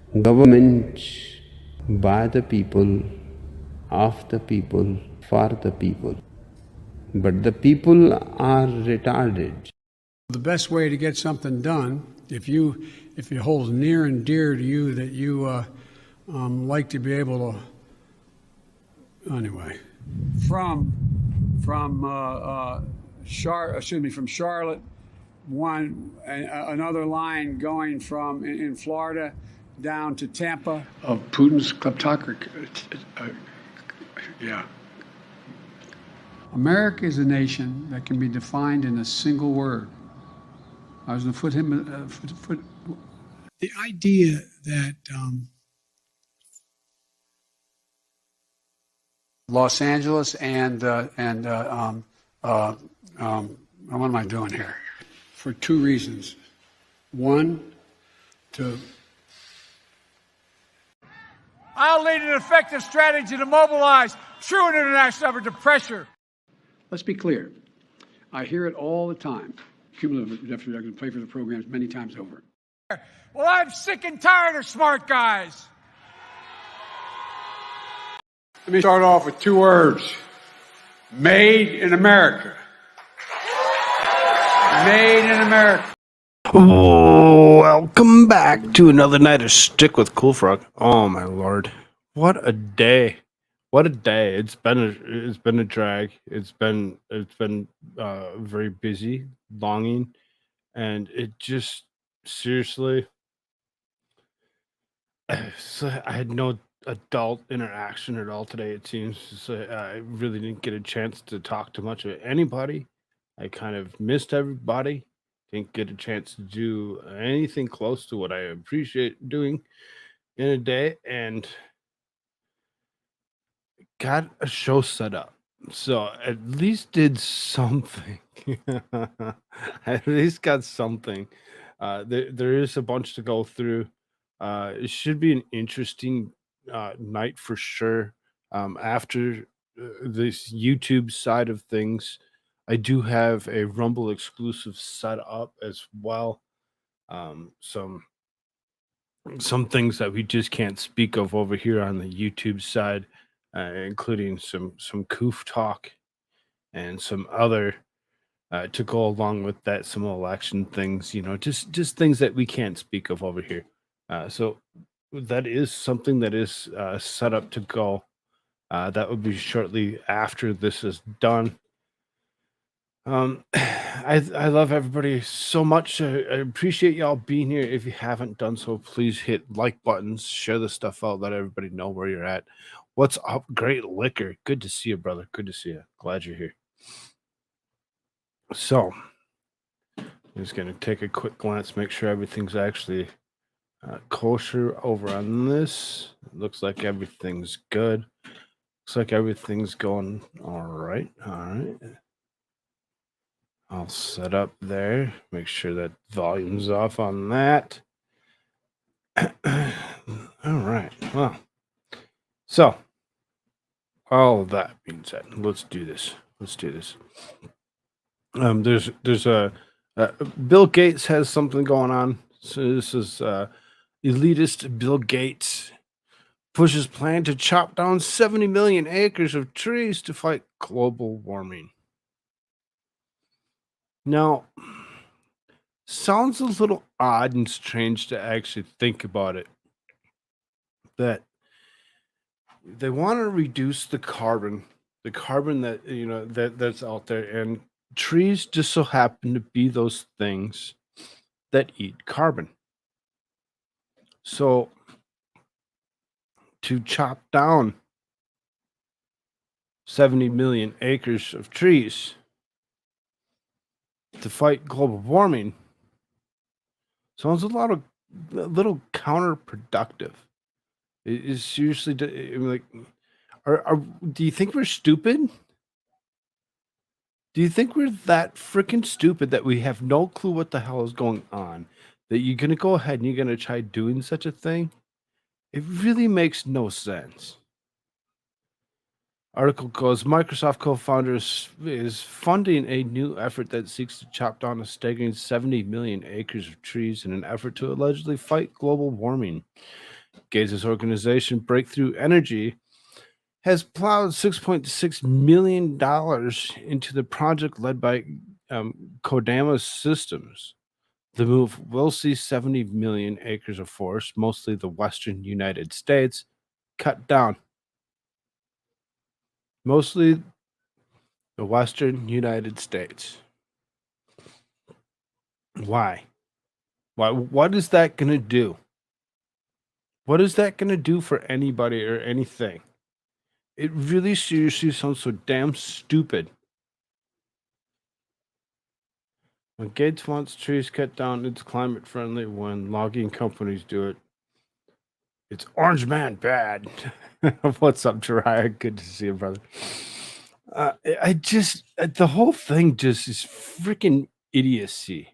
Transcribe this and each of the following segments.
Government by the people, of the people, for the people. But the people are retarded. The best way to get something done, if it holds near and dear to you that you like to be able to, anyway, from from Charlotte, another line going from in Florida down to Tampa of Putin's kleptocracy. Yeah. America is a nation that can be defined in a single word. I was going to the idea that Los Angeles and what am I doing here? For two reasons. One, I'll lead an effective strategy to mobilize true international effort to pressure. Let's be clear. I hear it all the time. Cumulative deficit reduction, play for the programs many times over. Well, I'm sick and tired of smart guys. Let me start off with two words. Made in America. Made in America. Welcome back to another night of Shtick with Koolfrogg. Oh my lord, what a day! What a day! It's been a drag. It's been very busy, longing, and it just seriously. So I had no adult interaction at all today. It seems so I really didn't get a chance to talk to much of anybody. I kind of missed everybody. Didn't get a chance to do anything close to what I appreciate doing in a day, and got a show set up. So at least did something. At least got something. There is a bunch to go through. It should be an interesting night for sure. After this YouTube side of things, I do have a Rumble exclusive set up as well. Some things that we just can't speak of over here on the YouTube side, including some coof talk and some other to go along with that, some election things, just things that we can't speak of over here. So that is something that is set up to go. That would be shortly after this is done. I love everybody so much. I appreciate y'all being here. If you haven't done so, please hit like buttons, share the stuff out, let everybody know where you're at. What's up, Great Liquor? Good to see you, brother. Good to see you. Glad you're here. So, I'm just gonna take a quick glance, make sure everything's actually kosher over on this. Looks like everything's good. Looks like everything's going all right. All right. I'll set up there, make sure that volume's off on that. All right. Well, so all of that being said, let's do this. There's a Bill Gates has something going on. So this is elitist Bill Gates pushes plan to chop down 70 million acres of trees to fight global warming. Now, sounds a little odd and strange to actually think about it. That they want to reduce the carbon that that's out there, and trees just so happen to be those things that eat carbon. So to chop down 70 million acres of trees to fight global warming sounds a little counterproductive. It is seriously like, do you think we're stupid? Do you think we're that freaking stupid that we have no clue what the hell is going on? That you're gonna go ahead and you're gonna try doing such a thing? It really makes no sense. Article goes, Microsoft co-founder is funding a new effort that seeks to chop down a staggering 70 million acres of trees in an effort to allegedly fight global warming. Gates' organization, Breakthrough Energy, has plowed $6.6 million into the project led by Kodama Systems. The move will see 70 million acres of forest, mostly the western United States, cut down. Mostly the western United States. Why? Why? What is that going to do? What is that going to do for anybody or anything? It really seriously sounds so damn stupid. When Gates wants trees cut down, it's climate friendly. When logging companies do it, it's Orange Man bad. What's up, Jiraiya? Good to see you, brother. The whole thing just is freaking idiocy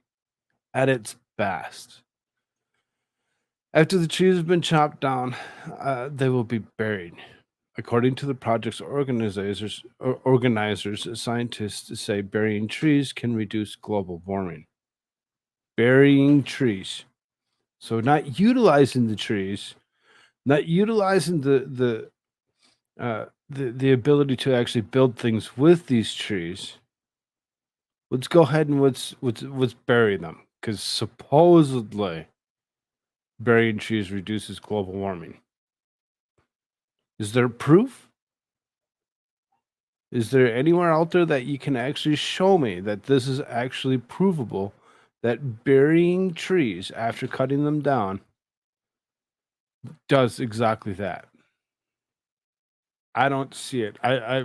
at its best. After the trees have been chopped down, they will be buried. According to the project's organizers, scientists say burying trees can reduce global warming. Burying trees. So not utilizing the trees, not utilizing the ability to actually build things with these trees. Let's go ahead and let's bury them, because supposedly burying trees reduces global warming. Is there proof? Is there anywhere out there that you can actually show me that this is actually provable, that burying trees after cutting them down does exactly that? I don't see it. I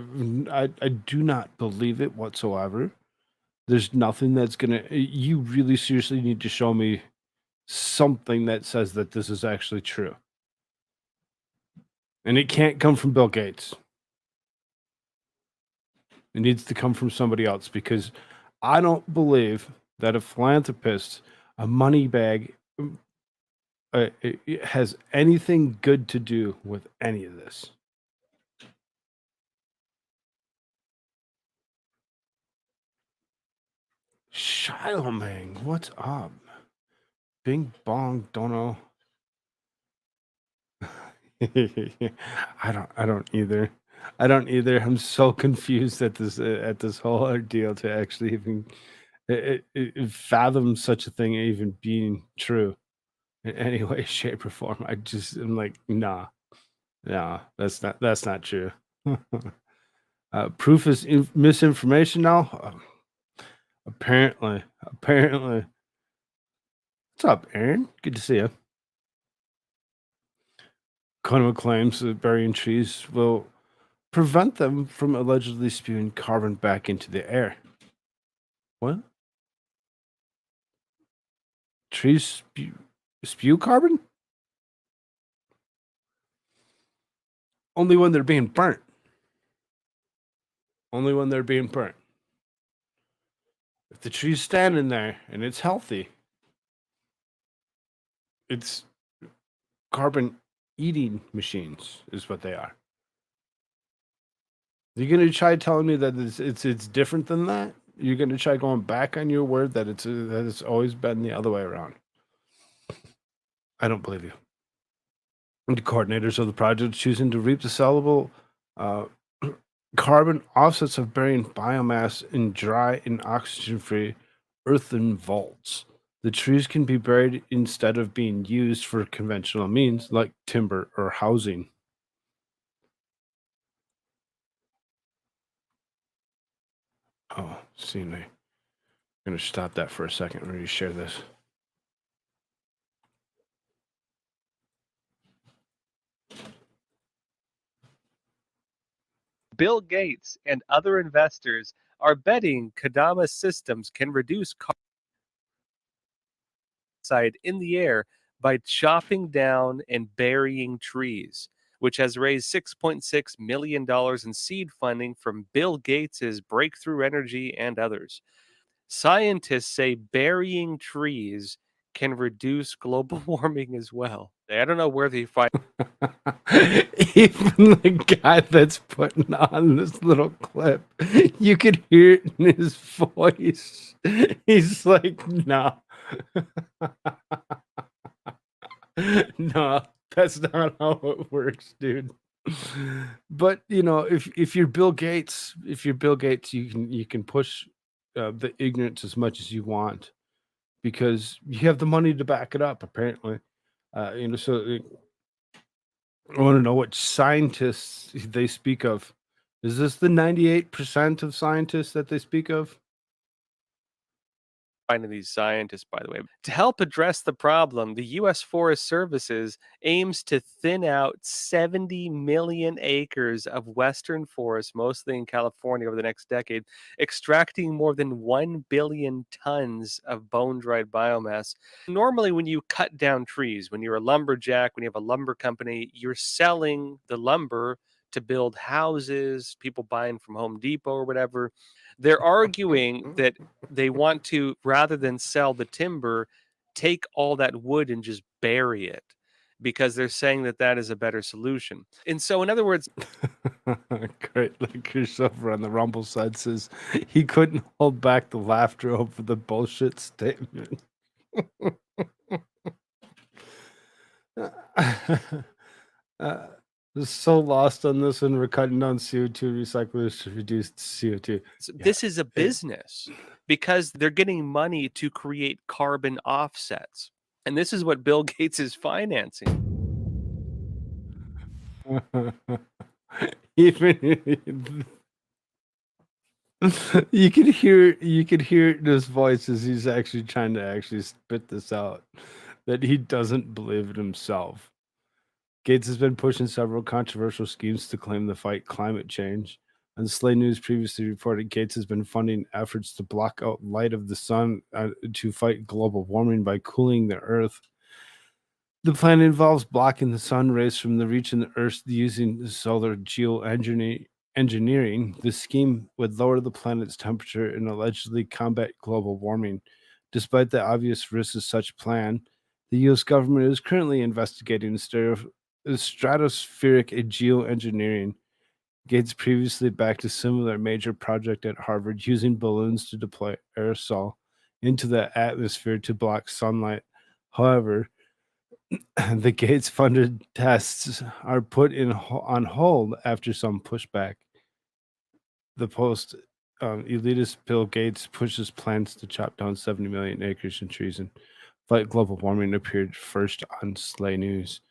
do not believe it whatsoever. There's nothing that's gonna. You really seriously need to show me something that says that this is actually true, and it can't come from Bill Gates. It needs to come from somebody else, because I don't believe that a philanthropist, a money bag, it has anything good to do with any of this. Shilemang, what's up? Bing bong, don't know. I don't either. I don't either. I'm so confused at this whole ordeal to actually even fathom such a thing even being true in any way, shape, or form. I'm like, nah, that's not true. Proof is misinformation now. Apparently. What's up, Aaron? Good to see you. Konoma claims that burying trees will prevent them from allegedly spewing carbon back into the air. What? Trees spew carbon? Only when they're being burnt. Only when they're being burnt. If the tree's standing there and it's healthy, it's carbon eating machines is what they are. You're gonna try telling me that it's different than that? You're gonna try going back on your word that it's always been the other way around? I don't believe you. The coordinators of the project choosing to reap the sellable carbon offsets of burying biomass in dry and oxygen-free earthen vaults. The trees can be buried instead of being used for conventional means like timber or housing. Oh, see me. I'm going to stop that for a second. I'm going to share this. Bill Gates and other investors are betting Kodama Systems can reduce carbon dioxide in the air by chopping down and burying trees, which has raised $6.6 million in seed funding from Bill Gates' Breakthrough Energy and others. Scientists say burying trees can reduce global warming as well. I don't know where they find Even the guy that's putting on this little clip, you could hear it in his voice. He's like, no. No, That's not how it works, dude. But if you're Bill Gates, you can push the ignorance as much as you want because you have the money to back it up. Apparently, I want to know what scientists they speak of. Is this the 98% of scientists that they speak of? Finding these scientists, by the way. To help address the problem, the U.S. Forest Services aims to thin out 70 million acres of western forest, mostly in California, over the next decade, extracting more than 1 billion tons of bone dried biomass. Normally, when you cut down trees, when you're a lumberjack, when you have a lumber company, you're selling the lumber to build houses, people buying from Home Depot or whatever. They're arguing that they want to, rather than sell the timber, take all that wood and just bury it because they're saying that that is a better solution. And so, in other words, Great, like Christopher on the Rumble side says he couldn't hold back the laughter over the bullshit statement. uh, so lost on this one. We're cutting down CO2 recyclers to reduce CO2. this is a business because they're getting money to create carbon offsets. And this is what Bill Gates is financing. Even you could hear it in his voice as he's actually trying to actually spit this out that he doesn't believe it himself. Gates has been pushing several controversial schemes to claim to fight climate change. And Slay News previously reported Gates has been funding efforts to block out light of the sun to fight global warming by cooling the earth. The plan involves blocking the sun rays from the reaching the earth using solar geoengineering. The scheme would lower the planet's temperature and allegedly combat global warming. Despite the obvious risks of such plan, the U.S. government is currently investigating stratospheric geoengineering. Gates previously backed a similar major project at Harvard using balloons to deploy aerosol into the atmosphere to block sunlight. However, the Gates funded tests are put on hold after some pushback. The post elitist Bill Gates pushes plans to chop down 70 million acres of trees and fight global warming appeared first on Slay News.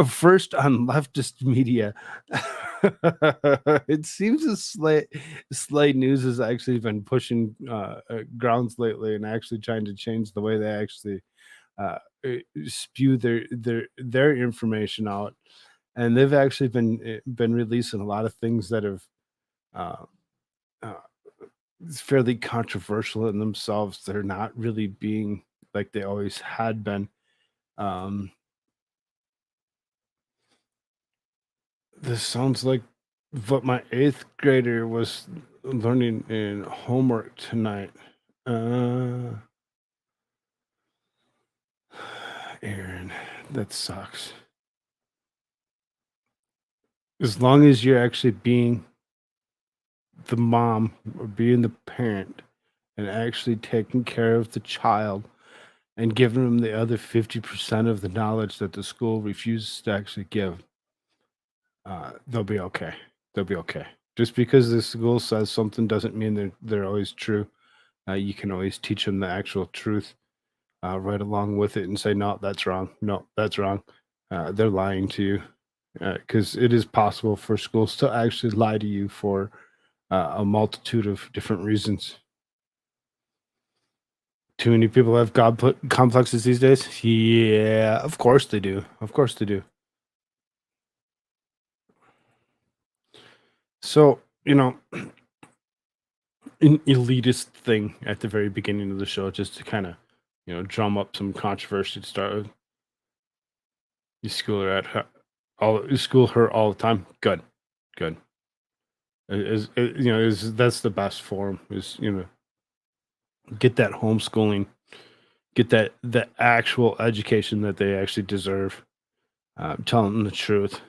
First on leftist media. It seems as Slay News has actually been pushing grounds lately and actually trying to change the way they actually spew their information out. And they've actually been releasing a lot of things that have uh, uh, fairly controversial in themselves. They're not really being like they always had been. This sounds like what my 8th grader was learning in homework tonight. Aaron, that sucks. As long as you're actually being the mom or being the parent and actually taking care of the child and giving them the other 50% of the knowledge that the school refuses to actually give, they'll be okay. They'll be okay. Just because the school says something doesn't mean they're always true. You can always teach them the actual truth right along with it and say, no, that's wrong. No, that's wrong. They're lying to you because it is possible for schools to actually lie to you for a multitude of different reasons. Too many people have God complexes these days. Yeah, of course they do. Of course they do. So, an elitist thing at the very beginning of the show, just to kind of, drum up some controversy to start with. You school her all the time. Good. That's the best form. Is get that homeschooling, get the actual education that they actually deserve. Tell them the truth.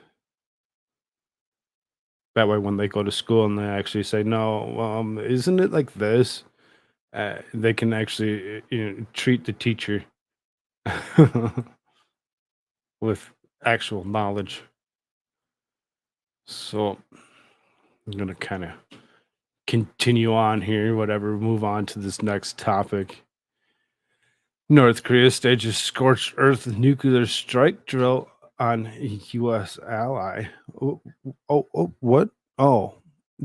That way, when they go to school and they actually say, "No, isn't it like this?" They can actually, treat the teacher with actual knowledge. So I'm going to kind of continue on here, whatever, move on to this next topic. North Korea stages scorched earth nuclear strike drill on U.S. ally. What? Oh,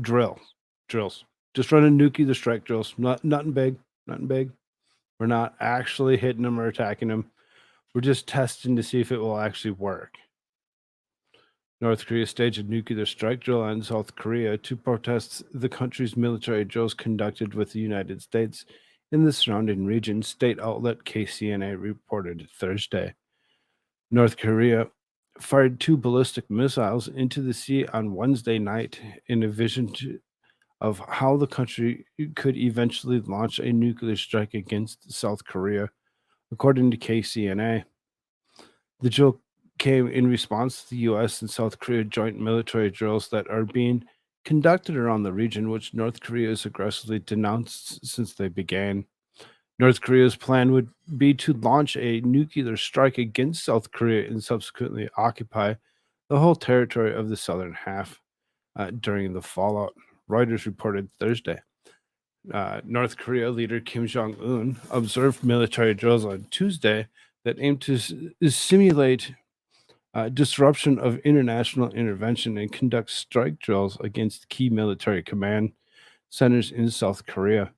drills. Just running nuclear strike drills. Nothing big. Nothing big. We're not actually hitting them or attacking them. We're just testing to see if it will actually work. North Korea staged a nuclear strike drill on South Korea to protest the country's military drills conducted with the United States in the surrounding region, state outlet KCNA reported Thursday. North Korea fired 2 ballistic missiles into the sea on Wednesday night in a vision of how the country could eventually launch a nuclear strike against South Korea, according to KCNA. The drill came in response to the U.S. and South Korea joint military drills that are being conducted around the region, which North Korea has aggressively denounced since they began. North Korea's plan would be to launch a nuclear strike against South Korea and subsequently occupy the whole territory of the southern half during the fallout, Reuters reported Thursday. North Korea leader Kim Jong Un observed military drills on Tuesday that aim to simulate disruption of international intervention and conduct strike drills against key military command centers in South Korea.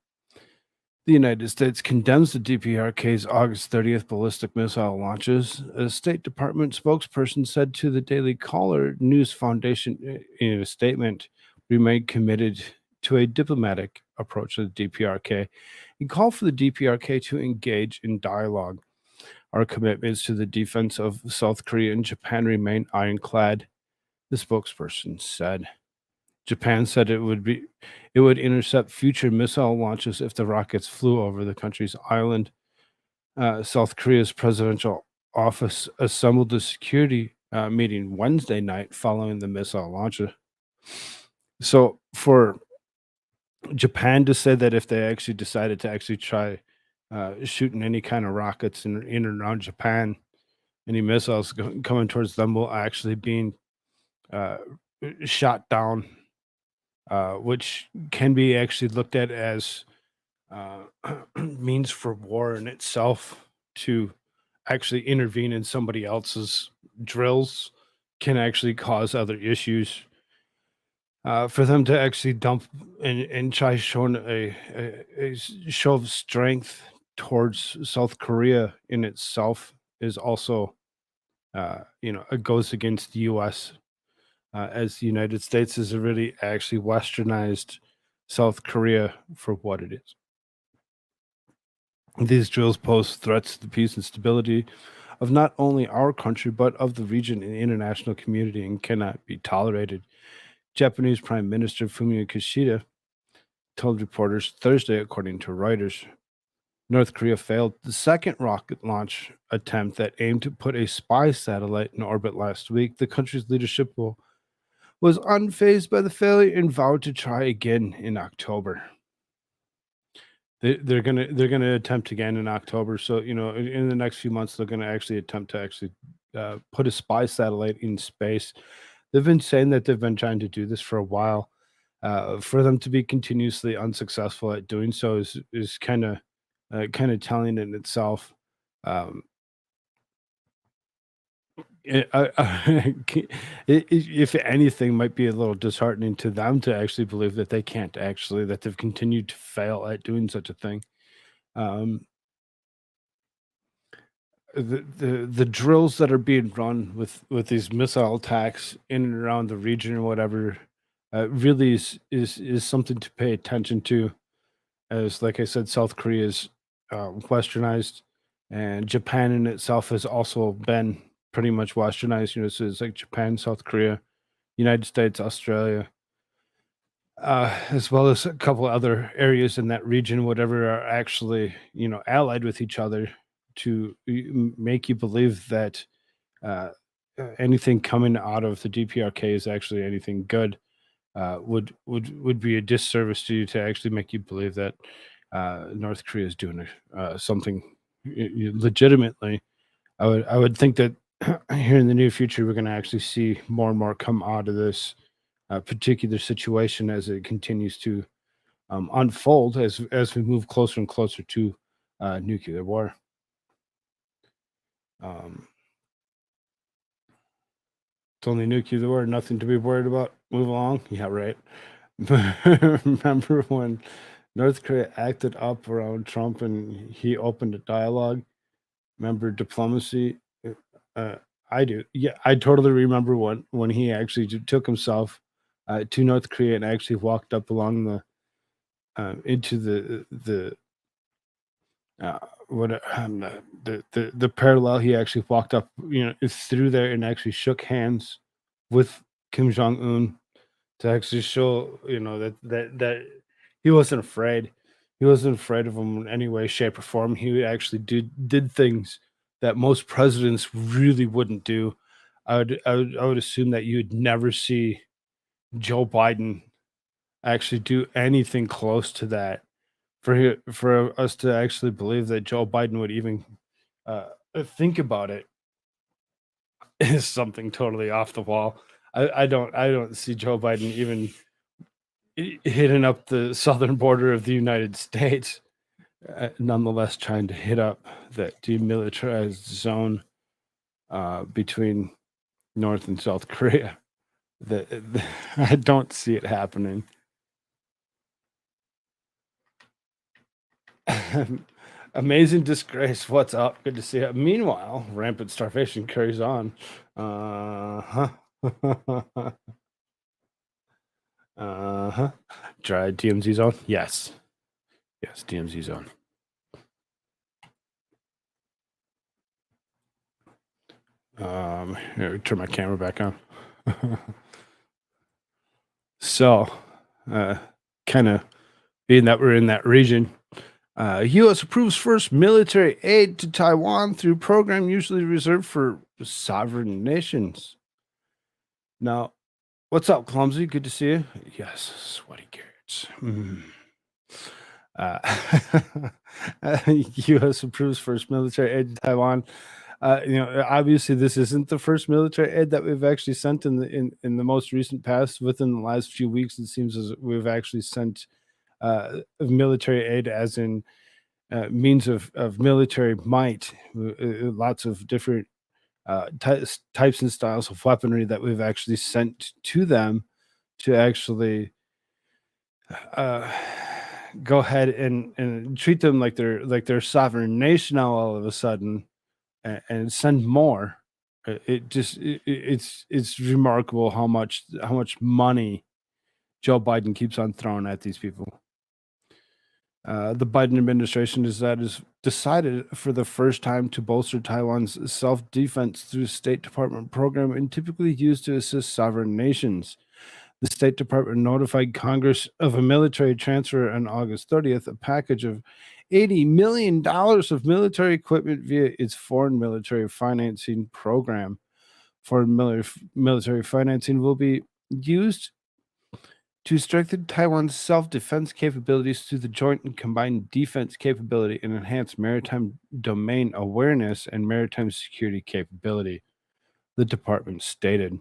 The United States condemns the DPRK's August 30th ballistic missile launches. A State Department spokesperson said to the Daily Caller News Foundation in a statement, remain committed to a diplomatic approach to the DPRK and call for the DPRK to engage in dialogue. Our commitments to the defense of South Korea and Japan remain ironclad, the spokesperson said. Japan said it would intercept future missile launches if the rockets flew over the country's island. South Korea's presidential office assembled a security meeting Wednesday night following the missile launches. So for Japan to say that if they actually decided to actually try shooting any kind of rockets in and around Japan, any missiles coming towards them will actually being shot down, which can be actually looked at as means for war in itself. To actually intervene in somebody else's drills can actually cause other issues. For them to actually dump and try showing a show of strength towards South Korea in itself is also, it goes against the U.S. As the United States has really actually westernized South Korea for what it is. These drills pose threats to the peace and stability of not only our country, but of the region and international community and cannot be tolerated. Japanese Prime Minister Fumio Kishida told reporters Thursday, according to Reuters. North Korea failed the second rocket launch attempt that aimed to put a spy satellite in orbit last week. The country's leadership was unfazed by the failure and vowed to try again in October. They're gonna attempt again in October. So in the next few months, they're gonna actually attempt to actually put a spy satellite in space. They've been saying that they've been trying to do this for a while. For them to be continuously unsuccessful at doing so is kind of telling in itself. If anything, might be a little disheartening to them to actually believe that they can't actually, that they've continued to fail at doing such a thing. The drills that are being run with these missile attacks in and around the region or whatever really is something to pay attention to. As like I said, South Korea is westernized, and Japan in itself has also been pretty much westernized. So it's like Japan, South Korea, United States, Australia, as well as a couple other areas in that region, whatever, are actually allied with each other to make you believe that anything coming out of the DPRK is actually anything good. Would be a disservice to you to actually make you believe that North Korea is doing something legitimately I would think that here in the near future we're going to actually see more and more come out of this particular situation as it continues to unfold as we move closer and closer to nuclear war. Um, it's only nuclear war, nothing to be worried about. Move along. Yeah, right. Remember when North Korea acted up around Trump and he opened a dialogue? Remember diplomacy? Uh, I do. Yeah, I totally remember when he actually took himself to North Korea and actually walked up along the into the uh, what the parallel. He actually walked up, through there and actually shook hands with Kim Jong Un to actually show, that he wasn't afraid. He wasn't afraid of him in any way, shape, or form. He actually did things that most presidents really wouldn't do. I would assume that you'd never see Joe Biden actually do anything close to that. For us to actually believe that Joe Biden would even think about it is something totally off the wall. I don't see Joe Biden even hitting up the southern border of the United States, nonetheless trying to hit up that demilitarized zone between North and South Korea. I don't see it happening. Amazing disgrace. What's up? Good to see you. Meanwhile, rampant starvation carries on. Uh-huh. Uh-huh. Dry DMZ zone? Yes. Yes, DMZ zone. Here, turn my camera back on. So, kind of being that we're in that region, U.S. approves first military aid to Taiwan through program usually reserved for sovereign nations. Now, what's up, Clumsy? Good to see you. Yes, sweaty carrots. U.S. approves first military aid to Taiwan. Obviously, this isn't the first military aid that we've actually sent in the most recent past. Within the last few weeks, it seems as we've actually sent military aid, as in means of military might, lots of different types and styles of weaponry that we've actually sent to them to actually uh, go ahead and treat them like they're sovereign nation now all of a sudden, and send more. It's remarkable how much money Joe Biden keeps on throwing at these people. The Biden administration is decided for the first time to bolster Taiwan's self-defense through a State Department program and typically used to assist sovereign nations. The State Department notified Congress of a military transfer on August 30th, a package of $80 million of military equipment via its foreign military financing program. Foreign military financing will be used to strengthen Taiwan's self-defense capabilities through the joint and combined defense capability and enhance maritime domain awareness and maritime security capability, the department stated.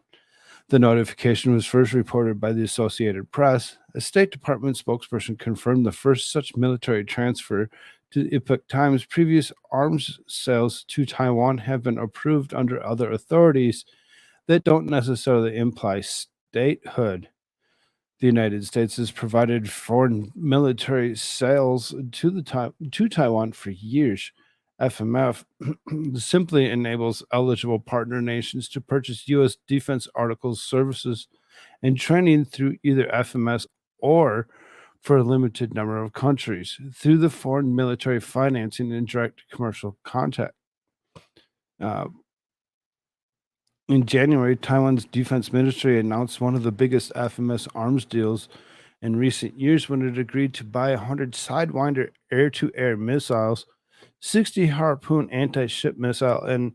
The notification was first reported by the Associated Press. A State Department spokesperson confirmed the first such military transfer to Epoch Times. Previous arms sales to Taiwan have been approved under other authorities that don't necessarily imply statehood. The United States has provided foreign military sales to Taiwan for years. FMF simply enables eligible partner nations to purchase U.S. defense articles, services, and training through either FMS or for a limited number of countries through the foreign military financing and direct commercial contact. In January, Taiwan's defense ministry announced one of the biggest FMS arms deals in recent years when it agreed to buy 100 Sidewinder air-to-air missiles, 60 Harpoon anti-ship missile, and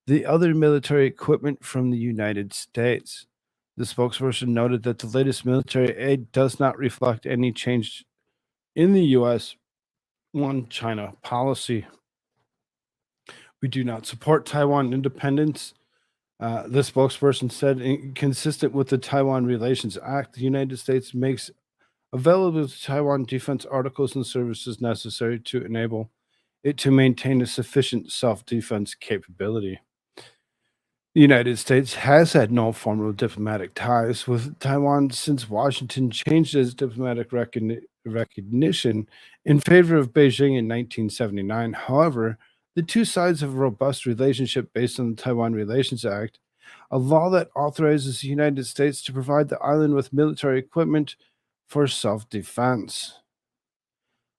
the other military equipment from the United States. The spokesperson noted that the latest military aid does not reflect any change in the U.S. One China policy. We do not support Taiwan independence. The spokesperson said, consistent with the Taiwan Relations Act, the United States makes available to Taiwan defense articles and services necessary to enable it to maintain a sufficient self-defense capability. The United States has had no formal diplomatic ties with Taiwan since Washington changed its diplomatic recognition in favor of Beijing in 1979. However, the two sides have a robust relationship based on the Taiwan Relations Act, a law that authorizes the United States to provide the island with military equipment for self-defense.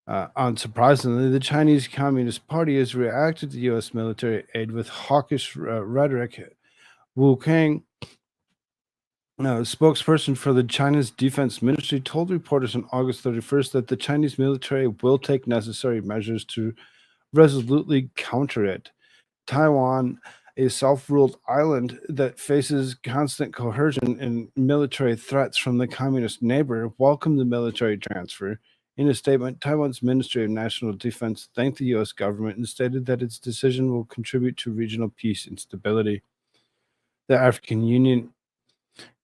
Unsurprisingly, the Chinese Communist Party has reacted to U.S. military aid with hawkish rhetoric. Wu Kang, spokesperson for the China's Defense Ministry, told reporters on August 31st that the Chinese military will take necessary measures to resolutely counter it. Taiwan, a self-ruled island that faces constant coercion and military threats from the communist neighbor, welcomed the military transfer. In a statement, Taiwan's Ministry of National Defense thanked the U.S. government and stated that its decision will contribute to regional peace and stability. The African Union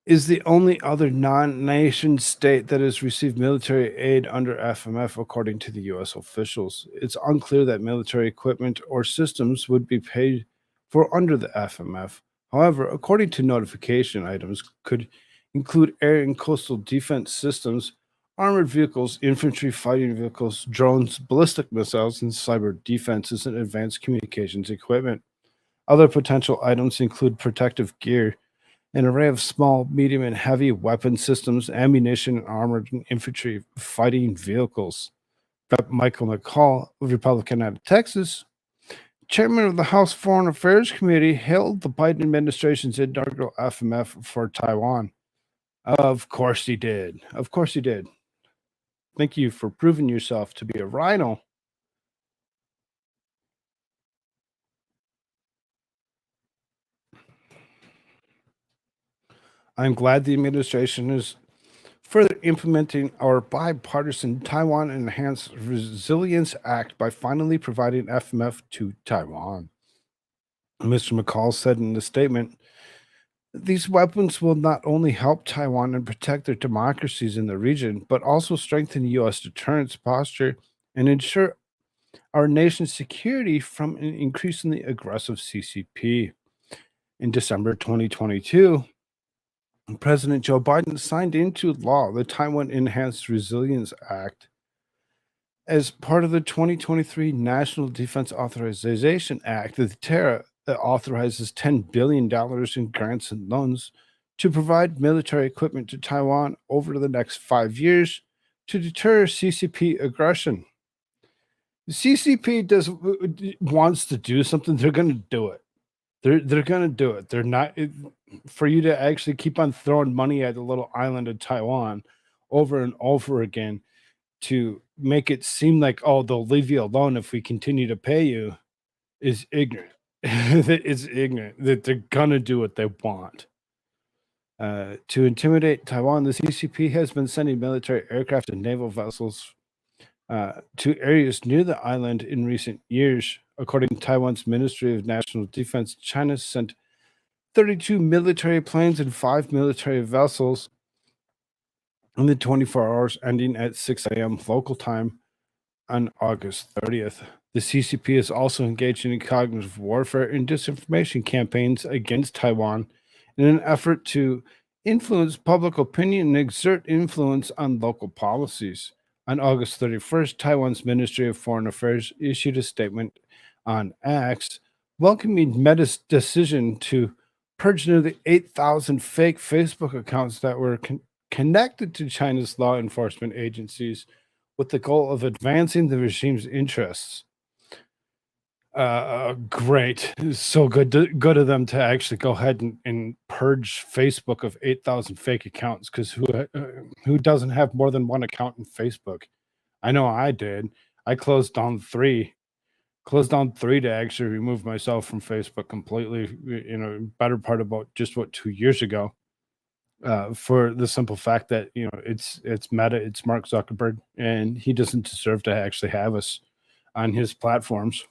is the only other non-nation state that has received military aid under FMF, according to the U.S. officials. It's unclear that military equipment or systems would be paid for under the FMF. However, according to notification, items could include air and coastal defense systems, armored vehicles, infantry fighting vehicles, drones, ballistic missiles, and cyber defenses and advanced communications equipment. Other potential items include protective gear, an array of small, medium, and heavy weapon systems, ammunition, and armored and infantry fighting vehicles. Rep. Michael McCall, a Republican out of Texas, chairman of the House Foreign Affairs Committee, hailed the Biden administration's inaugural FMF for Taiwan. Of course he did. Of course he did. Thank you for proving yourself to be a rhino. I'm glad the administration is further implementing our bipartisan Taiwan Enhanced Resilience Act by finally providing FMF to Taiwan. Mr. McCall said in the statement, these weapons will not only help Taiwan and protect their democracies in the region, but also strengthen U.S. deterrence posture and ensure our nation's security from an increasingly aggressive CCP. In December 2022, President Joe Biden signed into law the Taiwan Enhanced Resilience Act. As part of the 2023 National Defense Authorization Act, the TARA authorizes $10 billion in grants and loans to provide military equipment to Taiwan over the next 5 years to deter CCP aggression. The CCP wants to do something, they're going to do it. They're going to do it. They're not for you to actually keep on throwing money at the little island of Taiwan over and over again to make it seem like, oh, they'll leave you alone if we continue to pay you is ignorant. It's ignorant that they're going to do what they want. To intimidate Taiwan, the CCP has been sending military aircraft and naval vessels to areas near the island in recent years. According to Taiwan's Ministry of National Defense, China sent 32 military planes and 5 military vessels in the 24 hours ending at 6 a.m. local time on August 30th. The CCP is also engaged in cognitive warfare and disinformation campaigns against Taiwan in an effort to influence public opinion and exert influence on local policies. On August 31st, Taiwan's Ministry of Foreign Affairs issued a statement on X welcoming Meta's decision to purge nearly 8,000 fake Facebook accounts that were connected to China's law enforcement agencies with the goal of advancing the regime's interests. Great. It's so good of them to actually go ahead and purge Facebook of 8,000 fake accounts, because who doesn't have more than one account in Facebook? I know I did. I closed down three to actually remove myself from Facebook completely, better part about just 2 years ago. For the simple fact that it's Meta, it's Mark Zuckerberg, and he doesn't deserve to actually have us on his platforms.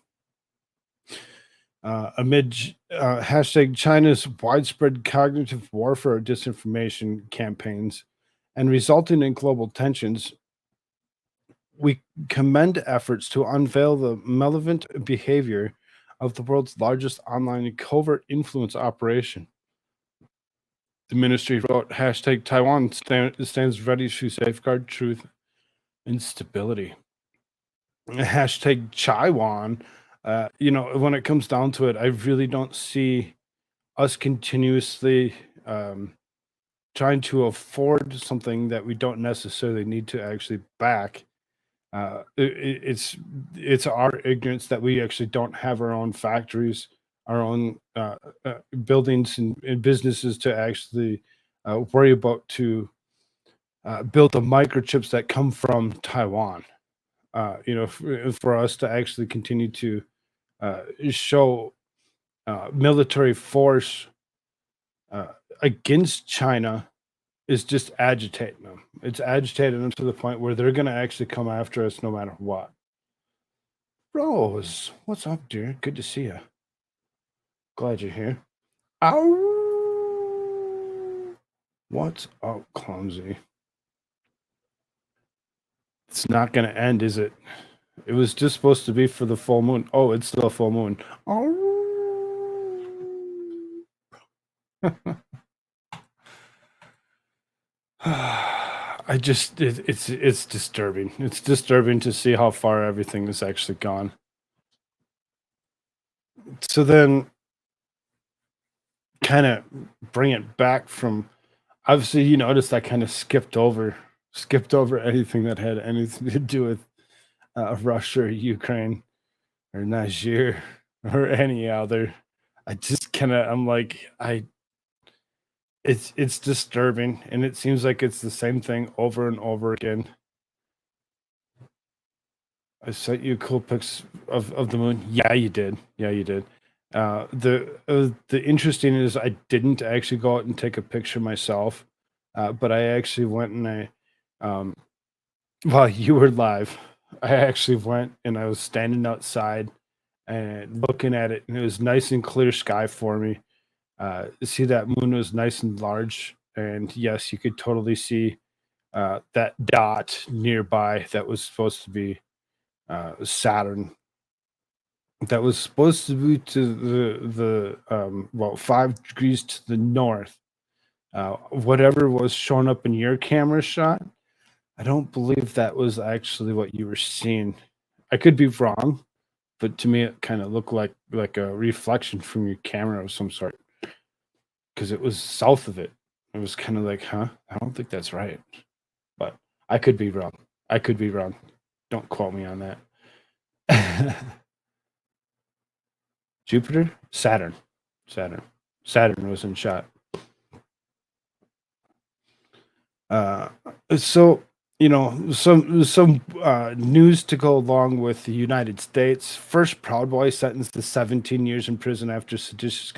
amid hashtag China's widespread cognitive warfare disinformation campaigns and resulting in global tensions, we commend efforts to unveil the malevolent behavior of the world's largest online covert influence operation. The ministry wrote hashtag Taiwan stands ready to safeguard truth and stability. Hashtag Chaiwan. When it comes down to it, I really don't see us continuously trying to afford something that we don't necessarily need to actually back. It's our ignorance that we actually don't have our own factories, our own buildings and businesses to actually worry about to build the microchips that come from Taiwan. For us to actually continue to show military force uh, against China is just agitating them. It's agitating them to the point where they're going to actually come after us no matter what. Rose, what's up, dear? Good to see you. Glad you're here. Ow! What's up, clumsy? It's not going to end, is it? It was just supposed to be for the full moon. Oh, it's still a full moon. It's disturbing. It's disturbing to see how far everything has actually gone. So then kind of bring it back from, obviously you noticed I kind of skipped over anything that had anything to do with Russia or Ukraine or Niger or any other. I'm like, it's disturbing, and it seems like it's the same thing over and over again. I sent you cool pics of the moon. Yeah, you did. The interesting is I didn't actually go out and take a picture myself, but I actually went and while you were live, I actually went and I was standing outside and looking at it, and it was nice and clear sky for me. See, that moon was nice and large, and yes, you could totally see that dot nearby that was supposed to be Saturn. That was supposed to be to the 5 degrees to the north. Whatever was showing up in your camera shot, I don't believe that was actually what you were seeing. I could be wrong, but to me, it kind of looked like a reflection from your camera of some sort, because it was south of it. It was kind of like, huh? I don't think that's right, but I could be wrong. Don't quote me on that. Jupiter, Saturn was in shot. So some news to go along with the United States. First Proud Boy sentenced to 17 years in prison after seditious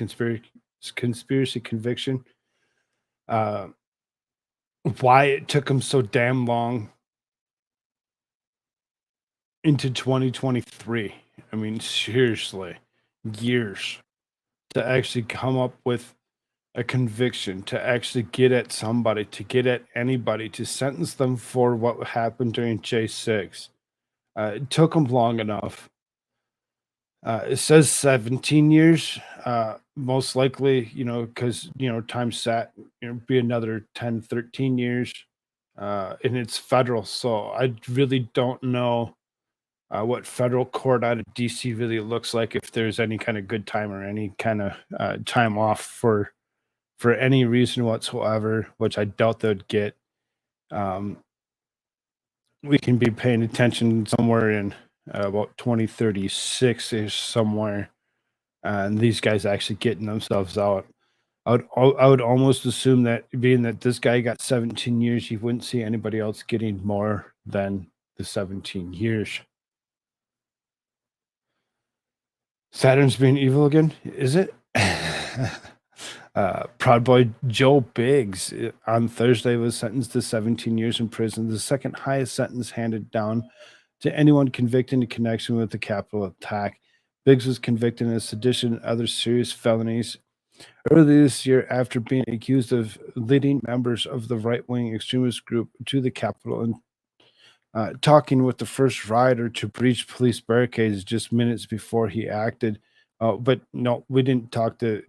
conspiracy conviction. Why it took him so damn long into 2023? I mean, seriously, years to actually come up with a conviction, to actually get at somebody, to get at anybody, to sentence them for what happened during J6. It took them long enough. It says 17 years, most likely, because, time sat, be another 10, 13 years, and it's federal. So I really don't know what federal court out of DC really looks like, if there's any kind of good time or any kind of time off for any reason whatsoever, which I doubt they'd get. We can be paying attention somewhere in about 2036 ish somewhere, and these guys actually getting themselves out. I would almost assume that, being that this guy got 17 years, you wouldn't see anybody else getting more than the 17 years. Saturn's being evil again, is it? Proud Boy Joe Biggs on Thursday was sentenced to 17 years in prison, the second highest sentence handed down to anyone convicted in connection with the Capitol attack. Biggs was convicted of sedition and other serious felonies earlier this year after being accused of leading members of the right-wing extremist group to the Capitol and talking with the first rider to breach police barricades just minutes before he acted. But no, we didn't talk to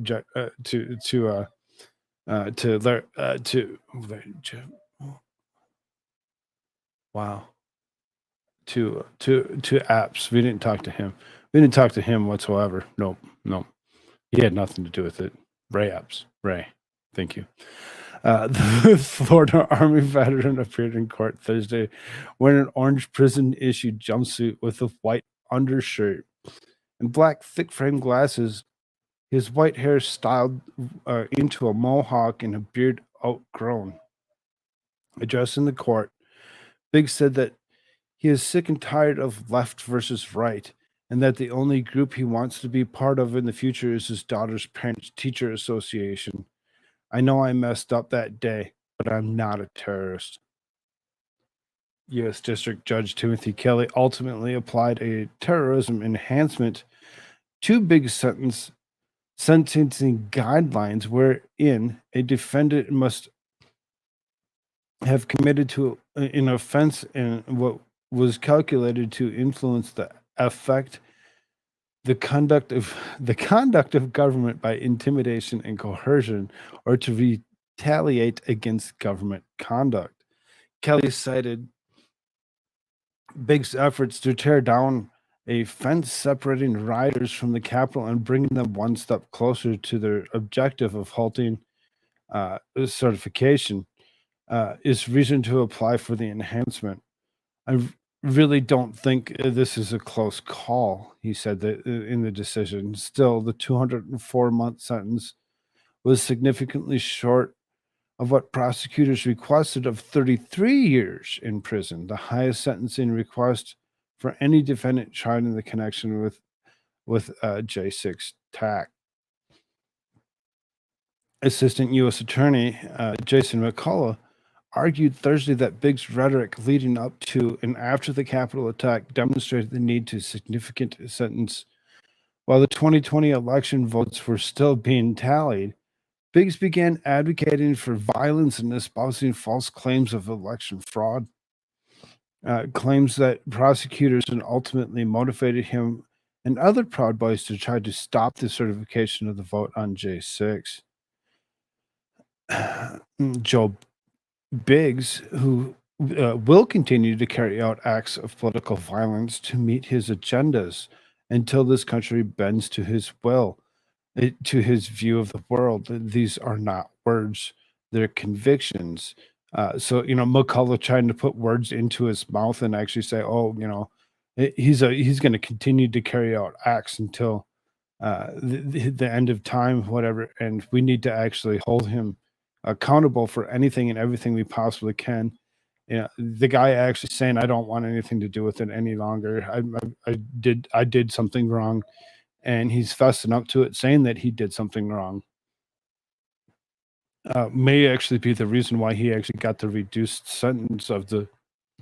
wow to apps. We didn't talk to him. We didn't talk to him whatsoever. Nope. He had nothing to do with it. Ray apps. Ray. Thank you. The Florida Army veteran appeared in court Thursday wearing an orange prison-issued jumpsuit with a white undershirt and black thick-frame glasses. His white hair styled into a mohawk and a beard outgrown. Addressing the court, Biggs said that he is sick and tired of left versus right, and that the only group he wants to be part of in the future is his daughter's parents-teacher association. I know I messed up that day, but I'm not a terrorist. U.S. District Judge Timothy Kelly ultimately applied a terrorism enhancement to Biggs' sentencing guidelines, wherein a defendant must have committed to an offense in what was calculated to influence the conduct of government by intimidation and coercion, or to retaliate against government conduct. Kelly cited Biggs' efforts to tear down a fence separating riders from the Capitol and bringing them one step closer to their objective of halting certification is reason to apply for the enhancement. I really don't think this is a close call, he said that in the decision. Still, the 204-month sentence was significantly short of what prosecutors requested of 33 years in prison, the highest sentencing request for any defendant tried in the connection with J6 TAC. Assistant U.S. Attorney Jason McCullough argued Thursday that Biggs' rhetoric leading up to and after the Capitol attack demonstrated the need to significant sentence. While the 2020 election votes were still being tallied, Biggs began advocating for violence and espousing false claims of election fraud, claims that prosecutors and ultimately motivated him and other Proud Boys to try to stop the certification of the vote on J6. Joe Biggs, who will continue to carry out acts of political violence to meet his agendas until this country bends to his will, to his view of the world. These are not words, they're convictions. So, McCullough trying to put words into his mouth and actually say, he's going to continue to carry out acts until the end of time, whatever, and we need to actually hold him accountable for anything and everything we possibly can. The guy actually saying, I don't want anything to do with it any longer. I did something wrong, and he's fessing up to it, saying that he did something wrong. May actually be the reason why he actually got the reduced sentence of the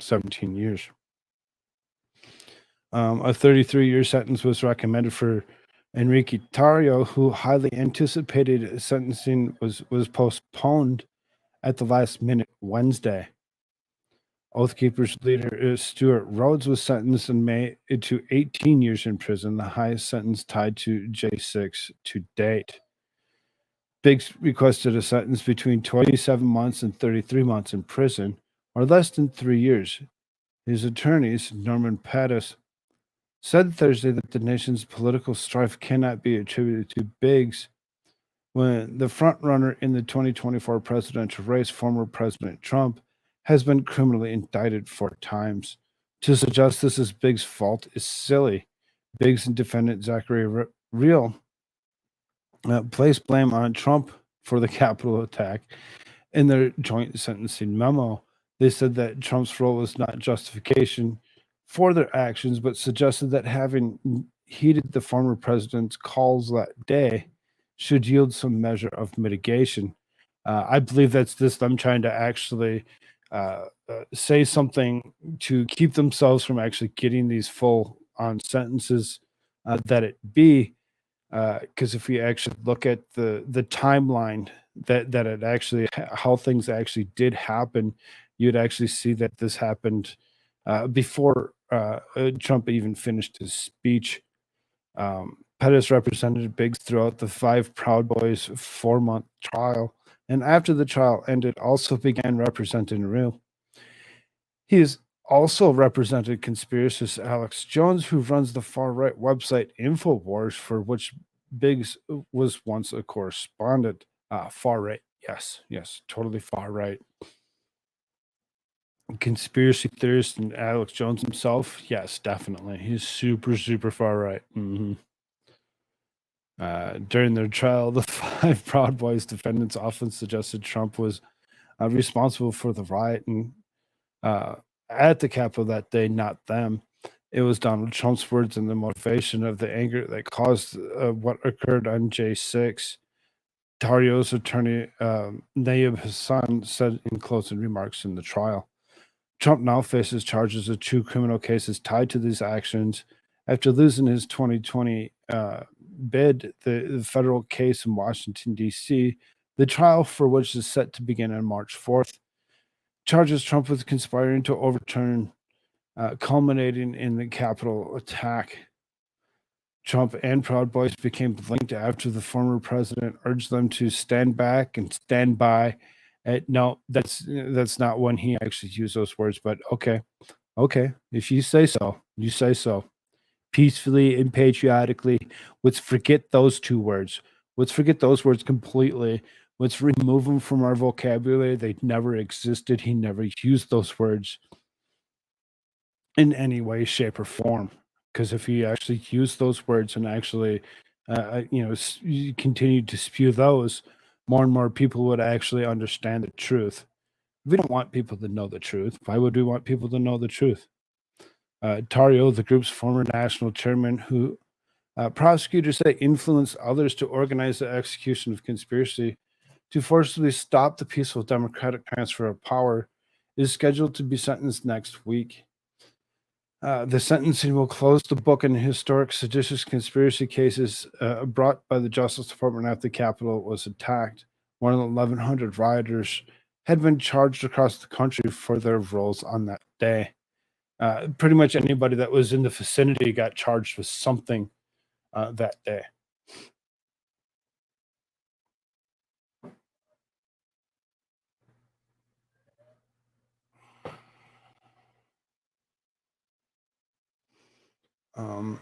17 years. A 33-year sentence was recommended for Enrique Tarrio, who highly anticipated sentencing was postponed at the last minute Wednesday. Oath Keepers leader Stuart Rhodes was sentenced in May to 18 years in prison, the highest sentence tied to J6 to date. Biggs requested a sentence between 27 months and 33 months in prison, or less than 3 years. His attorneys, Norman Pattis, said Thursday that the nation's political strife cannot be attributed to Biggs when the frontrunner in the 2024 presidential race, former President Trump, has been criminally indicted 4 times. To suggest this is Biggs' fault is silly. Biggs and defendant Zachary Real placed blame on Trump for the Capitol attack. In their joint sentencing memo, they said that Trump's role was not justification for their actions, but suggested that having heeded the former president's calls that day should yield some measure of mitigation. I believe that's them trying to actually say something to keep themselves from actually getting these full-on sentences that it be, because if we actually look at the timeline that it actually how things actually did happen, you'd actually see that this happened before Trump even finished his speech. Pettis represented Biggs throughout the five Proud Boys 4-month trial, and after the trial ended, also began representing Real. He has also represented conspiracist Alex Jones, who runs the far right website InfoWars, for which Biggs was once a correspondent. Far right, yes, totally far right. Conspiracy theorist and Alex Jones himself, yes, definitely. He's super, super far right. During their trial, the five Proud Boys defendants often suggested Trump was responsible for the riot and at the Capitol that day, not them. It was Donald Trump's words and the motivation of the anger that caused what occurred on J6. Tario's attorney, Nayib Hassan, said in closing remarks in the trial. Trump now faces charges of 2 criminal cases tied to these actions. After losing his 2020 bid, the federal case in Washington, D.C., the trial for which is set to begin on March 4th, charges Trump with conspiring to overturn, culminating in the Capitol attack. Trump and Proud Boys became linked after the former president urged them to stand back and stand by. No, that's not when he actually used those words, but okay, if you say so, you say so. Peacefully and patriotically, let's forget those 2 words. Let's forget those words completely. Let's remove them from our vocabulary. They never existed. He never used those words in any way, shape, or form. Because if he actually used those words and actually, continued to spew those, more and more people would actually understand the truth. We don't want people to know the truth. Why would we want people to know the truth? Tario, the group's former national chairman, who prosecutors say influenced others to organize the execution of conspiracy to forcibly stop the peaceful democratic transfer of power, is scheduled to be sentenced next week. The sentencing will close the book on historic seditious conspiracy cases brought by the Justice Department after the Capitol was attacked. More than 1,100 rioters had been charged across the country for their roles on that day. Pretty much anybody that was in the vicinity got charged with something that day. Um,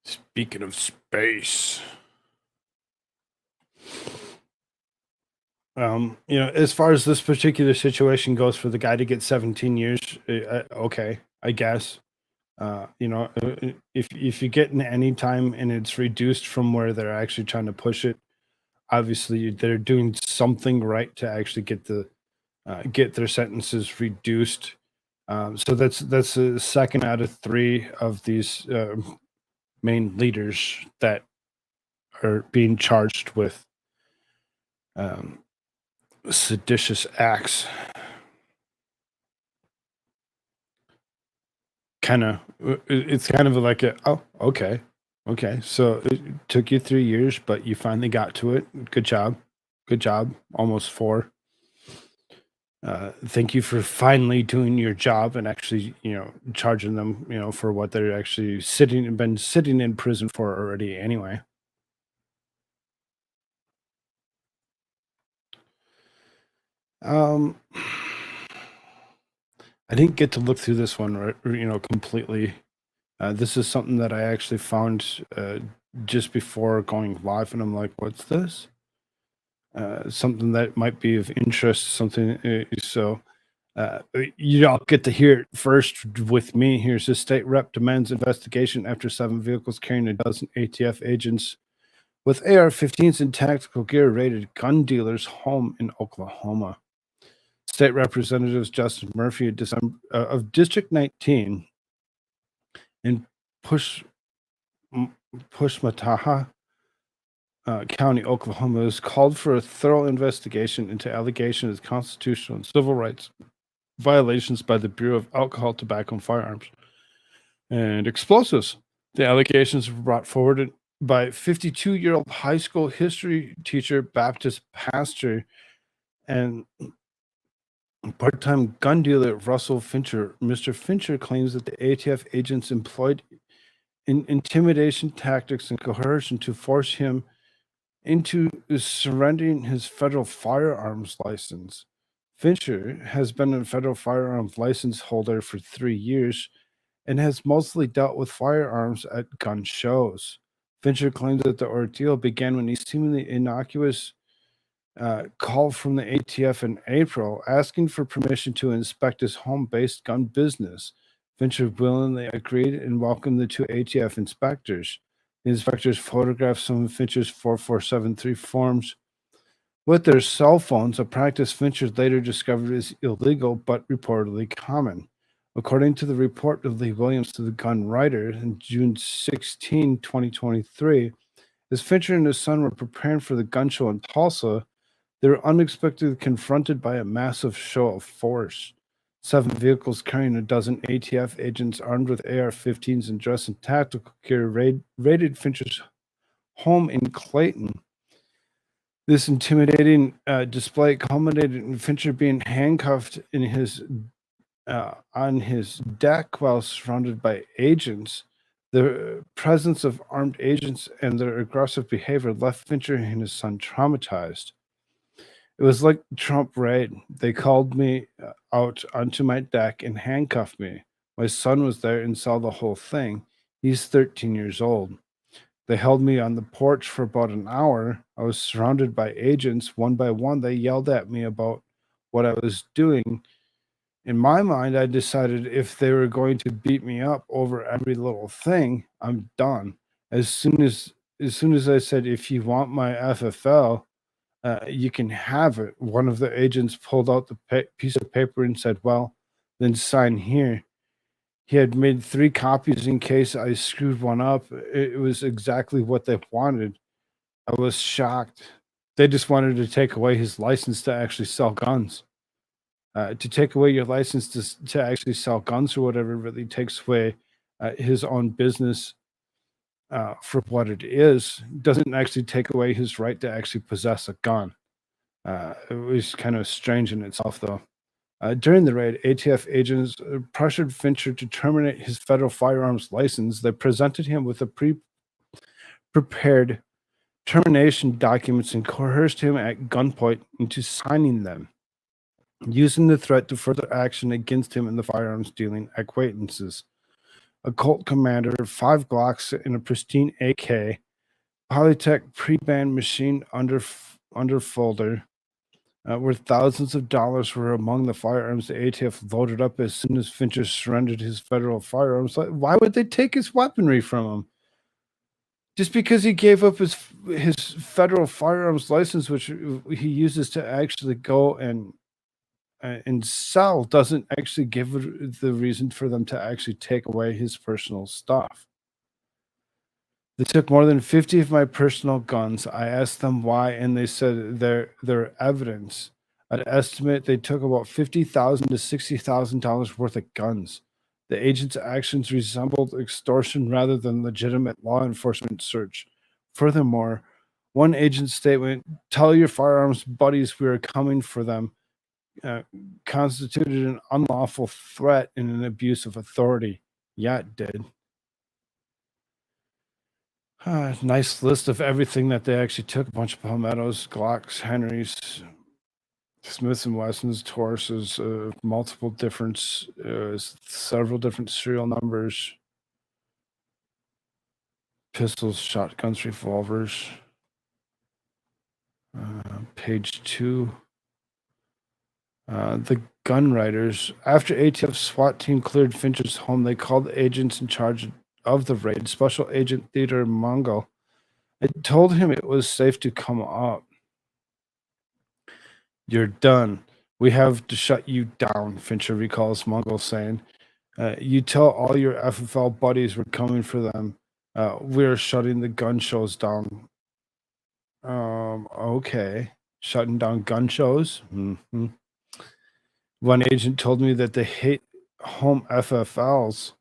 Speaking of space, as far as this particular situation goes, for the guy to get 17 years, okay, I guess. If you get in any time and it's reduced from where they're actually trying to push it, obviously they're doing something right to actually get their sentences reduced. So that's a second out of 3 of these main leaders that are being charged with seditious acts. It's kind of like okay, so it took you 3 years, but you finally got to it. Good job, almost 4. Thank you for finally doing your job and actually, charging them, for what they're actually been sitting in prison for already anyway. Um, I didn't get to look through this one, completely. This is something that I actually found just before going live, and I'm like, "What's this?" Something that might be of interest. I'll get to hear it first with me. Here's a state rep demands investigation after 7 vehicles carrying a dozen ATF agents with AR-15s and tactical gear raided gun dealer's home in Oklahoma. State Representatives Justin Murphy of District 19 in Pushmataha County, Oklahoma, has called for a thorough investigation into allegations of constitutional and civil rights violations by the Bureau of Alcohol, Tobacco, and Firearms and Explosives. The allegations were brought forward by 52-year-old high school history teacher, Baptist pastor, and part-time gun dealer Russell Fincher. Mr. Fincher claims that the ATF agents employed intimidation tactics and coercion to force him into surrendering his federal firearms license. Fincher has been a federal firearms license holder for 3 years and has mostly dealt with firearms at gun shows. Fincher claims that the ordeal began when he seemingly innocuous call from the ATF in April asking for permission to inspect his home-based gun business. Fincher willingly agreed and welcomed the two ATF inspectors. The inspectors photographed some of Fincher's 4473 forms with their cell phones, a practice Fincher later discovered is illegal but reportedly common. According to the report of Lee Williams to the Gun Writer in June 16, 2023, as Fincher and his son were preparing for the gun show in Tulsa, they were unexpectedly confronted by a massive show of force. 7 vehicles carrying a dozen ATF agents armed with AR-15s and dressed in tactical gear raided Fincher's home in Clayton. This intimidating display culminated in Fincher being handcuffed in on his deck while surrounded by agents. The presence of armed agents and their aggressive behavior left Fincher and his son traumatized. It was like Trump raid. They called me out onto my deck and handcuffed me. My son was there and saw the whole thing. He's 13 years old. They held me on the porch for about an hour. I was surrounded by agents. One by one, they yelled at me about what I was doing. In my mind, I decided if they were going to beat me up over every little thing, I'm done. As soon as I said, if you want my FFL, you can have it. One of the agents pulled out the piece of paper and said, well, then sign here. He had made 3 copies in case I screwed one up. It was exactly what they wanted. I was shocked. They just wanted to take away his license to actually sell guns. To take away your license to actually sell guns or whatever really takes away his own business for what it is. Doesn't actually take away his right to actually possess a gun. It was kind of strange in itself, though. During the raid, ATF agents pressured Fincher to terminate his federal firearms license. They presented him with a prepared termination documents and coerced him at gunpoint into signing them, using the threat to further action against him and the firearms dealing acquaintances. A Colt Commander, 5 Glocks, and a pristine AK, Polytech pre-band machine underfolder, where thousands of dollars were among the firearms the ATF loaded up as soon as Fincher surrendered his federal firearms. Why would they take his weaponry from him? Just because he gave up his federal firearms license, which he uses to actually go and sell, doesn't actually give the reason for them to actually take away his personal stuff. They took more than 50 of my personal guns. I asked them why, and they said their evidence. I'd estimate they took about $50,000 to $60,000 worth of guns. The agent's actions resembled extortion rather than legitimate law enforcement search. Furthermore, one agent's statement, "Tell your firearms buddies we are coming for them," constituted an unlawful threat and an abuse of authority. Yeah, it did. Nice list of everything that they actually took. A bunch of Palmettos, Glocks, Henrys, Smiths and Wessons, Tauruses, multiple different, several different serial numbers, pistols, shotguns, revolvers. Page 2. The gun writers. After ATF SWAT team cleared Fincher's home, they called the agents in charge of the raid, Special Agent Theodore Mongol. I told him it was safe to come up. You're done. We have to shut you down, Fincher recalls Mongol saying. You tell all your FFL buddies we're coming for them. We're shutting the gun shows down. Okay. Shutting down gun shows. One agent told me that they hate home FFLs.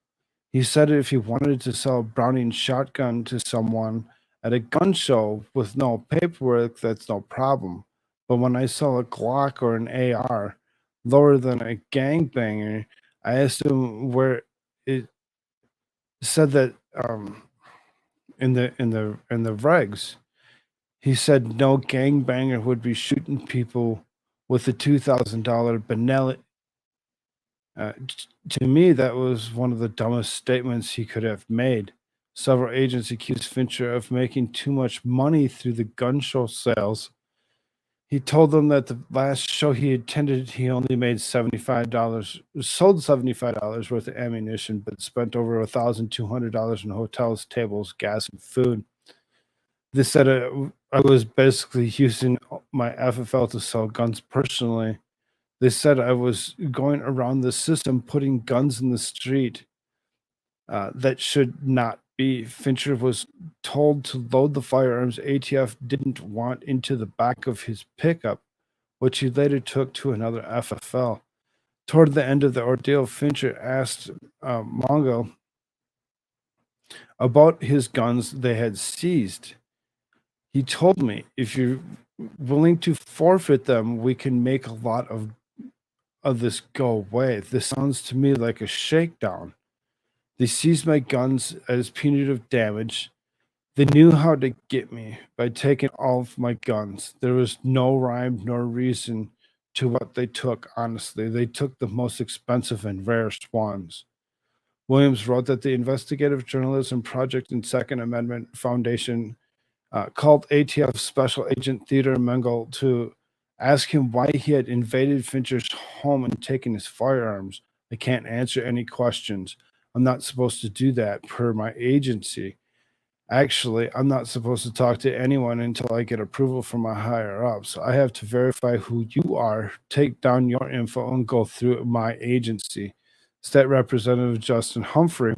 He said if he wanted to sell a Browning shotgun to someone at a gun show with no paperwork, that's no problem. But when I sell a Glock or an AR lower than a gangbanger, I asked him where it said that in the regs. He said no gangbanger would be shooting people with a $2,000 Benelli. To me, that was one of the dumbest statements he could have made. Several agents accused Fincher of making too much money through the gun show sales. He told them that the last show he attended, he only made $75, sold $75 worth of ammunition, but spent over $1,200 in hotels, tables, gas, and food. They said I was basically using my FFL to sell guns personally. They said I was going around the system putting guns in the street that should not be. Fincher was told to load the firearms ATF didn't want into the back of his pickup, which he later took to another FFL. Toward the end of the ordeal, Fincher asked Mongo about his guns they had seized. He told me, if you're willing to forfeit them, we can make a lot of this go away. This sounds to me like a shakedown. They seized my guns as punitive damage. They knew how to get me by taking all of my guns. There was no rhyme nor reason to what they took, honestly. They took the most expensive and rarest ones. Williams wrote that the Investigative Journalism Project and Second Amendment Foundation called ATF Special Agent Theodore Mengel to ask him why he had invaded Fincher's home and taken his firearms. I can't answer any questions. I'm not supposed to do that per my agency. Actually, I'm not supposed to talk to anyone until I get approval from my higher ups. I have to verify who you are, take down your info, and go through my agency. State Representative Justin Humphrey,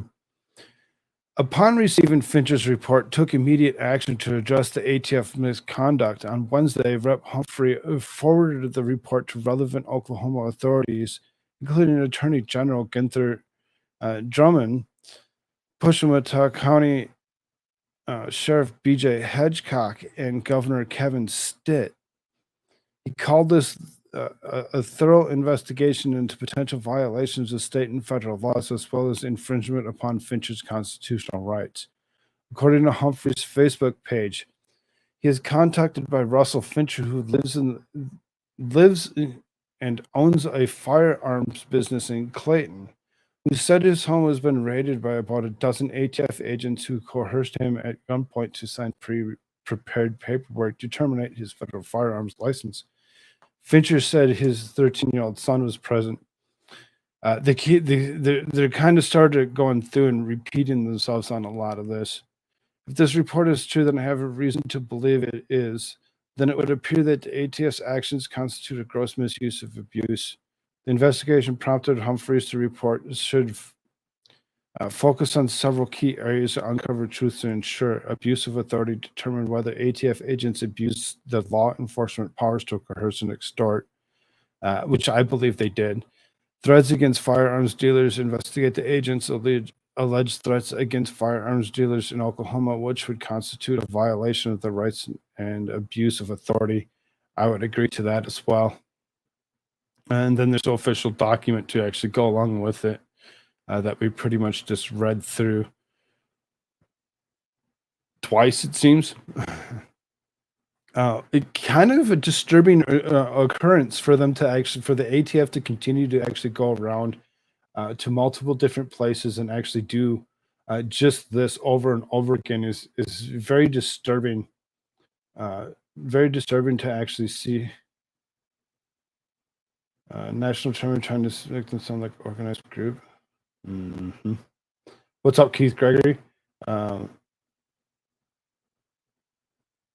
upon receiving Fincher's report, took immediate action to address the ATF misconduct. On Wednesday, Rep. Humphrey forwarded the report to relevant Oklahoma authorities, including Attorney General Ginther Drummond, Pushmataw County Sheriff B.J. Hedgecock, and Governor Kevin Stitt. He called this a thorough investigation into potential violations of state and federal laws, as well as infringement upon Fincher's constitutional rights. According to Humphrey's Facebook page, he is contacted by Russell Fincher, who lives and owns a firearms business in Clayton, who said his home has been raided by about a dozen ATF agents who coerced him at gunpoint to sign prepared paperwork to terminate his federal firearms license. Fincher said his 13-year-old son was present. They're kind of started going through and repeating themselves on a lot of this. If this report is true, then I have a reason to believe it is. Then it would appear that the ATF's actions constitute a gross misuse of abuse. The investigation prompted Humphreys to report should focus on several key areas to uncover truths and ensure abuse of authority, determine whether ATF agents abused the law enforcement powers to coerce and extort, which I believe they did. Threats against firearms dealers, investigate the agents' alleged threats against firearms dealers in Oklahoma, which would constitute a violation of the rights and abuse of authority. I would agree to that as well. And then there's no official document to actually go along with it that we pretty much just read through twice, it seems. It kind of a disturbing occurrence for them to actually, for the ATF to continue to actually go around to multiple different places and actually do just this over and over again is very disturbing. Very disturbing to actually see. National Chairman trying to make them sound like organized group. Mm-hmm. What's up, Keith Gregory?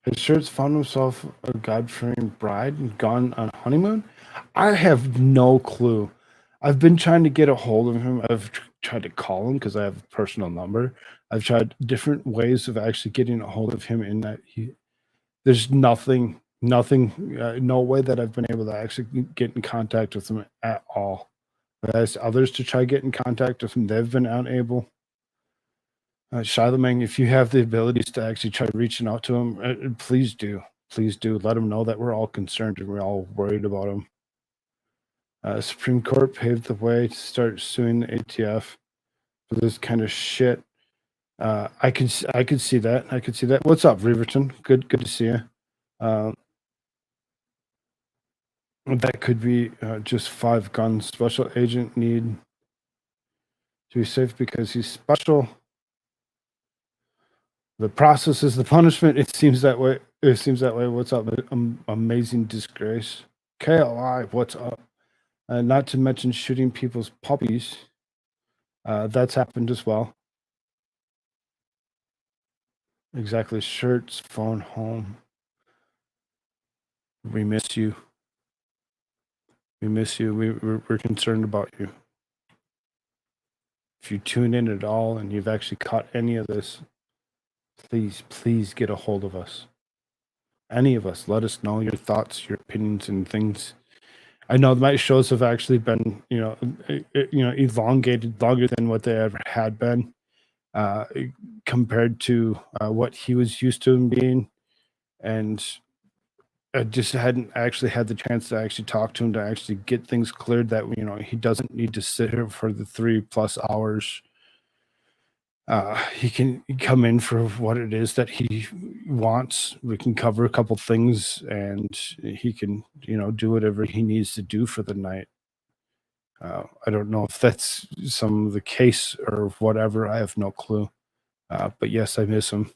His shirts found himself a God-fearing bride and gone on honeymoon? I have no clue. I've been trying to get a hold of him. I've tried to call him because I have a personal number. I've tried different ways of actually getting a hold of him in that There's nothing, no way that I've been able to actually get in contact with them at all. I've asked others to try get in contact with them. They've been unable. Charlemagne, if you have the abilities to actually try reaching out to him, please do. Please do. Let him know that we're all concerned and we're all worried about him. Supreme Court paved the way to start suing the ATF for this kind of shit. I could see that. I could see that. What's up, Riverton? Good to see you. That could be just 5 guns. Special agent need to be safe because he's special. The process is the punishment. It seems that way. What's up? Amazing disgrace. KLI, what's up? Not to mention shooting people's puppies. That's happened as well. Exactly. Shirts, phone, home. We miss you. We miss you. We're concerned about you. If you tune in at all and you've actually caught any of this, please get a hold of us. Any of us, let us know your thoughts, your opinions, and things. I know my shows have actually been, elongated longer than what they ever had been, compared to what he was used to him being, and I just hadn't actually had the chance to actually talk to him to actually get things cleared that he doesn't need to sit here for the 3+ hours. He can come in for what it is that he wants. We can cover a couple things and he can, do whatever he needs to do for the night. I don't know if that's some of the case or whatever. I have no clue. But yes, I miss him.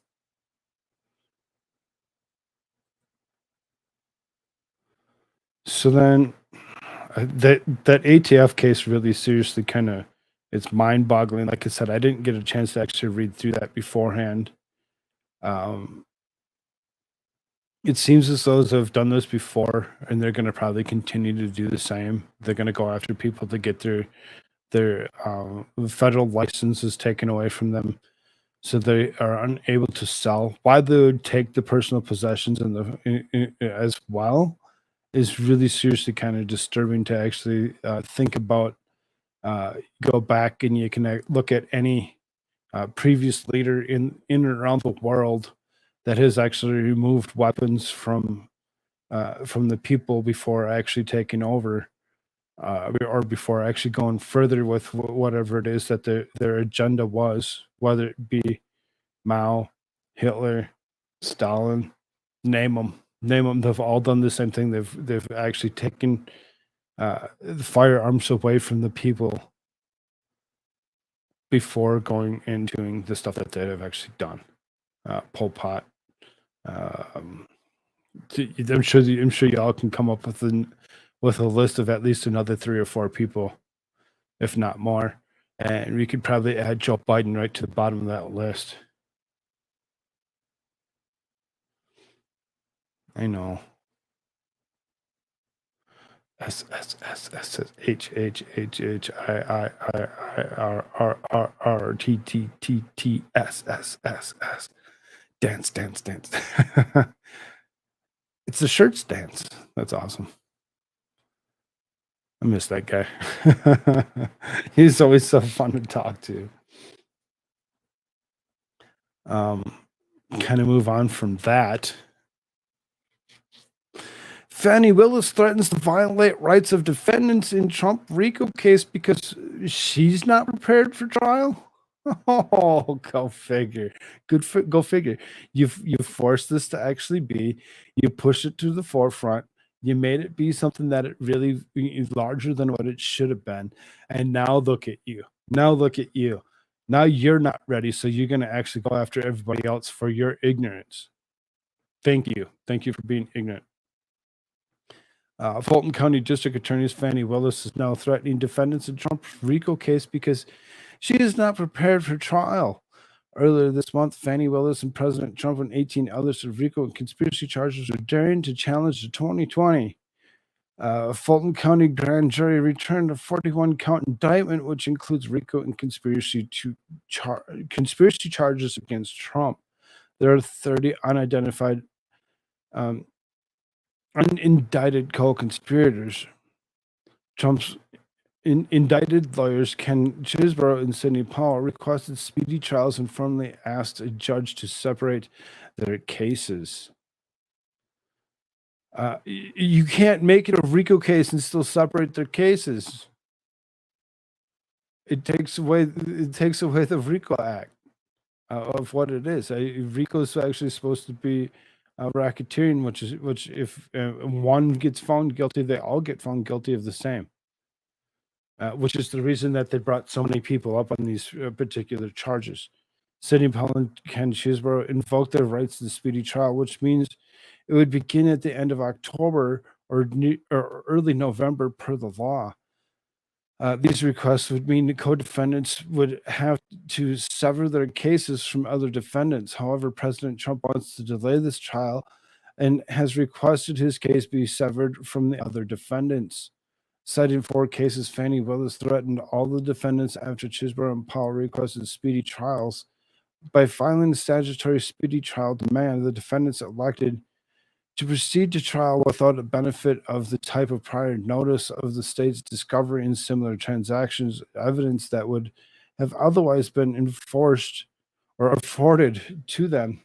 So then that ATF case really seriously kind of, it's mind-boggling. Like I said, I didn't get a chance to actually read through that beforehand. It seems as those have done this before, and they're going to probably continue to do the same. They're going to go after people to get their federal licenses taken away from them, so they are unable to sell. Why they would take the personal possessions and as well is really seriously kind of disturbing to actually think about. Go back and you can look at any previous leader in and around the world that has actually removed weapons from the people before actually taking over, or before actually going further with whatever it is that their agenda was, whether it be Mao, Hitler, Stalin, name them. They've all done the same thing. They've actually taken the firearms away from the people before going and doing the stuff that they have actually done. Pol Pot. I'm sure y'all can come up with a list of at least another 3 or 4 people, if not more, and we could probably add Joe Biden right to the bottom of that list. I know. S S S S S H H H H I R T T T T S S S S. Dance. It's the shirts dance. That's awesome. I miss that guy. He's always so fun to talk to. Kind of move on from that. Fannie Willis threatens to violate rights of defendants in Trump RICO case because she's not prepared for trial. Oh, go figure. Go figure. You forced this to actually be. You pushed it to the forefront. You made it be something that it really is larger than what it should have been. And now look at you. Now you're not ready, so you're going to actually go after everybody else for your ignorance. Thank you. Thank you for being ignorant. Fulton County District Attorney Fannie Willis is now threatening defendants in Trump's RICO case because she is not prepared for trial. Earlier this month, Fannie Willis and President Trump and 18 others of RICO and conspiracy charges were daring to challenge the 2020 Fulton County grand jury returned a 41-count indictment, which includes RICO and conspiracy charges against Trump. There are 30 unidentified Um, Indicted co-conspirators. Trump's indicted lawyers Ken Chisborough and Sidney Powell requested speedy trials and formally asked a judge to separate their cases. You can't make it a RICO case and still separate their cases. It takes away the RICO Act of what it is. RICO is actually supposed to be racketeering, which if one gets found guilty, they all get found guilty of the same. Which is the reason that they brought so many people up on these particular charges. Sidney Powell and Ken Chisborough invoked their rights to the speedy trial, which means it would begin at the end of October or early November per the law. These requests would mean the co-defendants would have to sever their cases from other defendants. However, President Trump wants to delay this trial and has requested his case be severed from the other defendants. Citing 4 cases, Fani Willis threatened all the defendants after Chisborough and Powell requested speedy trials. By filing the statutory speedy trial demand, the defendants elected to proceed to trial without the benefit of the type of prior notice of the state's discovery in similar transactions, evidence that would have otherwise been enforced or afforded to them.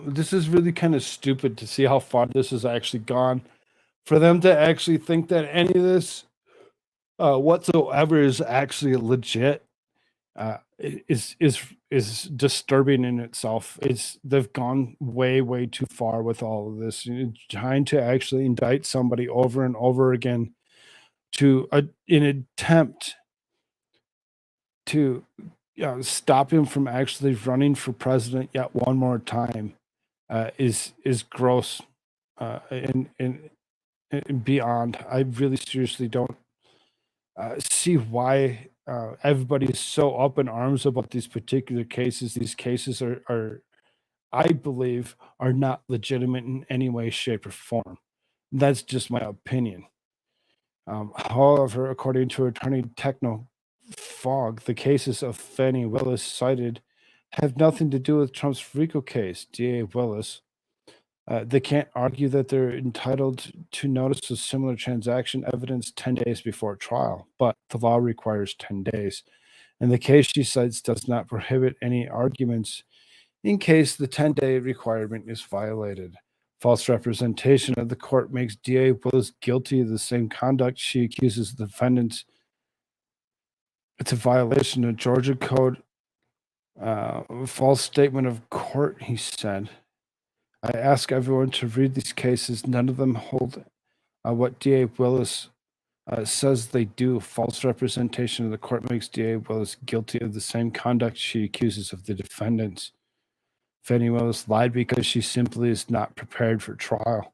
This is really kind of stupid to see how far this has actually gone. For them to actually think that any of this whatsoever is actually legit is disturbing in itself. They've gone way too far with all of this, trying to actually indict somebody over and over again to in an attempt to stop him from actually running for president yet one more time is gross and beyond. I really seriously don't see why everybody is so up in arms about these particular cases. These cases are, I believe, are not legitimate in any way, shape, or form. That's just my opinion. However, according to attorney Techno Fogg, the cases of Fani Willis cited have nothing to do with Trump's RICO case. DA Willis, they can't argue that they're entitled to notice a similar transaction evidence 10 days before trial, but the law requires 10 days. And the case she cites does not prohibit any arguments in case the 10-day requirement is violated. False representation of the court makes DA Willis guilty of the same conduct she accuses the defendants. It's a violation of Georgia Code. False statement of court, he said. I ask everyone to read these cases. None of them hold what DA Willis says they do. False representation of the court makes DA Willis guilty of the same conduct she accuses of the defendants. Fani Willis lied because she simply is not prepared for trial.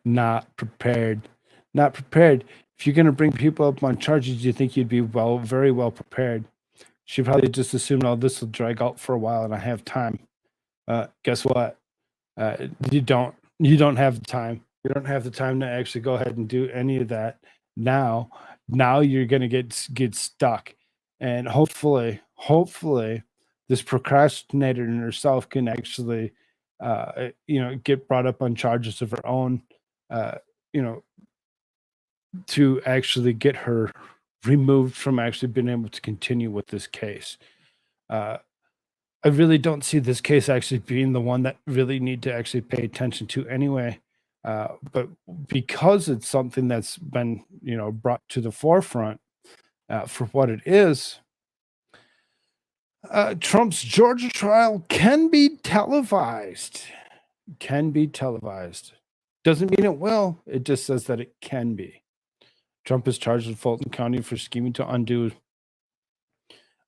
Not prepared. Not prepared. If you're going to bring people up on charges, you think you'd be very well prepared. She probably just assumed, oh, this will drag out for a while and I have time. Guess what? You don't have the time. You don't have the time to actually go ahead and do any of that now. Now you're going to get stuck. And hopefully, this procrastinator in herself can actually, get brought up on charges of her own, to actually get her removed from actually being able to continue with this case. I really don't see this case actually being the one that really need to actually pay attention to anyway. But because it's something that's been, brought to the forefront for what it is, Trump's Georgia trial can be televised. Can be televised. Doesn't mean it will. It just says that it can be. Trump is charged with Fulton County for scheming to undo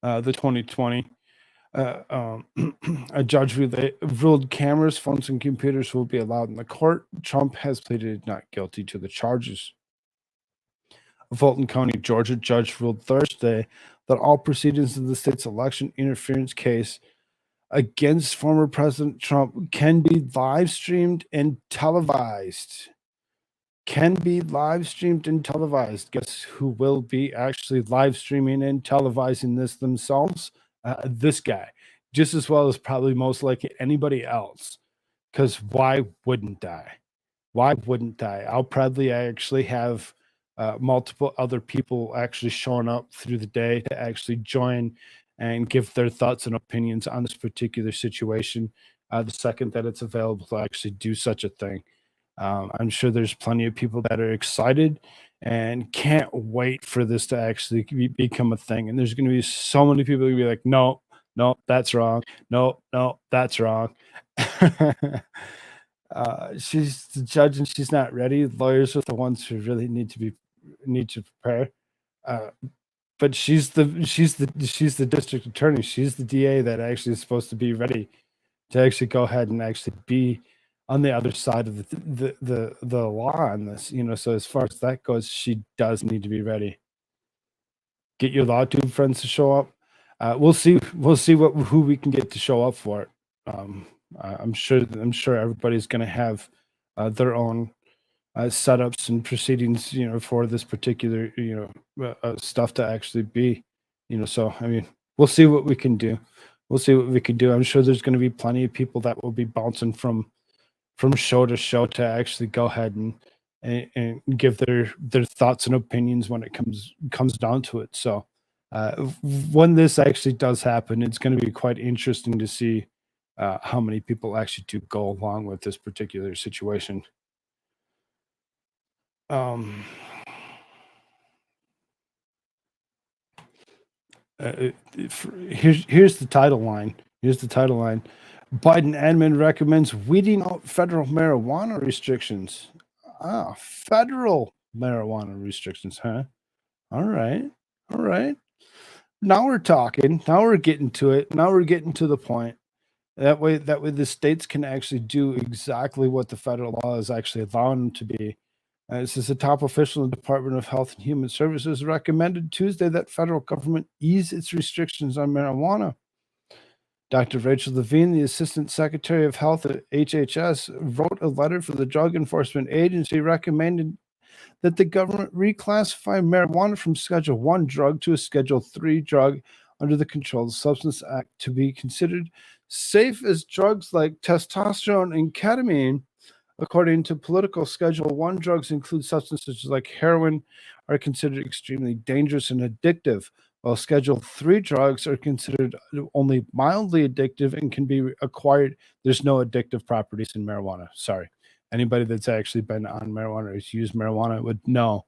the 2020. A judge ruled cameras, phones, and computers will be allowed in the court. Trump has pleaded not guilty to the charges. A Fulton County, Georgia judge ruled Thursday that all proceedings in the state's election interference case against former President Trump can be live streamed and televised. Can be live streamed and televised. Guess who will be actually live streaming and televising this themselves? this guy just as well as probably most likely anybody else. Because why wouldn't I? Why wouldn't I? I'll probably actually have multiple other people actually showing up through the day to actually join and give their thoughts and opinions on this particular situation. The second that it's available to actually do such a thing. I'm sure there's plenty of people that are excited and can't wait for this to actually become a thing. And there's going to be so many people who be like, no, no, that's wrong. No, no, that's wrong. She's the judge and she's not ready. Lawyers are the ones who really need to prepare. Uh, but she's the district attorney. She's the DA that actually is supposed to be ready to actually go ahead and actually be on the other side of the law on this. So as far as that goes, she does need to be ready. Get your law tube friends to show up. We'll see who we can get to show up for it. I'm sure everybody's going to have their own setups and proceedings, for this particular, stuff to actually be, so I mean, we'll see what we can do. We'll see what we can do. I'm sure there's going to be plenty of people that will be bouncing from show to show to actually go ahead and give their thoughts and opinions when it comes down to it. So when this actually does happen, it's going to be quite interesting to see how many people actually do go along with this particular situation. Um, here's the title line. Here's the title line. Biden admin recommends weeding out federal marijuana restrictions. Federal marijuana restrictions, huh? All right. All right. Now we're talking. Now we're getting to it. Now we're getting to the point. That way the states can actually do exactly what the federal law is actually allowing them to be. This is a top official in the Department of Health and Human Services recommended Tuesday that federal government ease its restrictions on marijuana. Dr. Rachel Levine, the Assistant Secretary of Health at HHS, wrote a letter for the Drug Enforcement Agency recommending that the government reclassify marijuana from Schedule 1 drug to a Schedule 3 drug under the Controlled Substance Act to be considered safe as drugs like testosterone and ketamine. According to Political, Schedule 1 drugs include substances like heroin are considered extremely dangerous and addictive, while Schedule 3 drugs are considered only mildly addictive and can be acquired. There's no addictive properties in marijuana. Sorry. Anybody that's actually been on marijuana or has used marijuana would know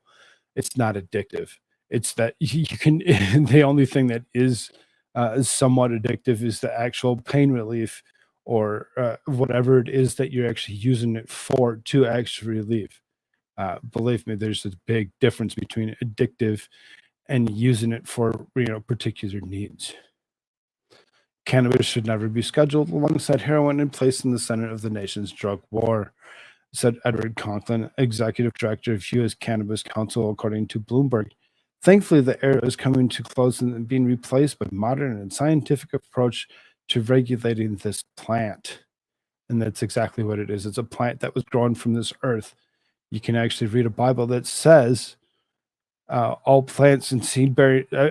it's not addictive. It's that you can, the only thing that is somewhat addictive is the actual pain relief or whatever it is that you're actually using it for to actually relieve. Believe me, there's a big difference between addictive and using it for particular needs. Cannabis should never be scheduled alongside heroin and placed in the center of the nation's drug war, said Edward Conklin, executive director of U.S. Cannabis Council, according to Bloomberg. Thankfully, the era is coming to close and being replaced by modern and scientific approach to regulating this plant. And that's exactly what it is. It's a plant that was grown from this earth. You can actually read a Bible that says all plants and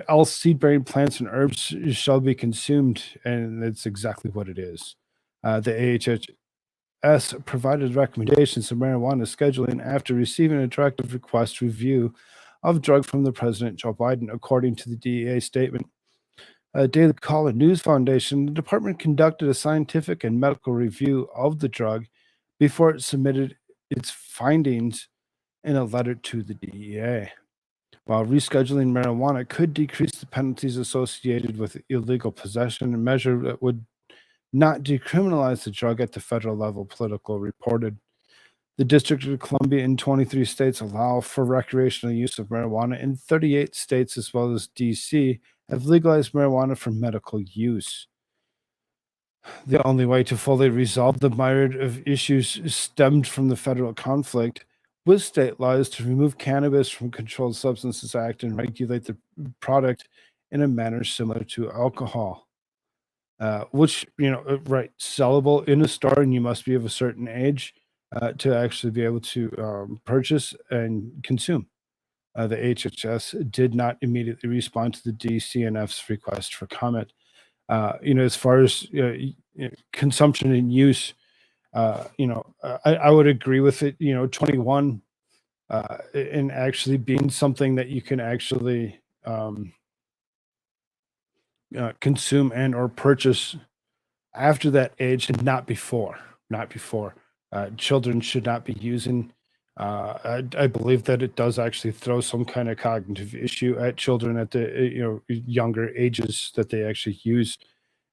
all seed-bearing plants and herbs shall be consumed, and that's exactly what it is. The AHHS provided recommendations of marijuana scheduling after receiving a directive request review of drug from the President Joe Biden, according to the DEA statement. Daily Caller News Foundation, the department conducted a scientific and medical review of the drug before it submitted its findings in a letter to the DEA. While rescheduling marijuana could decrease the penalties associated with illegal possession, a measure that would not decriminalize the drug at the federal level, Politico reported. The District of Columbia and 23 states allow for recreational use of marijuana, and 38 states, as well as D.C., have legalized marijuana for medical use. The only way to fully resolve the myriad of issues stemmed from the federal conflict with state laws to remove cannabis from Controlled Substances Act and regulate the product in a manner similar to alcohol, which, right, sellable in a store, and you must be of a certain age to actually be able to purchase and consume. The HHS did not immediately respond to the DCNF's request for comment. As far as consumption and use, I would agree with it. 21 and actually being something that you can actually consume and or purchase after that age and not before. Not before. Children should not be using. I believe that it does actually throw some kind of cognitive issue at children at the younger ages that they actually use,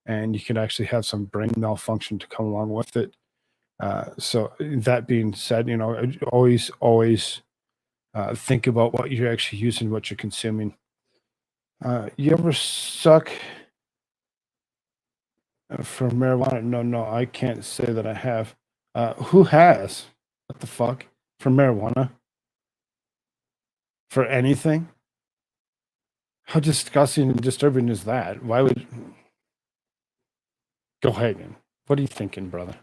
and you can actually have some brain malfunction to come along with it. So that being said, always think about what you're actually using, what you're consuming. You ever suck for marijuana? No, I can't say that I have. Who has? What the fuck? For marijuana? For anything? How disgusting and disturbing is that? Why would go Hagen? What are you thinking, brother?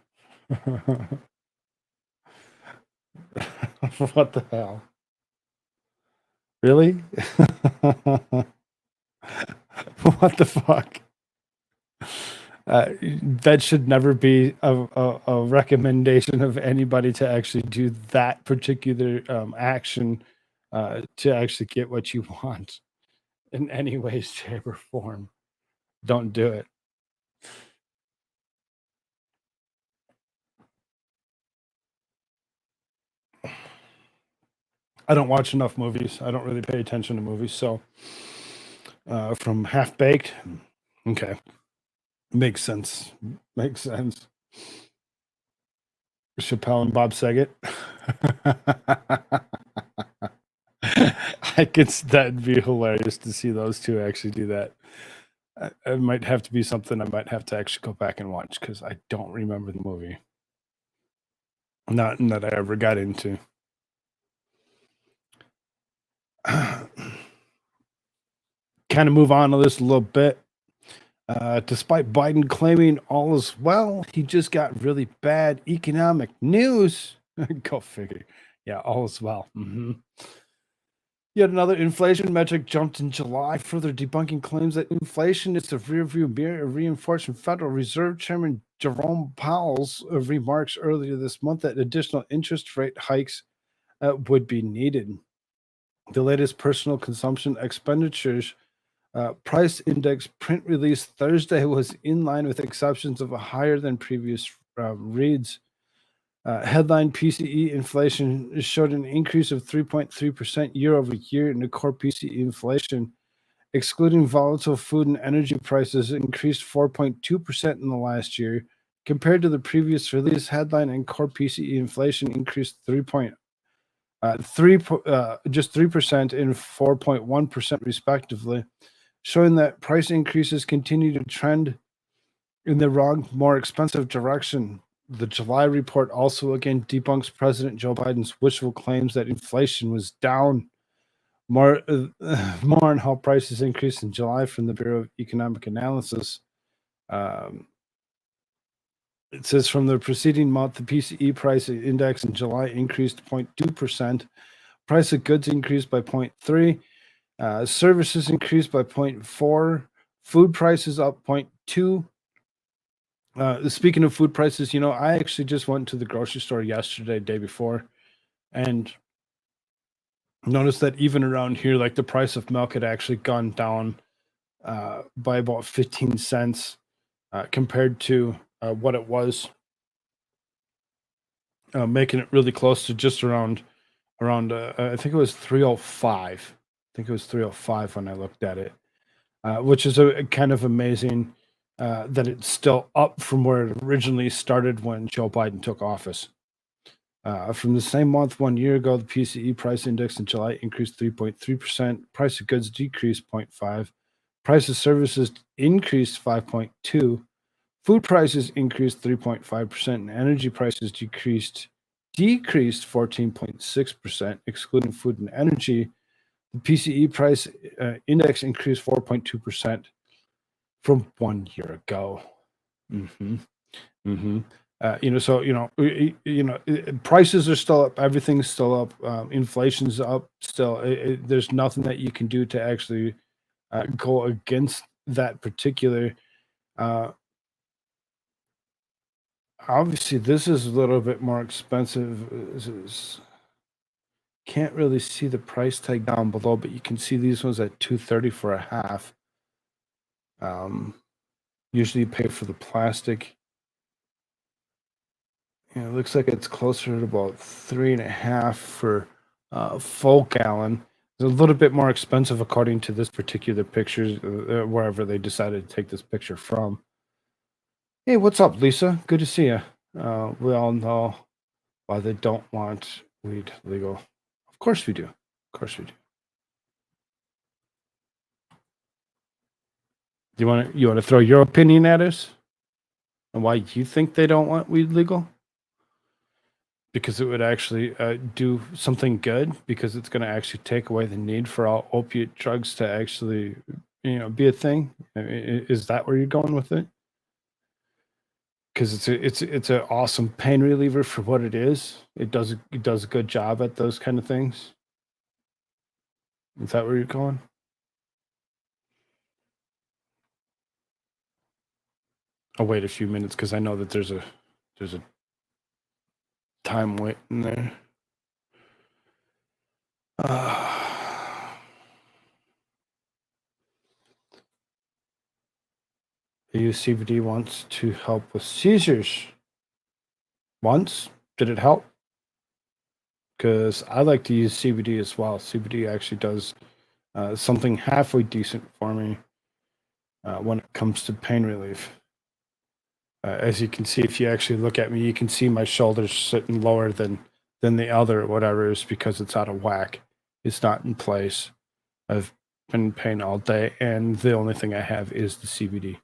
What the hell? Really? What the fuck? That should never be a recommendation of anybody to actually do that particular action to actually get what you want in any way, shape, or form. Don't do it. I don't watch enough movies. I don't really pay attention to movies. So, from Half Baked, okay, makes sense. Makes sense. Chappelle and Bob Saget. That'd be hilarious to see those two actually do that. It might have to be something I might have to actually go back and watch because I don't remember the movie. Not that I ever got into. Kind of move on to this a little bit. Despite Biden claiming all is well, he just got really bad economic news. Go figure. Yeah, all is well. Yet another inflation metric jumped in July, further debunking claims that inflation is the rearview mirror, reinforcing Federal Reserve Chairman Jerome Powell's remarks earlier this month that additional interest rate hikes would be needed. The latest personal consumption expenditures price index print release Thursday was in line with exceptions of a higher than previous reads. Headline PCE inflation showed an increase of 3.3% year over year, and the core PCE inflation, excluding volatile food and energy prices, increased 4.2% in the last year. Compared to the previous release, headline and core PCE inflation increased just 3% and 4.1% respectively, showing that price increases continue to trend in the wrong, more expensive direction. The July report also again debunks President Joe Biden's wishful claims that inflation was down. More on how prices increased in July from the Bureau of Economic Analysis. It says from the preceding month, the PCE price index in July increased 0.2%. Price of goods increased by 0.3%. Services increased by 0.4%. Food prices up 0.2%. Speaking of food prices, I actually just went to the grocery store yesterday, day before, and noticed that even around here, like the price of milk had actually gone down by about 15 cents compared to what it was, making it really close to just around I think it was 305. I think it was 305 when I looked at it, which is a kind of amazing. That it's still up from where it originally started when Joe Biden took office. From the same month 1 year ago, the PCE price index in July increased 3.3%. Price of goods decreased 0.5%. Price of services increased 5.2%. Food prices increased 3.5%, and energy prices decreased 14.6%, excluding food and energy. The PCE price index increased 4.2%. From 1 year ago. Prices are still up. Everything's still up. Inflation's up still. There's nothing that you can do to actually go against that particular Uh, Obviously, this is a little bit more expensive. Can't really see the price tag down below, but you can see these ones at $230 for a half. Usually you pay for the plastic. Yeah, it looks like it's closer to about 3.5 for full gallon. It's a little bit more expensive according to this particular picture, wherever they decided to take this picture from. Hey, what's up, Lisa? Good to see you. We all know why they don't want weed legal. Of course we do. Of course we do. You want to throw your opinion at us on why you think they don't want weed legal? Because it would actually do something good, because it's going to actually take away the need for all opiate drugs to actually, be a thing. Is that where you're going with it? Because it's an awesome pain reliever for what it is. It does a good job at those kind of things. Is that where you're going? I'll wait a few minutes because I know that there's a time wait in there. They use CBD once to help with seizures. Once? Did it help? Because I like to use CBD as well. CBD actually does something halfway decent for me when it comes to pain relief. As you can see, if you actually look at me, you can see my shoulders sitting lower than the other, whatever, is because it's out of whack. It's not in place. I've been in pain all day, and the only thing I have is the CBD.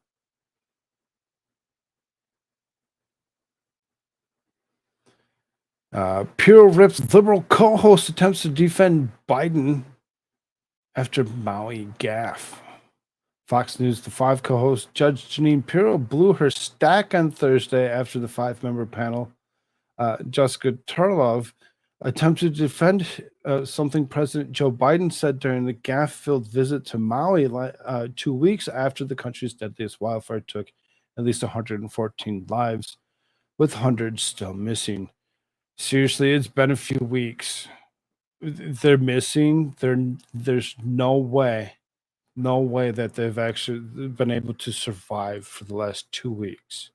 Puro rips liberal co-host attempts to defend Biden after Maui gaffe. Fox News, the 5 co-host Judge Jeanine Pirro blew her stack on Thursday after the 5-member panel, Jessica Turlov, attempted to defend something President Joe Biden said during the gaffe-filled visit to Maui 2 weeks after the country's deadliest wildfire took at least 114 lives, with hundreds still missing. Seriously, it's been a few weeks. They're missing. There's no way that they've actually been able to survive for the last 2 weeks.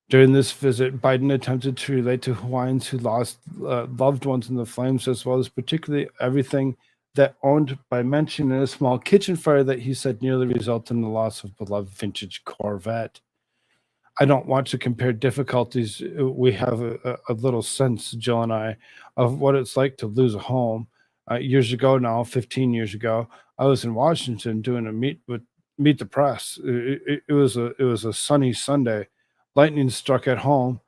During this visit, Biden attempted to relate to Hawaiians who lost loved ones in the flames, as well as particularly everything that owned, by mentioning a small kitchen fire that he said nearly resulted in the loss of beloved vintage Corvette. I don't want to compare difficulties. We have a little sense, Jill and I, of what it's like to lose a home. Years ago now, 15 years ago, I was in Washington doing a meet the press. It was a sunny Sunday. Lightning struck at home.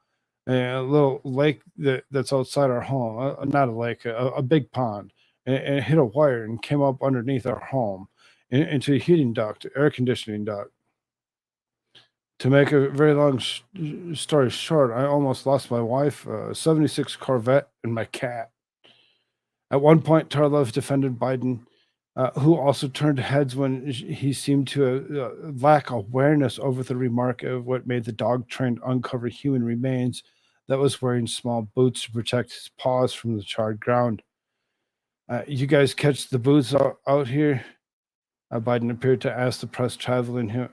A little lake that's outside our home, not a lake, a big pond, and it hit a wire and came up underneath our home into a heating duct, air conditioning duct. To make a very long story short, I almost lost my wife, 76 Corvette, and my cat. At one point, Tarlov defended Biden, who also turned heads when he seemed to lack awareness over the remark of what made the dog trained uncover human remains that was wearing small boots to protect his paws from the charred ground. You guys catch the boots out here? Biden appeared to ask the press traveling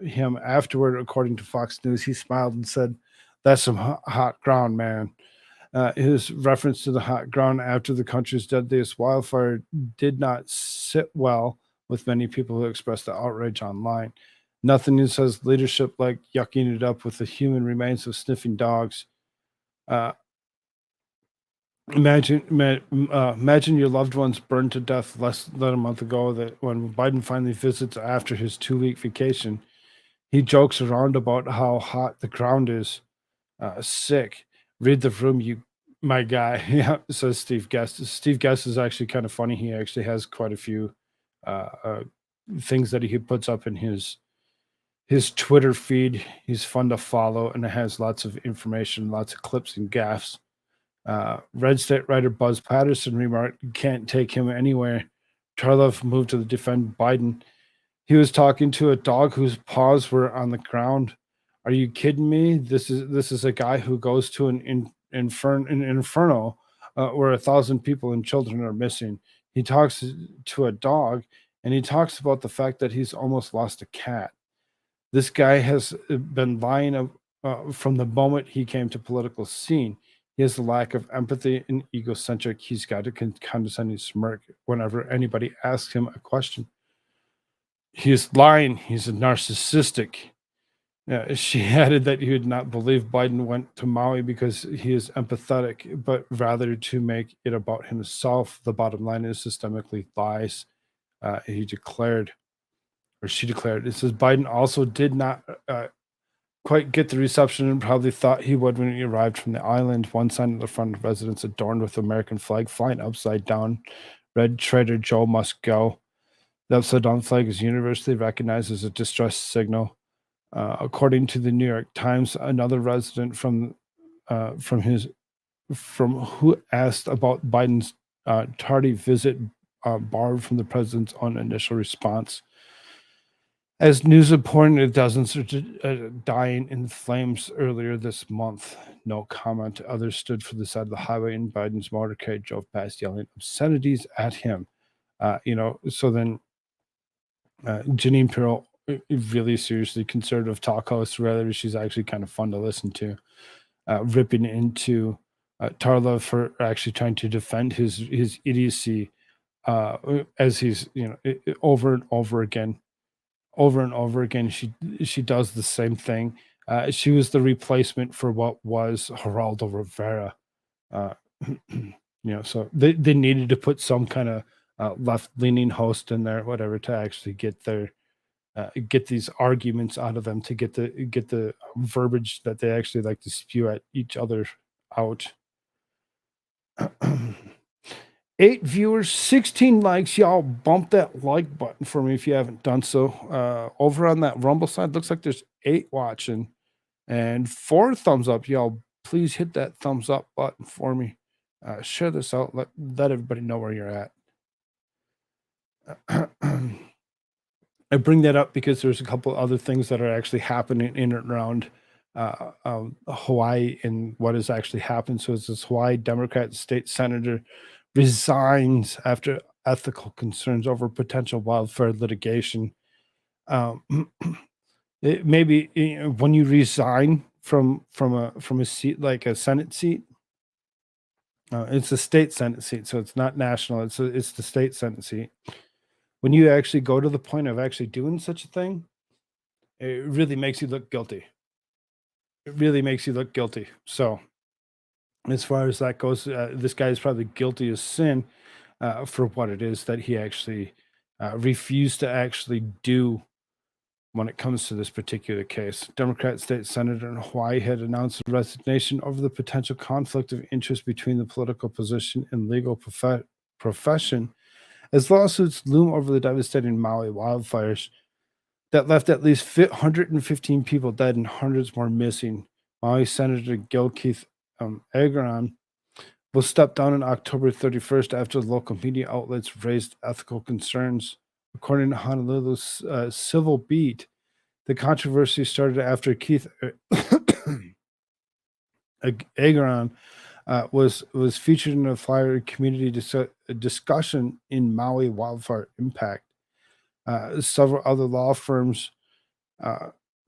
him afterward. According to Fox News, he smiled and said, "That's some hot ground, man." His reference to the hot ground after the country's deadliest wildfire did not sit well with many people who expressed the outrage online. Nothing says leadership like yucking it up with the human remains of sniffing dogs. Imagine your loved ones burned to death less than a month ago. That when Biden finally visits after his 2-week vacation, he jokes around about how hot the ground is. Sick. Read the room, my guy. Yeah, says Steve Guest. Steve Guest is actually kind of funny. He actually has quite a few things that he puts up in his Twitter feed. He's fun to follow, and it has lots of information, lots of clips and gaffes. Red State writer Buzz Patterson remarked, "You can't take him anywhere." Tarlov moved to defend Biden. He was talking to a dog whose paws were on the ground. Are you kidding me? This is a guy who goes to an inferno where 1,000 people and children are missing. He talks to a dog, and he talks about the fact that he's almost lost a cat. This guy has been lying from the moment he came to political scene. He has a lack of empathy and egocentric. He's got a condescending smirk whenever anybody asks him a question. He is lying. He's a narcissistic. She added that he would not believe Biden went to Maui because he is empathetic, but rather to make it about himself. The bottom line is systemically lies. He declared, or she declared, it says Biden also did not quite get the reception and probably thought he would when he arrived from the island. One sign at the front of residence adorned with American flag flying upside down. Red Trader Joe must go. The upside down flag is universally recognized as a distress signal. According to the New York Times, another resident from who asked about Biden's tardy visit borrowed from the president's own initial response. As news reported, dozens are dying in flames earlier this month. No comment. Others stood for the side of the highway, and Biden's motorcade drove past, yelling obscenities at him. So then Janine Pirro, really seriously conservative talk host, rather she's actually kind of fun to listen to, ripping into Tarla for actually trying to defend his idiocy, as he's over and over again. Over and over again, she does the same thing. She was the replacement for what was Geraldo Rivera. Uh, so they needed to put some kind of left-leaning host in there, whatever, to actually get these arguments out of them, to get the verbiage that they actually like to spew at each other out. 8 viewers, 16 likes. Y'all bump that like button for me if you haven't done so. Over on that Rumble side, looks like there's 8 watching and 4 thumbs up. Y'all please hit that thumbs up button for me. Share this out. Let everybody know where you're at. I bring that up because there's a couple other things that are actually happening in and around Hawaii and what has actually happened. So it's this Hawaii Democrat state senator resigns after ethical concerns over potential wildfire litigation. Maybe when you resign from a seat like a Senate seat, it's a state Senate seat, so it's not national. It's the state Senate seat. When you actually go to the point of actually doing such a thing, it really makes you look guilty. It really makes you look guilty. So, as far as that goes, this guy is probably guilty as sin for what it is that he actually refused to actually do when it comes to this particular case. Democrat state senator in Hawaii had announced a resignation over the potential conflict of interest between the political position and legal profession, as lawsuits loom over the devastating Maui wildfires that left at least 115 people dead and hundreds more missing. Maui Senator Gil Keith Agron will step down on October 31st after local media outlets raised ethical concerns. According to Honolulu's Civil Beat, the controversy started after Keith Agron was featured in a flyer community discussion in Maui wildfire impact. Several other law firms,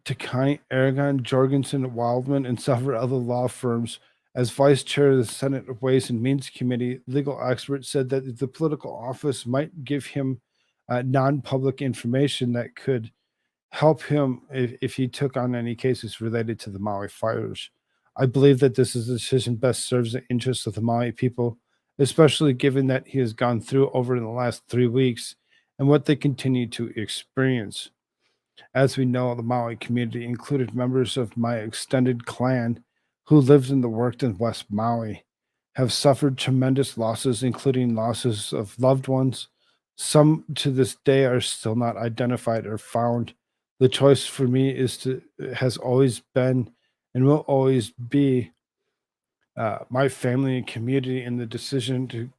Takani, Aragon, Jorgensen, Wildman, and several other law firms. As vice chair of the Senate Ways and Means Committee, legal experts said that the political office might give him non-public information that could help him if he took on any cases related to the Maui fires. I believe that this is a decision best serves the interests of the Maui people, especially given that he has gone through over in the last 3 weeks and what they continue to experience. As we know, the Maui community included members of my extended clan who lived and worked in West Maui, have suffered tremendous losses, including losses of loved ones. Some to this day are still not identified or found. The choice for me has always been and will always be my family and community, and the decision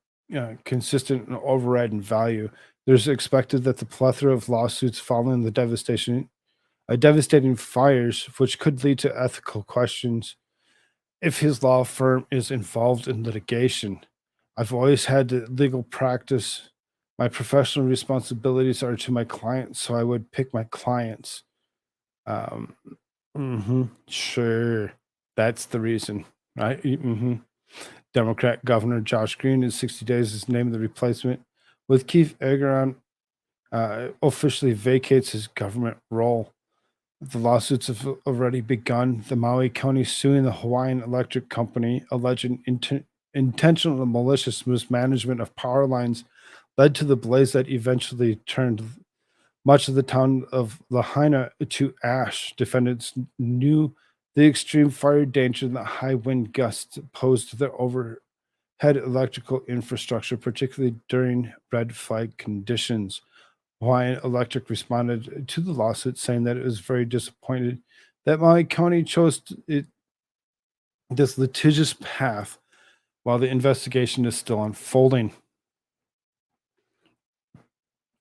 consistent override in value. There's expected that the plethora of lawsuits following the devastating fires, which could lead to ethical questions if his law firm is involved in litigation. I've always had the legal practice. My professional responsibilities are to my clients, so I would pick my clients. Um, sure, that's the reason, right? Democrat Governor Josh Green in 60 days is named the replacement, with Keith Ageron officially vacates his government role. The lawsuits have already begun. The Maui County suing the Hawaiian Electric Company, alleging intentional and malicious mismanagement of power lines led to the blaze that eventually turned much of the town of Lahaina to ash. Defendants knew the extreme fire danger and the high wind gusts posed to their overhead electrical infrastructure, particularly during red flag conditions. Hawaiian Electric responded to the lawsuit, saying that it was very disappointed that Maui County chose this litigious path while the investigation is still unfolding.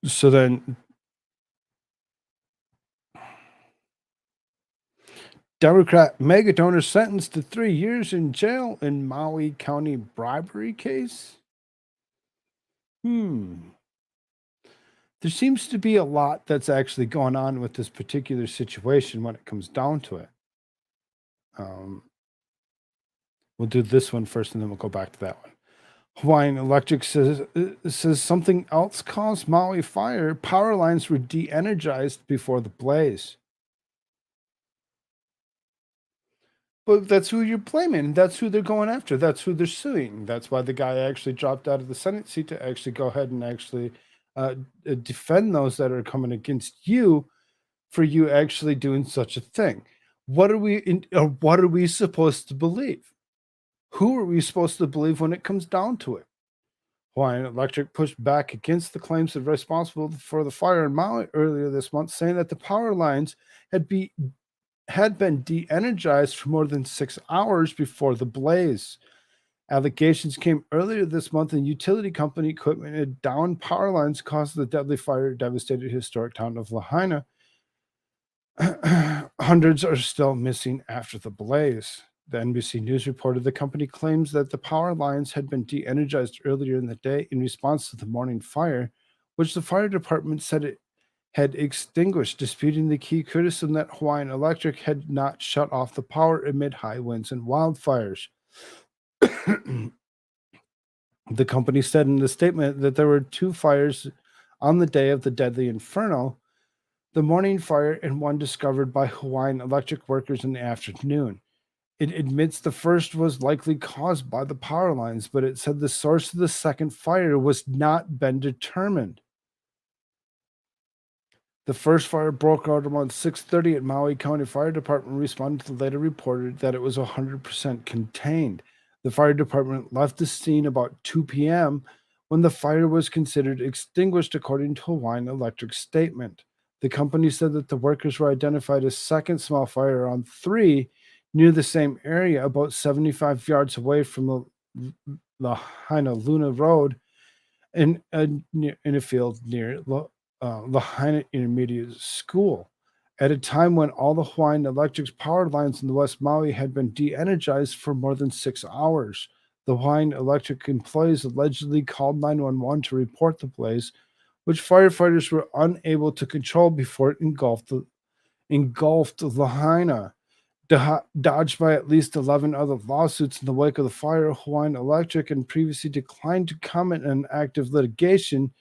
So then, Democrat mega donor sentenced to 3 years in jail in Maui County bribery case. There seems to be a lot that's actually going on with this particular situation when it comes down to it. We'll do this one first, and then we'll go back to that one. Hawaiian Electric says something else caused Maui fire. Power lines were de-energized before the blaze. But that's who you're blaming. That's who they're going after. That's who they're suing. That's why the guy actually dropped out of the Senate seat to actually go ahead and actually defend those that are coming against you for you actually doing such a thing. What are we supposed to believe? Who are we supposed to believe when it comes down to it? Hawaiian Electric pushed back against the claims of responsible for the fire in Maui earlier this month, saying that the power lines had been de-energized for more than 6 hours before the blaze. Allegations came earlier this month, and utility company equipment had downed power lines caused the deadly fire devastated historic town of Lahaina. Hundreds are still missing after the blaze. The NBC News reported the company claims that the power lines had been de-energized earlier in the day in response to the morning fire, which the fire department said it had extinguished, disputing the key criticism that Hawaiian Electric had not shut off the power amid high winds and wildfires. The company said in the statement that there were 2 fires on the day of the deadly inferno, the morning fire and one discovered by Hawaiian Electric workers in the afternoon. It admits the first was likely caused by the power lines, but it said the source of the second fire was not been determined. The first fire broke out around 6:30 at Maui County Fire Department responded to later reported that it was 100% contained. The fire department left the scene about 2 p.m. when the fire was considered extinguished, according to Hawaiian Electric's statement. The company said that the workers were identified a second small fire around 3 near the same area, about 75 yards away from the Lahaina Luna Road in a field near Lahaina Intermediate School. At a time when all the Hawaiian Electric's power lines in the West Maui had been de-energized for more than 6 hours. The Hawaiian Electric employees allegedly called 911 to report the blaze, which firefighters were unable to control before it engulfed Lahaina. Dodged by at least 11 other lawsuits in the wake of the fire, Hawaiian Electric and previously declined to comment on active litigation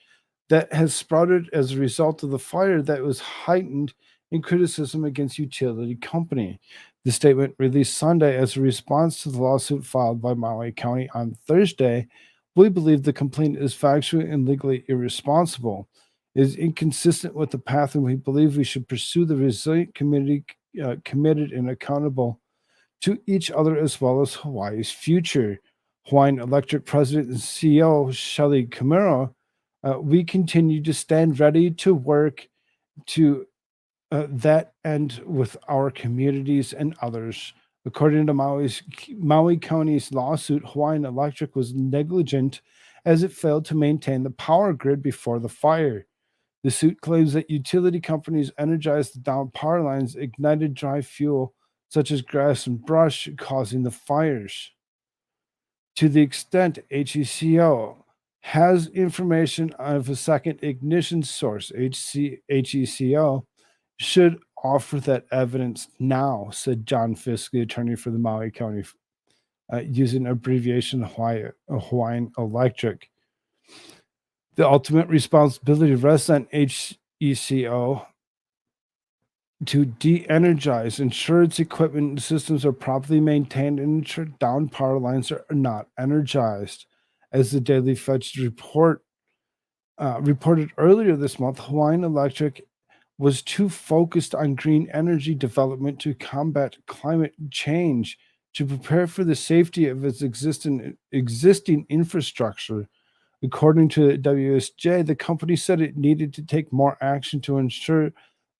that has sprouted as a result of the fire that was heightened in criticism against utility company. The statement released Sunday as a response to the lawsuit filed by Maui County on Thursday. We believe the complaint is factually and legally irresponsible. It is inconsistent with the path, and we believe we should pursue the resilient community committed and accountable to each other as well as Hawaii's future. Hawaiian Electric President and CEO Shelly Kimura, we continue to stand ready to work to that end with our communities and others. According to Maui County's lawsuit, Hawaiian Electric was negligent as it failed to maintain the power grid before the fire. The suit claims that utility companies energized the downed power lines, ignited dry fuel such as grass and brush, causing the fires. To the extent HECO has information of a second ignition source, HECO should offer that evidence now, said John Fisk, the attorney for the Maui County, using abbreviation Hawaiian Electric. The ultimate responsibility rests on HECO to de-energize, ensure its equipment and systems are properly maintained, and ensure down power lines are not energized. As the Daily Fetch reported earlier this month, Hawaiian Electric was too focused on green energy development to combat climate change to prepare for the safety of its existing infrastructure. According to WSJ, the company said it needed to take more action to ensure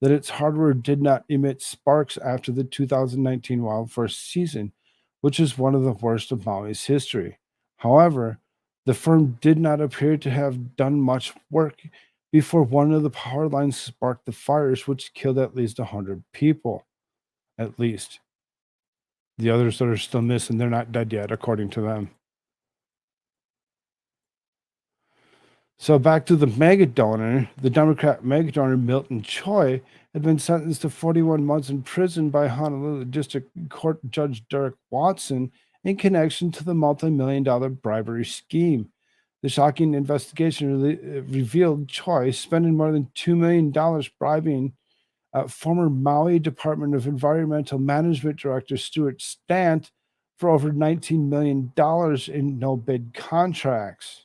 that its hardware did not emit sparks after the 2019 wildfire season, which is one of the worst of Maui's history. However, the firm did not appear to have done much work before one of the power lines sparked the fires, which killed at least 100 people. At least. The others that are still missing, they're not dead yet, according to them. So back to the mega donor, the Democrat mega donor Milton Choi had been sentenced to 41 months in prison by Honolulu District Court Judge Derek Watson in connection to the multi-million-dollar bribery scheme. The shocking investigation revealed Choi spending more than $2 million bribing former Maui Department of Environmental Management Director Stuart Stant for over $19 million in no-bid contracts.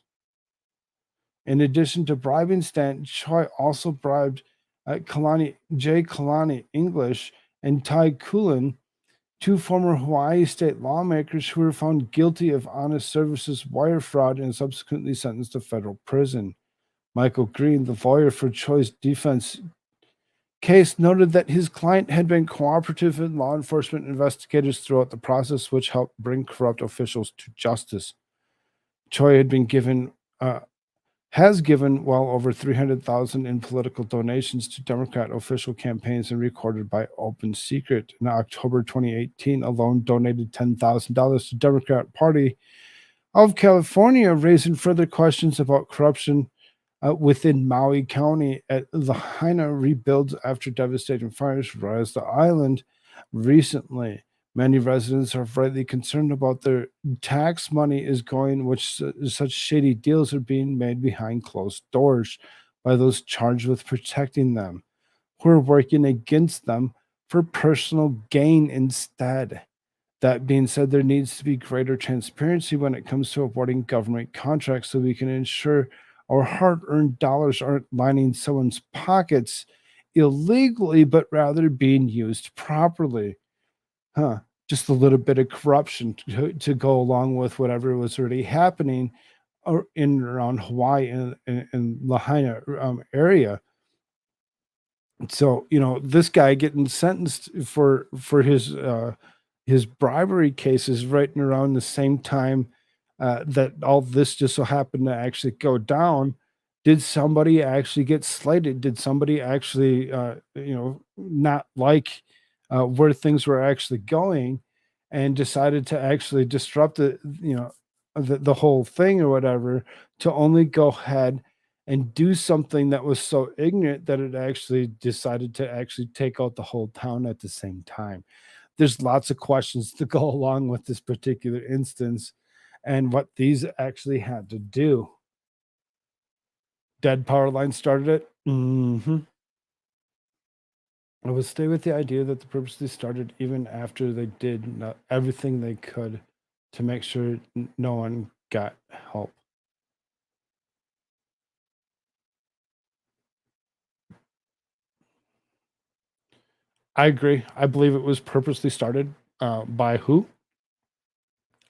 In addition to bribing Stant, Choi also bribed Kalani English and Tai Kulin, two former Hawaii state lawmakers who were found guilty of honest services wire fraud and subsequently sentenced to federal prison. Michael Green, the lawyer for Choi's defense case, noted that his client had been cooperative with law enforcement investigators throughout the process, which helped bring corrupt officials to justice. Choi has given well over $300,000 in political donations to Democrat official campaigns and recorded by Open Secret. In October 2018, alone donated $10,000 to Democrat Party of California, raising further questions about corruption within Maui County. At Lahaina rebuilds after devastating fires rise the island recently. Many residents are rightly concerned about their tax money is going, which such shady deals are being made behind closed doors by those charged with protecting them, who are working against them for personal gain instead. That being said, there needs to be greater transparency when it comes to awarding government contracts so we can ensure our hard-earned dollars aren't lining someone's pockets illegally, but rather being used properly. Just a little bit of corruption to go along with whatever was already happening or in and around Hawaii and Lahaina area. So, this guy getting sentenced for his bribery cases right around the same time that all this just so happened to actually go down. Did somebody actually get slated? Did somebody actually, not like where things were actually going and decided to actually disrupt the whole thing or whatever, to only go ahead and do something that was so ignorant that it actually decided to actually take out the whole town at the same time? There's lots of questions to go along with this particular instance and what these actually had to do. Dead power line started it. I would stay with the idea that the purposely started even after they did everything they could to make sure no one got help. I agree. I believe it was purposely started by who?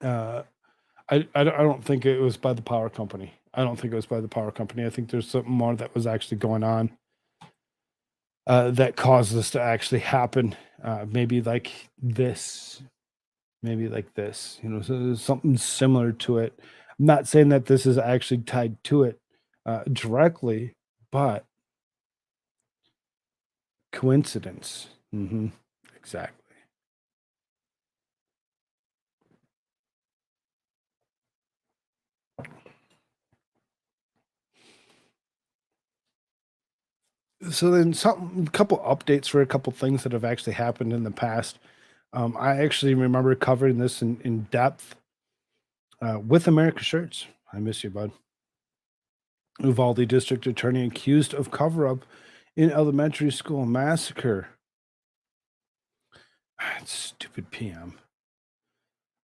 I don't think it was by the power company. I don't think it was by the power company. I think there's something more that was actually going on that caused this to actually happen. Maybe like this, so there's something similar to it. not saying that this is actually tied to it directly, but coincidence. Exactly. So then, a couple updates for a couple things that have actually happened in the past. I actually remember covering this in depth with America Shirts. I miss you, bud. Uvalde District Attorney accused of cover up in elementary school massacre. Stupid PM.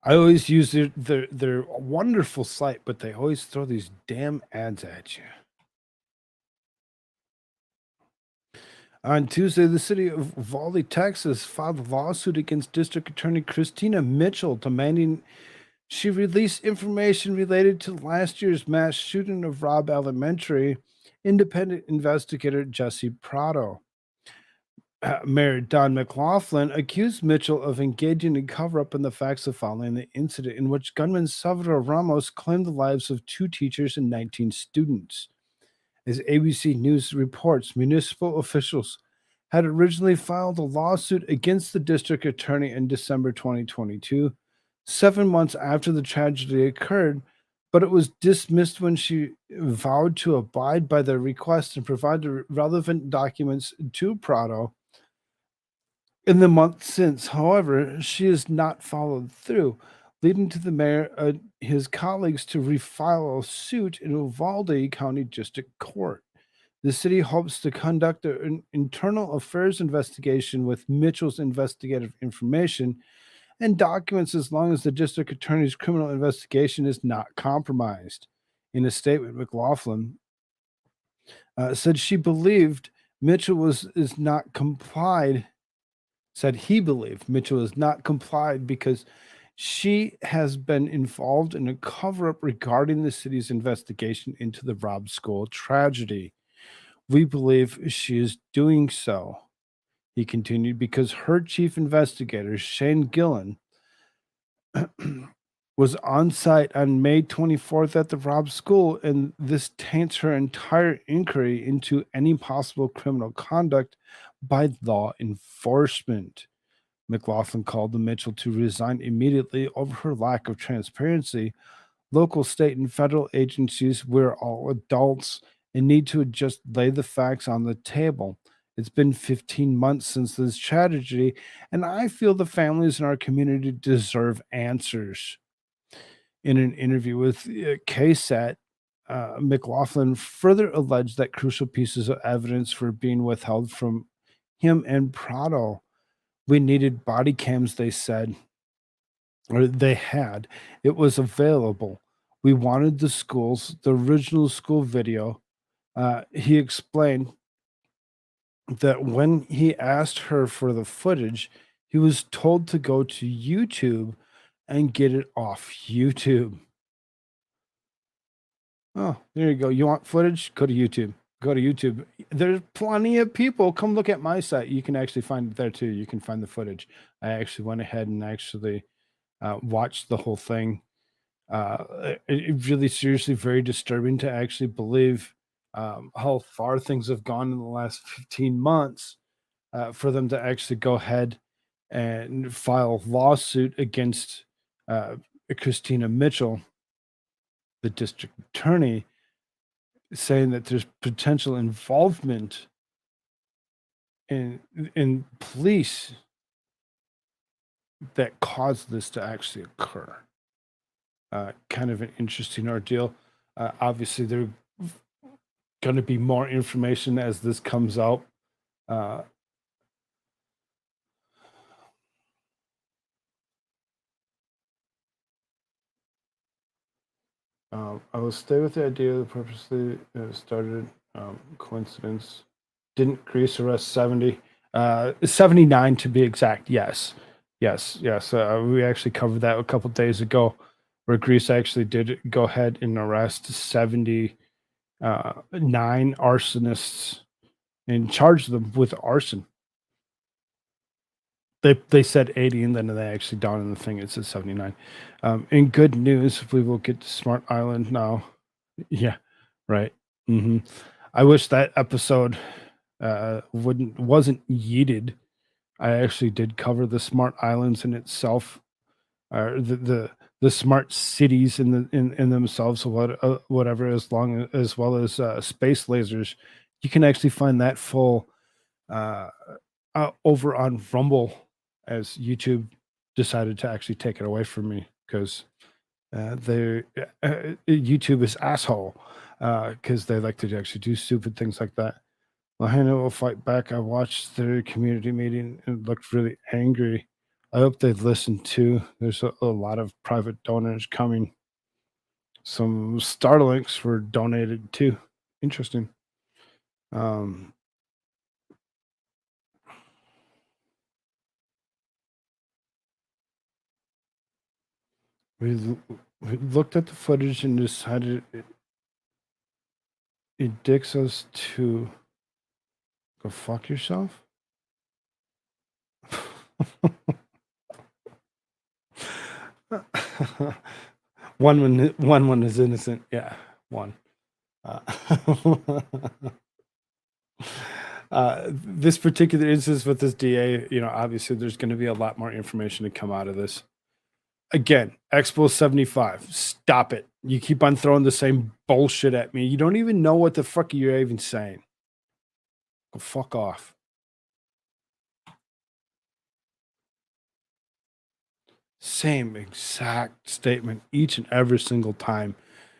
I always use their wonderful site, but they always throw these damn ads at you. On Tuesday, the city of Uvalde, Texas, filed a lawsuit against District Attorney Christina Mitchell, demanding she release information related to last year's mass shooting of Robb Elementary. Independent investigator Jesse Prado. Mayor Don McLaughlin accused Mitchell of engaging in cover up in the facts of following the incident in which gunman Salvador Ramos claimed the lives of 2 teachers and 19 students. As ABC News reports, municipal officials had originally filed a lawsuit against the district attorney in December 2022, 7 months after the tragedy occurred, but it was dismissed when she vowed to abide by their request and provide the relevant documents to Prado. In the month since, however, she has not followed through, leading to the mayor and his colleagues to refile a suit in Uvalde County District Court. The city hopes to conduct an internal affairs investigation with Mitchell's investigative information and documents as long as the district attorney's criminal investigation is not compromised. In a statement, McLaughlin said she believed Mitchell is not complied. Said he believed Mitchell has not complied because she has been involved in a cover up regarding the city's investigation into the Robb School tragedy. We believe she is doing so, he continued, because her chief investigator, Shane Gillen, was on site on May 24th at the Robb School, and this taints her entire inquiry into any possible criminal conduct by law enforcement. McLaughlin called the Mitchell to resign immediately over her lack of transparency. Local, state, and federal agencies, we're all adults and need to just lay the facts on the table. It's been 15 months since this tragedy, and I feel the families in our community deserve answers. In an interview with KSAT, McLaughlin further alleged that crucial pieces of evidence were being withheld from him and Prado. We needed body cams, they said, or they had. It was available. We wanted the original school video. He explained that when he asked her for the footage, he was told to go to YouTube and get it off YouTube. Oh, there you go. You want footage? Go to YouTube. Go to YouTube. There's plenty of people. Come look at my site. You can actually find it there too. You can find the footage. I actually went ahead and actually watched the whole thing. It really seriously very disturbing to actually believe how far things have gone in the last 15 months for them to actually go ahead and file a lawsuit against Christina Mitchell, the district attorney, saying that there's potential involvement in police that caused this to actually occur. Kind of an interesting ordeal. Obviously, there going to be more information as this comes out. I will stay with the idea that purposely started coincidence. Didn't Greece arrest 70? 79 to be exact. Yes. We actually covered that a couple days ago, where Greece actually did go ahead and arrest 79 arsonists and charge them with arson. They said 80, and then they actually down in the thing it says 79. In good news, we will get to Smart Island now. Yeah, right. hmm I wish that episode wasn't yeeted. I actually did cover the smart islands in itself, or the smart cities in themselves, or whatever, as well as space lasers. You can actually find that full uh, over on Rumble, as YouTube decided to actually take it away from me because YouTube is asshole because they like to actually do stupid things like that. Lahaina will fight back. I watched their community meeting and looked really angry. I hope they listen too. There's a lot of private donors coming. Some Starlinks were donated too. Interesting. Um, we, we looked at the footage and decided it dicks us to go fuck yourself. one is innocent. Yeah, one. Uh, this particular instance with this DA, obviously there's going to be a lot more information to come out of this. Again, Expo 75, stop it. You keep on throwing the same bullshit at me. You don't even know what the fuck you're even saying. Go fuck off. Same exact statement each and every single time.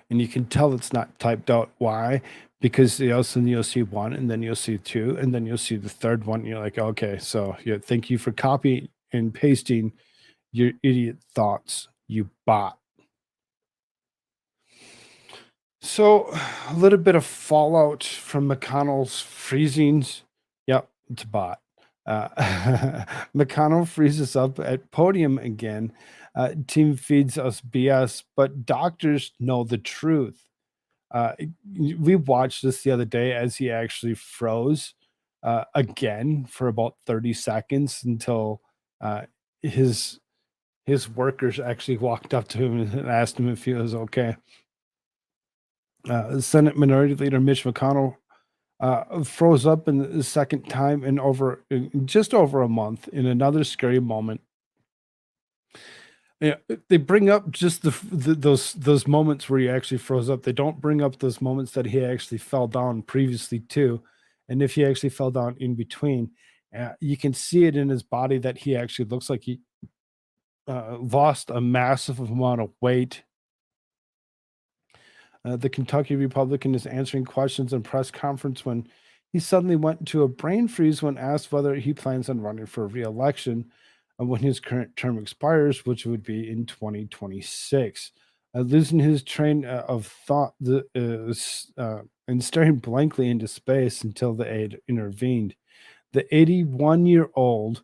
And you can tell it's not typed out. Why? Because you'll see one, and then you'll see two, and then you'll see the third one. And you're like, okay, so yeah, thank you for copying and pasting your idiot thoughts, you bot. So a little bit of fallout from McConnell's freezings. Yep, it's a bot. McConnell freezes up at podium again. Team feeds us BS, but doctors know the truth. We watched this the other day as he actually froze again for about 30 seconds until his workers actually walked up to him and asked him if he was okay. Senate Minority Leader Mitch McConnell froze up in the second time in just over a month in another scary moment. Yeah, they bring up just those moments where he actually froze up. They don't bring up those moments that he actually fell down previously too, and if he actually fell down in between, you can see it in his body that he actually looks like he lost a massive amount of weight. The Kentucky Republican is answering questions in press conference when he suddenly went into a brain freeze when asked whether he plans on running for re-election when his current term expires, which would be in 2026. Losing his train of thought and staring blankly into space until the aide intervened. The 81-year-old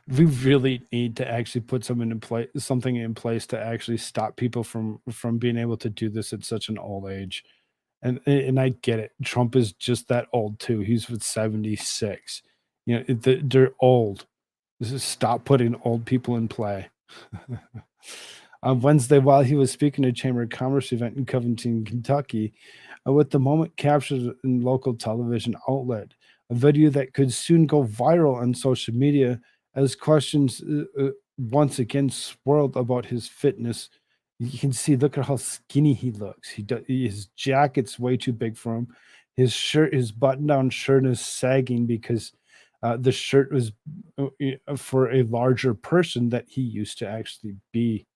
we really need to actually put something in place to actually stop people from being able to do this at such an old age. And I get it. Trump is just that old too. He's with 76. They're old. Stop putting old people in play. On Wednesday, while he was speaking at a Chamber of Commerce event in Covington, Kentucky, with the moment captured in local television outlet, a video that could soon go viral on social media as questions once again swirled about his fitness. You can see, look at how skinny he looks. His jacket's way too big for him. His button-down shirt is sagging because the shirt was for a larger person that he used to actually be.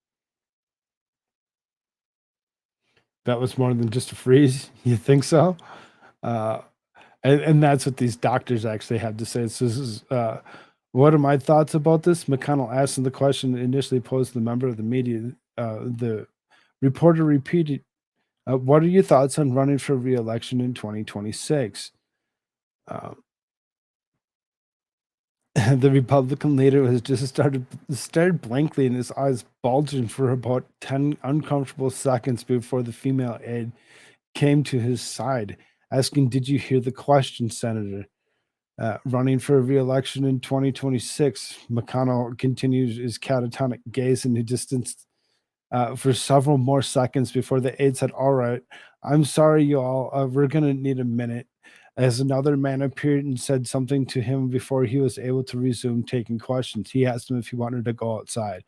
That was more than just a freeze. You think so? Uh, and that's what these doctors actually had to say. So this is what are my thoughts about this? McConnell asked him the question initially posed to the member of the media. The reporter repeated, "What are your thoughts on running for re-election in 2026?" The Republican leader was just stared blankly, and his eyes bulging for about 10 uncomfortable seconds before the female aide came to his side, asking, "Did you hear the question, Senator?" Running for re-election in 2026, McConnell continues his catatonic gaze into distance for several more seconds before the aide said, "All right, I'm sorry, you all. We're going to need a minute." As another man appeared and said something to him before he was able to resume taking questions, he asked him if he wanted to go outside.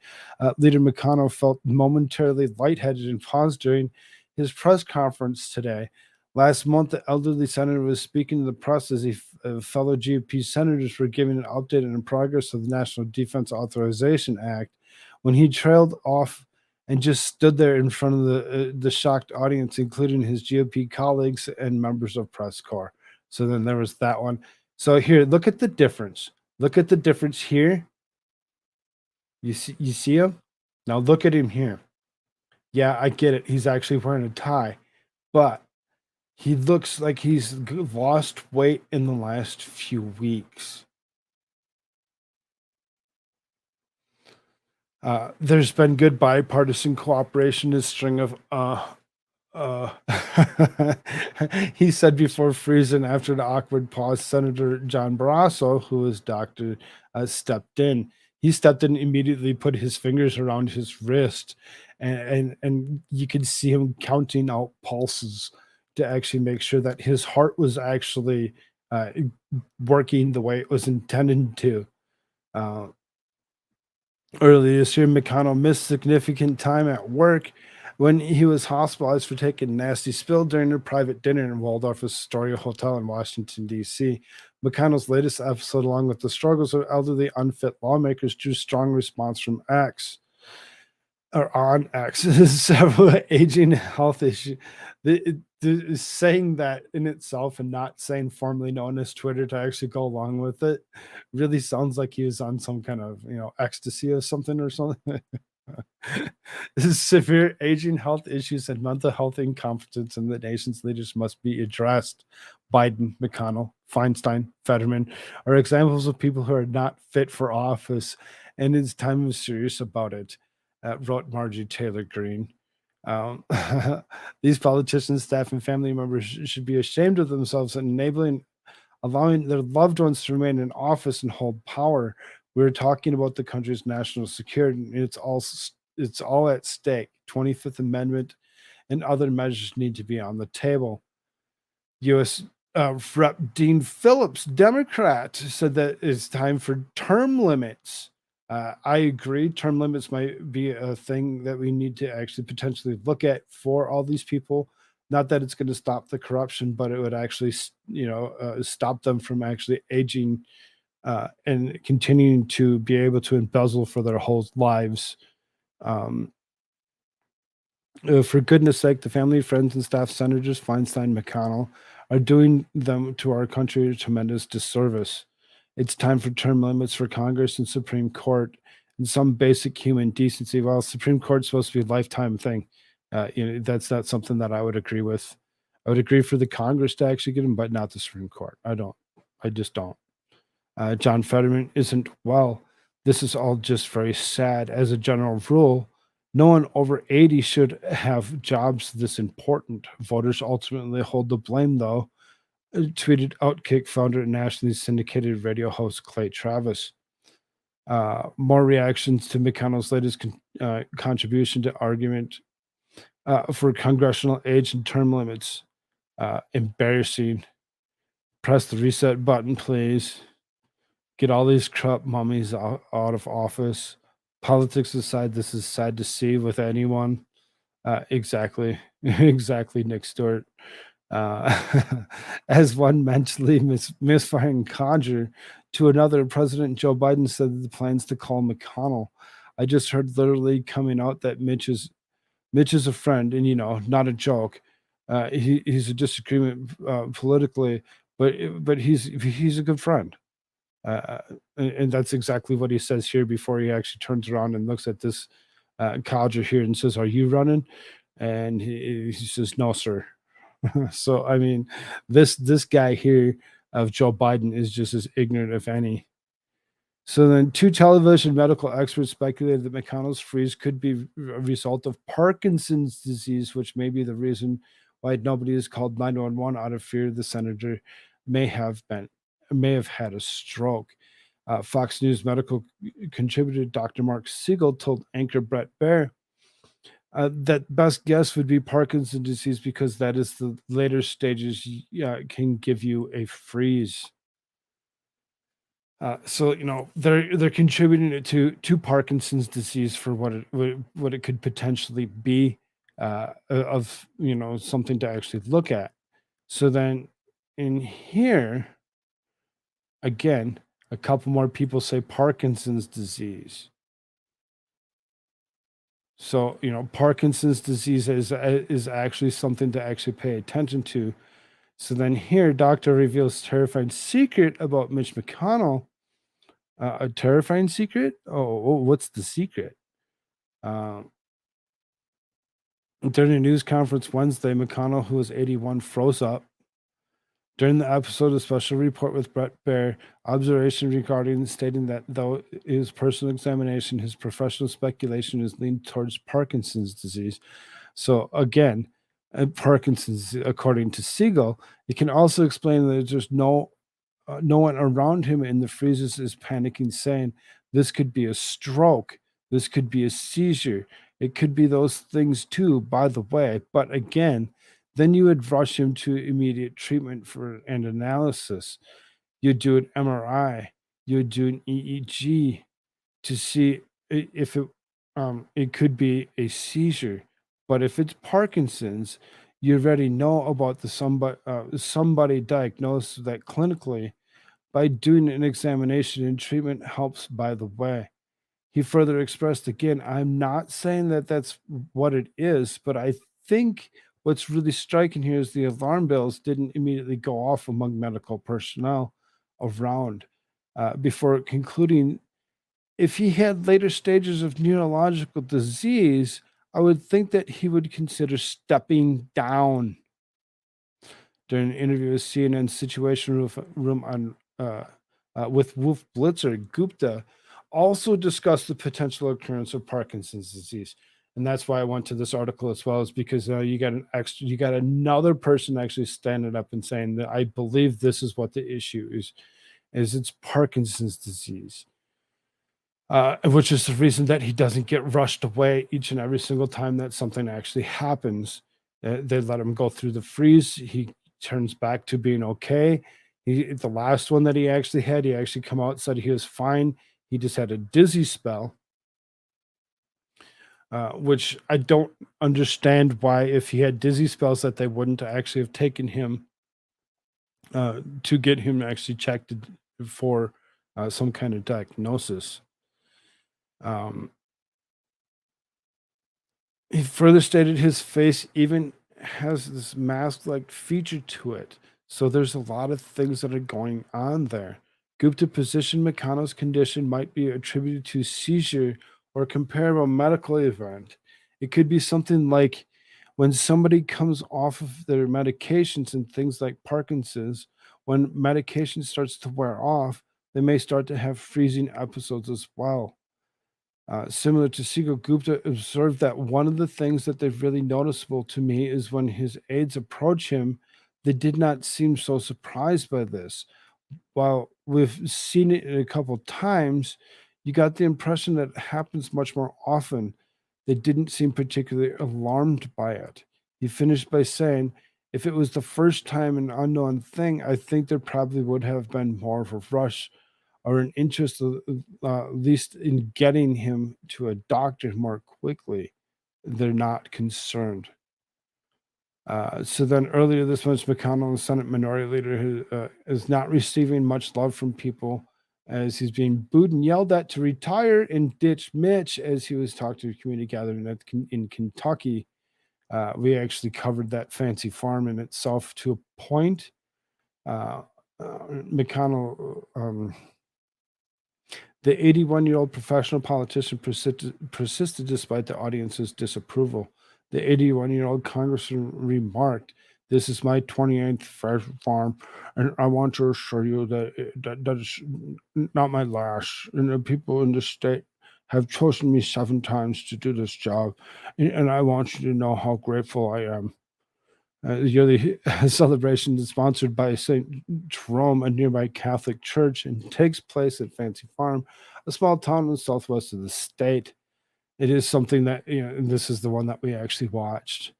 Leader McConnell felt momentarily lightheaded and paused during his press conference today. Last month, the elderly senator was speaking to the press as fellow GOP senators were giving an update on the progress of the National Defense Authorization Act when he trailed off and just stood there in front of the shocked audience, including his GOP colleagues and members of press corps. So then there was that one. So here, look at the difference. Look at the difference here. You see him? Now look at him here. Yeah, I get it. He's actually wearing a tie, but he looks like he's lost weight in the last few weeks. There's been good bipartisan cooperation. A string of he said before freezing after the awkward pause. Senator John Barrasso, who was doctor, stepped in. He stepped in immediately, put his fingers around his wrist, and you could see him counting out pulses to actually make sure that his heart was actually working the way it was intended to. Earlier this year, McConnell missed significant time at work when he was hospitalized for taking a nasty spill during a private dinner in Waldorf Astoria Hotel in Washington, D.C. McConnell's latest episode, along with the struggles of elderly, unfit lawmakers, drew strong response from X. Or on X, several aging health issues. Saying that in itself and not saying formerly known as Twitter to actually go along with it really sounds like he was on some kind of ecstasy or something. Severe aging health issues and mental health incompetence in the nation's leaders must be addressed. Biden, McConnell, Feinstein, Fetterman are examples of people who are not fit for office, and it's time to be serious about it, wrote Marjorie Taylor Greene. These politicians, staff, and family members should be ashamed of themselves and allowing their loved ones to remain in office and hold power. We're talking about the country's national security, and it's all at stake. 25th Amendment and other measures need to be on the table. U.S. Rep. Dean Phillips, Democrat, said that it's time for term limits. I agree. Term limits might be a thing that we need to actually potentially look at for all these people. Not that it's going to stop the corruption, but it would actually, stop them from actually aging and continuing to be able to embezzle for their whole lives. For goodness sake, the family, friends, and staff senators Feinstein, McConnell are doing them to our country a tremendous disservice. It's time for term limits for Congress and Supreme Court and some basic human decency. While Supreme Court's supposed to be a lifetime thing, that's not something that I would agree with. I would agree for the Congress to actually get them, but not the Supreme Court. I just don't. John Fetterman isn't well. This is all just very sad. As a general rule, no one over 80 should have jobs this important. Voters ultimately hold the blame, though, tweeted Outkick founder and nationally syndicated radio host Clay Travis. More reactions to McConnell's latest contribution to argument for congressional age and term limits. Embarrassing. Press the reset button, please. Get all these corrupt mummies out of office. Politics aside, this is sad to see with anyone. Exactly. Exactly, Nick Stewart. As one mentally misfiring conjure to another, President Joe Biden said that the plans to call McConnell. I just heard literally coming out that Mitch is a friend, and not a joke. He's a disagreement politically, but he's a good friend. And that's exactly what he says here before he actually turns around and looks at this codger here and says, "Are you running?" And he says, "No, sir." So I mean, this guy here of Joe Biden is just as ignorant if any. So then, two television medical experts speculated that McConnell's freeze could be a result of Parkinson's disease, which may be the reason why nobody has called 911 out of fear the senator may have been may have had a stroke. Fox News medical contributor Dr. Mark Siegel told anchor Brett Baer that best guess would be Parkinson's disease because that is the later stages can give you a freeze. So they're contributing it to Parkinson's disease for what it could potentially be of something to actually look at. So then in here again, a couple more people say Parkinson's disease. So Parkinson's disease is actually something to actually pay attention to. So then here, doctor reveals terrifying secret about Mitch McConnell. A terrifying secret? Oh, what's the secret? During a news conference Wednesday, McConnell, who was 81, froze up. During the episode, a special report with Brett Baer, observation regarding stating that though his personal examination, his professional speculation is leaned towards Parkinson's disease. So again, Parkinson's, according to Siegel, it can also explain that there's no one around him in the freezes is panicking, saying this could be a stroke, this could be a seizure, it could be those things too, by the way. But again, then you would rush him to immediate treatment for an analysis. You'd do an MRI, you'd do an EEG to see if it could be a seizure. But if it's Parkinson's, you already know about the somebody diagnosed that clinically by doing an examination, and treatment helps, by the way. He further expressed again, I'm not saying that that's what it is, but I think what's really striking here is the alarm bells didn't immediately go off among medical personnel around before concluding if he had later stages of neurological disease, I would think that he would consider stepping down. During an interview with CNN's Situation Room on with Wolf Blitzer, Gupta also discussed the potential occurrence of Parkinson's disease, and that's why I went to this article as well, is because you got another person actually standing up and saying that I believe this is what the issue is it's Parkinson's disease. Which is the reason that he doesn't get rushed away each and every single time that something actually happens. They let him go through the freeze. He turns back to being okay. The last one that he actually had, he actually come out, said he was fine. He just had a dizzy spell, which I don't understand why, if he had dizzy spells, that they wouldn't actually have taken him to get him actually checked for some kind of diagnosis. He further stated his face even has this mask-like feature to it. So there's a lot of things that are going on there. Gupta positioned McConnell's condition might be attributed to seizure or comparable medical event. It could be something like when somebody comes off of their medications and things like Parkinson's, when medication starts to wear off, they may start to have freezing episodes as well. Similar to Siegel, Gupta observed that one of the things that they're really noticeable to me is when his aides approach him, they did not seem so surprised by this. While we've seen it a couple times, you got the impression that it happens much more often. They didn't seem particularly alarmed by it. He finished by saying, if it was the first time an unknown thing, I think there probably would have been more of a rush or an interest, at least in getting him to a doctor more quickly. They're not concerned. So then earlier this month, McConnell, the Senate Minority Leader, who is not receiving much love from people as he's being booed and yelled at to retire and ditch Mitch as he was talking to a community gathering in Kentucky. We actually covered that fancy farm in itself to a point. McConnell, the 81-year-old professional politician persisted despite the audience's disapproval. The 81-year-old congressman remarked, "This is my 28th farm, and I want to assure you that is not my last. And the people in the state have chosen me 7 times to do this job, and I want you to know how grateful I am." Yearly celebration is sponsored by St. Jerome, a nearby Catholic church, and takes place at Fancy Farm, a small town in the southwest of the state. It is something that, and this is the one that we actually watched.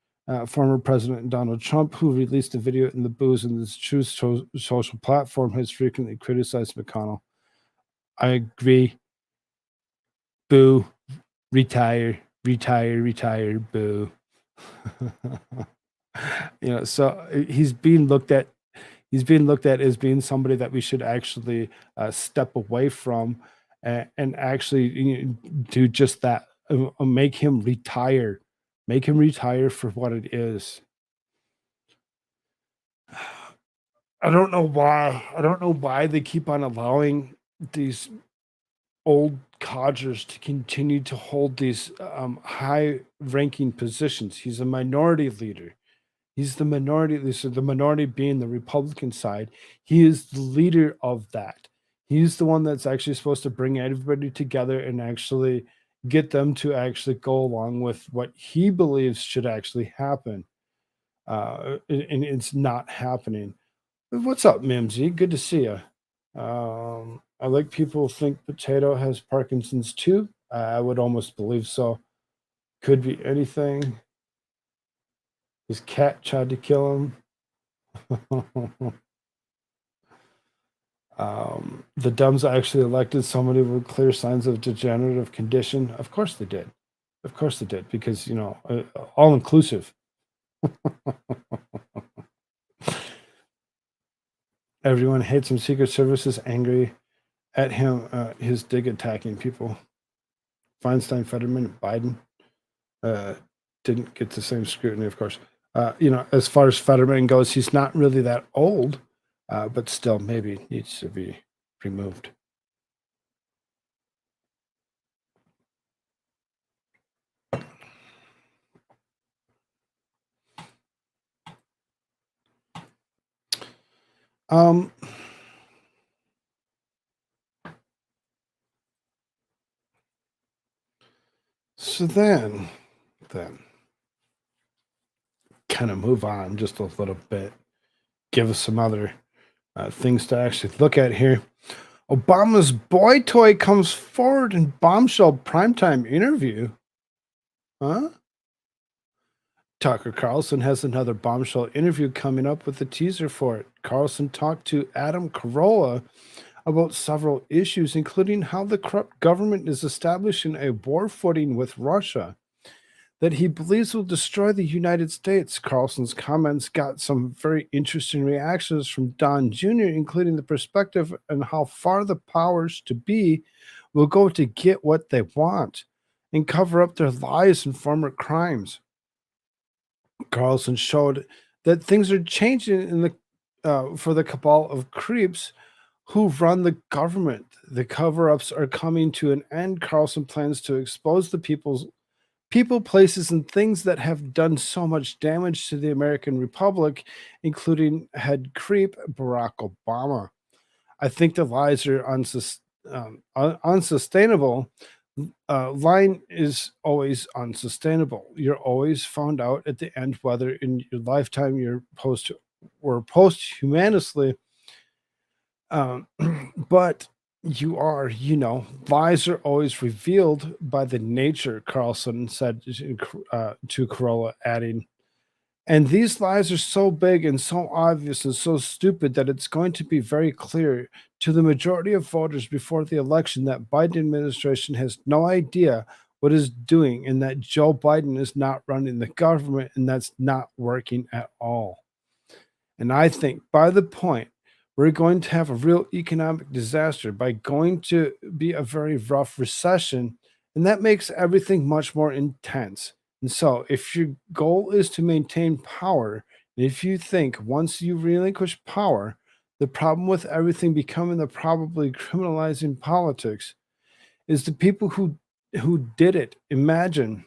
Former President Donald Trump, who released a video in the booze in this true social platform, has frequently criticized McConnell. I agree. Boo. Retire, retire, retire, boo. So he's being looked at as being somebody that we should actually step away from, and actually do just that. Make him retire. Make him retire for what it is. I don't know why. I don't know why they keep on allowing these old codgers to continue to hold these high-ranking positions. He's a minority leader. He's the minority leader, so the minority being the Republican side. He is the leader of that. He's the one that's actually supposed to bring everybody together and actually get them to actually go along with what he believes should actually happen. And it's not happening. What's up, Mimsy? Good to see you. I like people think Potato has Parkinson's too. I would almost believe so. Could be anything. His cat tried to kill him. The Dems actually elected somebody with clear signs of degenerative condition. Of course they did. Of course they did, because all inclusive. Everyone hates him. Secret Service is angry at him. His dig attacking people. Feinstein, Fetterman, Biden didn't get the same scrutiny, of course. As far as Fetterman goes, he's not really that old, but still maybe needs to be removed. So then kind of move on just a little bit. Give us some other things to actually look at here. Obama's boy toy comes forward in bombshell primetime interview. Huh? Tucker Carlson has another bombshell interview coming up with a teaser for it. Carlson talked to Adam Carolla about several issues, including how the corrupt government is establishing a war footing with Russia that he believes will destroy the United States. Carlson's comments got some very interesting reactions from Don Jr., including the perspective on how far the powers to be will go to get what they want and cover up their lies and former crimes. Carlson showed that things are changing in for the cabal of creeps who run the government. The cover-ups are coming to an end. Carlson plans to expose the people, places, and things that have done so much damage to the American Republic, including head creep Barack Obama. I think the lies are unsustainable. Lying is always unsustainable. You're always found out at the end whether in your lifetime you're posthumously, but you are, lies are always revealed by the nature, Carlson said to Carolla, adding, and these lies are so big and so obvious and so stupid that it's going to be very clear to the majority of voters before the election that Biden administration has no idea what it's doing and that Joe Biden is not running the government and that's not working at all. And I think by the point we're going to have a real economic disaster, by going to be a very rough recession, and that makes everything much more intense. And so, if your goal is to maintain power, and if you think once you relinquish power, the problem with everything becoming the probably criminalizing politics is the people who did it imagine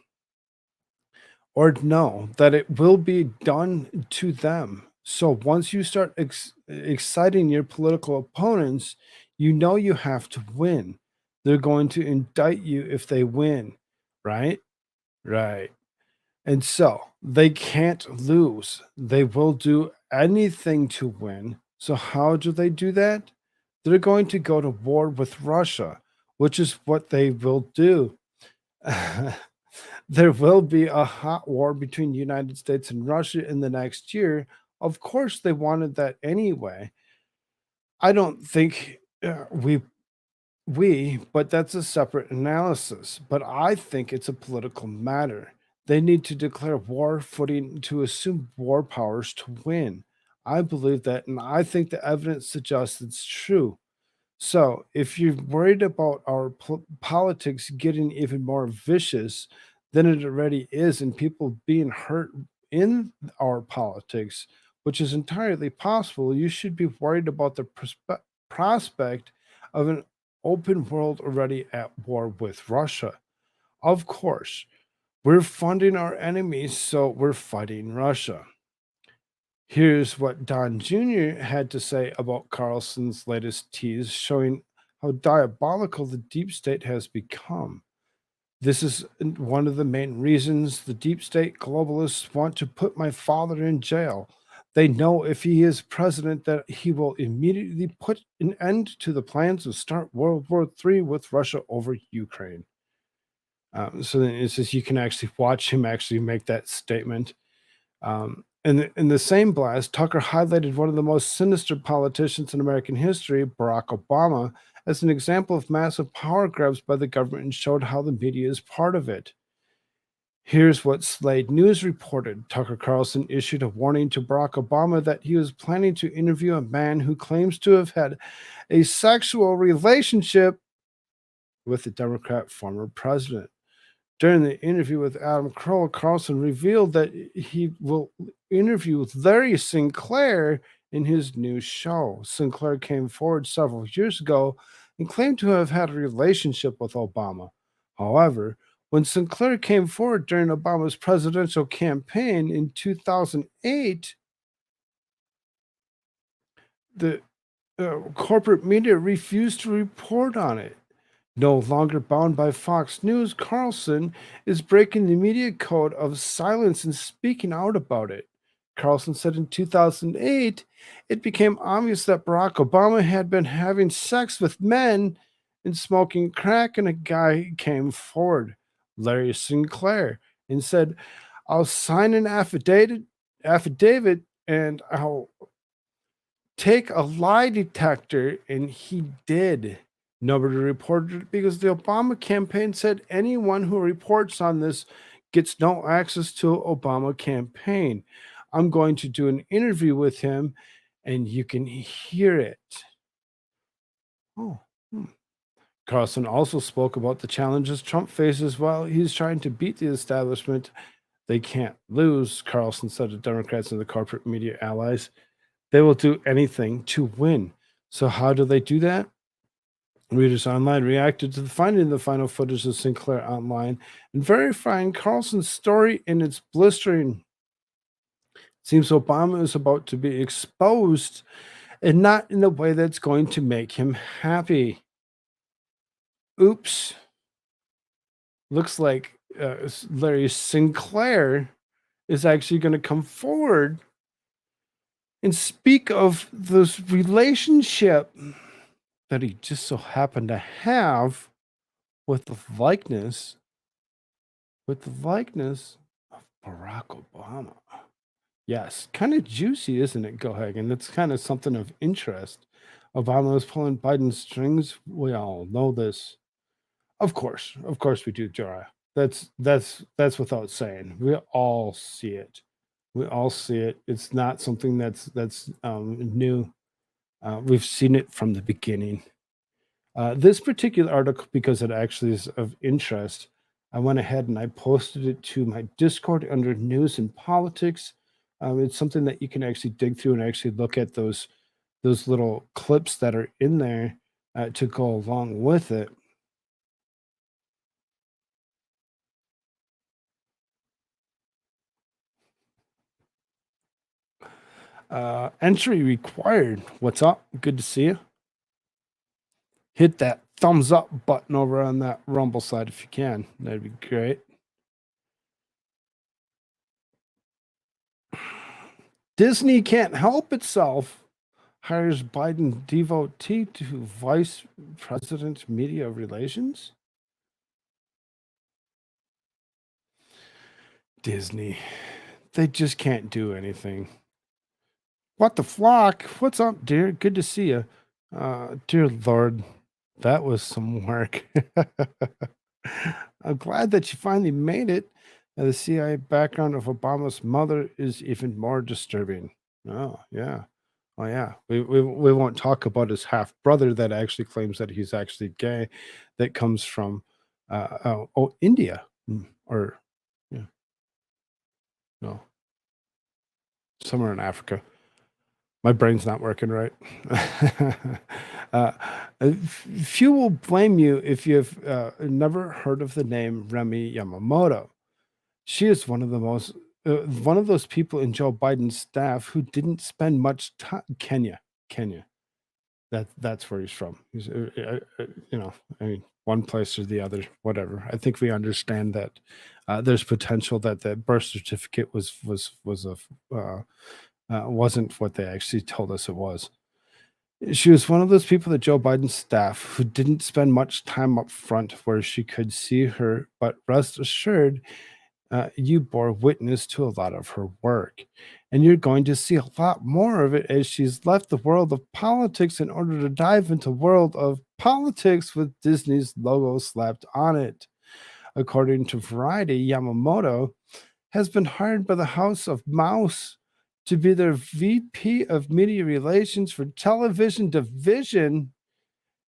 or know that it will be done to them. So once you start exciting your political opponents, you have to win. They're going to indict you if they win, right? Right. And so they can't lose. They will do anything to win. So, how do they do that? They're going to go to war with Russia, which is what they will do. There will be a hot war between the United States and Russia in the next year. Of course, they wanted that anyway. I don't think but that's a separate analysis. But I think it's a political matter. They need to declare war footing to assume war powers to win. I believe that, and I think the evidence suggests it's true. So, if you're worried about our politics getting even more vicious than it already is, and people being hurt in our politics, which is entirely possible, you should be worried about the prospect of an open world already at war with Russia. Of course, we're funding our enemies, so we're fighting Russia. Here's what Don Jr. had to say about Carlson's latest tease, showing how diabolical the deep state has become. This is one of the main reasons the deep state globalists want to put my father in jail. They know if he is president that he will immediately put an end to the plans to start World War III with Russia over Ukraine. So then it says you can actually watch him actually make that statement. In the same blast, Tucker highlighted one of the most sinister politicians in American history, Barack Obama, as an example of massive power grabs by the government and showed how the media is part of it. Here's what Slate News reported. Tucker Carlson issued a warning to Barack Obama that he was planning to interview a man who claims to have had a sexual relationship with the Democrat former president. During the interview with Adam Kroll, Carlson revealed that he will interview Larry Sinclair in his new show. Sinclair came forward several years ago and claimed to have had a relationship with Obama. However, when Sinclair came forward during Obama's presidential campaign in 2008, the corporate media refused to report on it. No longer bound by Fox News, Carlson is breaking the media code of silence and speaking out about it. Carlson said in 2008, it became obvious that Barack Obama had been having sex with men and smoking crack, and a guy came forward, Larry Sinclair, and said, I'll sign an affidavit and I'll take a lie detector, and he did. Nobody reported it because the Obama campaign said anyone who reports on this gets no access to Obama campaign. I'm going to do an interview with him and you can hear it. Oh. Carlson also spoke about the challenges Trump faces while he's trying to beat the establishment. They can't lose, Carlson said to Democrats and the corporate media allies. They will do anything to win. So how do they do that? Readers online reacted to the finding the final footage of Sinclair online and verifying Carlson's story in its blistering. Seems Obama is about to be exposed and not in a way that's going to make him happy. Oops. Looks like Larry Sinclair is actually going to come forward and speak of this relationship that he just so happened to have with the likeness of Barack Obama. Yes, kind of juicy, isn't it, Gohagen? That's kind of something of interest. Obama was pulling Biden's strings. We all know this. Of course we do, Jorah. That's without saying. We all see it. We all see it. It's not something that's new. We've seen it from the beginning. This particular article, because it actually is of interest, I went ahead and I posted it to my Discord under news and politics. It's something that you can actually dig through and actually look at those little clips that are in there to go along with it. Entry required. What's up? Good to see you. Hit that thumbs up button over on that Rumble side if you can. That'd be great. Disney can't help itself. Hires Biden devotee to vice president media relations. Disney. They just can't do anything. What the flock? What's up, dear? Good to see you. Dear Lord, that was some work. I'm glad that you finally made it. The CIA background of Obama's mother is even more disturbing. Oh, yeah. Oh, yeah. We won't talk about his half brother that actually claims that he's actually gay, that comes from India. Or, yeah, no, somewhere in Africa. My brain's not working right. uh, Few will blame you if you've never heard of the name Remy Yamamoto. She is one of those people in Joe Biden's staff who didn't spend much time. Kenya. That's where he's from. He's, I mean, one place or the other, whatever. I think we understand that there's potential that the birth certificate wasn't what they actually told us it was. She was one of those people that Joe Biden's staff who didn't spend much time up front where she could see her, but rest assured, you bore witness to a lot of her work. And you're going to see a lot more of it as she's left the world of politics in order to dive into world of politics with Disney's logo slapped on it. According to Variety, Yamamoto has been hired by the House of Mouse to be their VP of Media Relations for Television Division.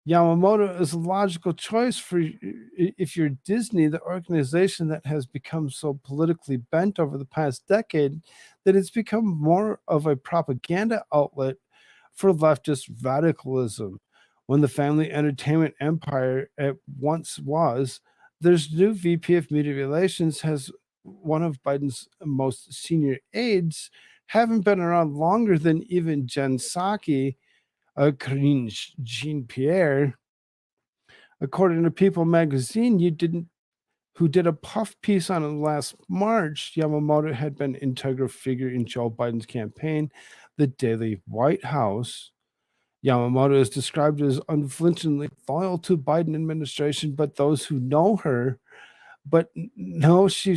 Yamamoto is a logical choice for if you're Disney, the organization that has become so politically bent over the past decade that it's become more of a propaganda outlet for leftist radicalism. When the family entertainment empire it once was, there's new VP of Media Relations has one of Biden's most senior aides haven't been around longer than even Jen Psaki, Karine Jean Pierre. According to People magazine, who did a puff piece on it last March, Yamamoto had been an integral figure in Joe Biden's campaign, the Daily White House. Yamamoto is described as unflinchingly loyal to Biden administration, but those who know her, but no, she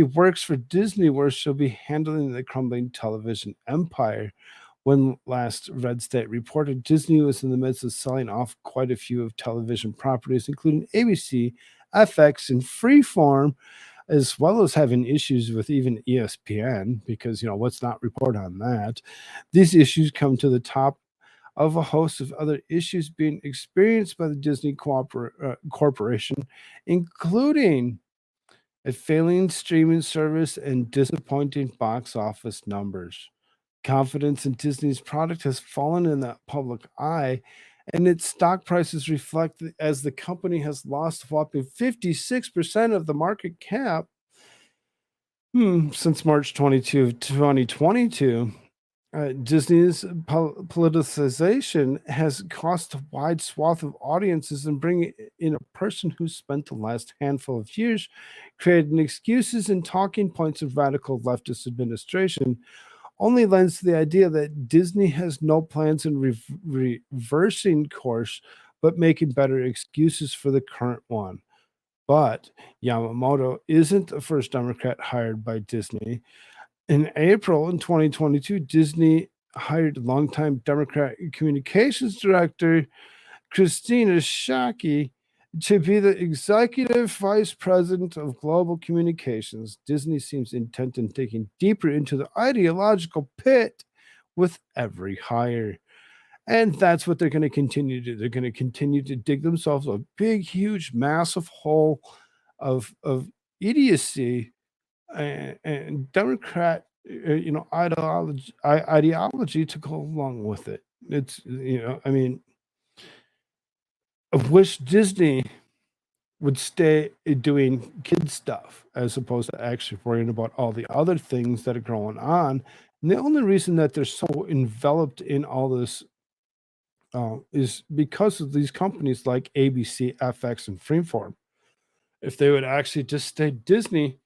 works for Disney, where she'll be handling the crumbling television empire. When last Red State reported, Disney was in the midst of selling off quite a few of television properties, including ABC, FX, and Freeform, as well as having issues with even ESPN, because, let's not report on that. These issues come to the top of a host of other issues being experienced by the Disney Corporation, including a failing streaming service and disappointing box office numbers. Confidence in Disney's product has fallen in the public eye, and its stock prices reflect as the company has lost a whopping 56% of the market cap since March 22, 2022. Disney's politicization has cost a wide swath of audiences and bringing in a person who spent the last handful of years creating excuses and talking points of radical leftist administration only lends to the idea that Disney has no plans in reversing course, but making better excuses for the current one. But Yamamoto isn't the first Democrat hired by Disney. In April in 2022, Disney hired longtime Democrat communications director Christina Shaki to be the executive vice president of global communications. Disney seems intent on digging deeper into the ideological pit with every hire. And that's what they're going to continue to do. They're going to continue to dig themselves a big, huge, massive hole of idiocy and Democrat, ideology to go along with it. It's, I mean, I wish Disney would stay doing kid stuff as opposed to actually worrying about all the other things that are going on. And the only reason that they're so enveloped in all this is because of these companies like ABC, FX, and Freeform. If they would actually just stay Disney,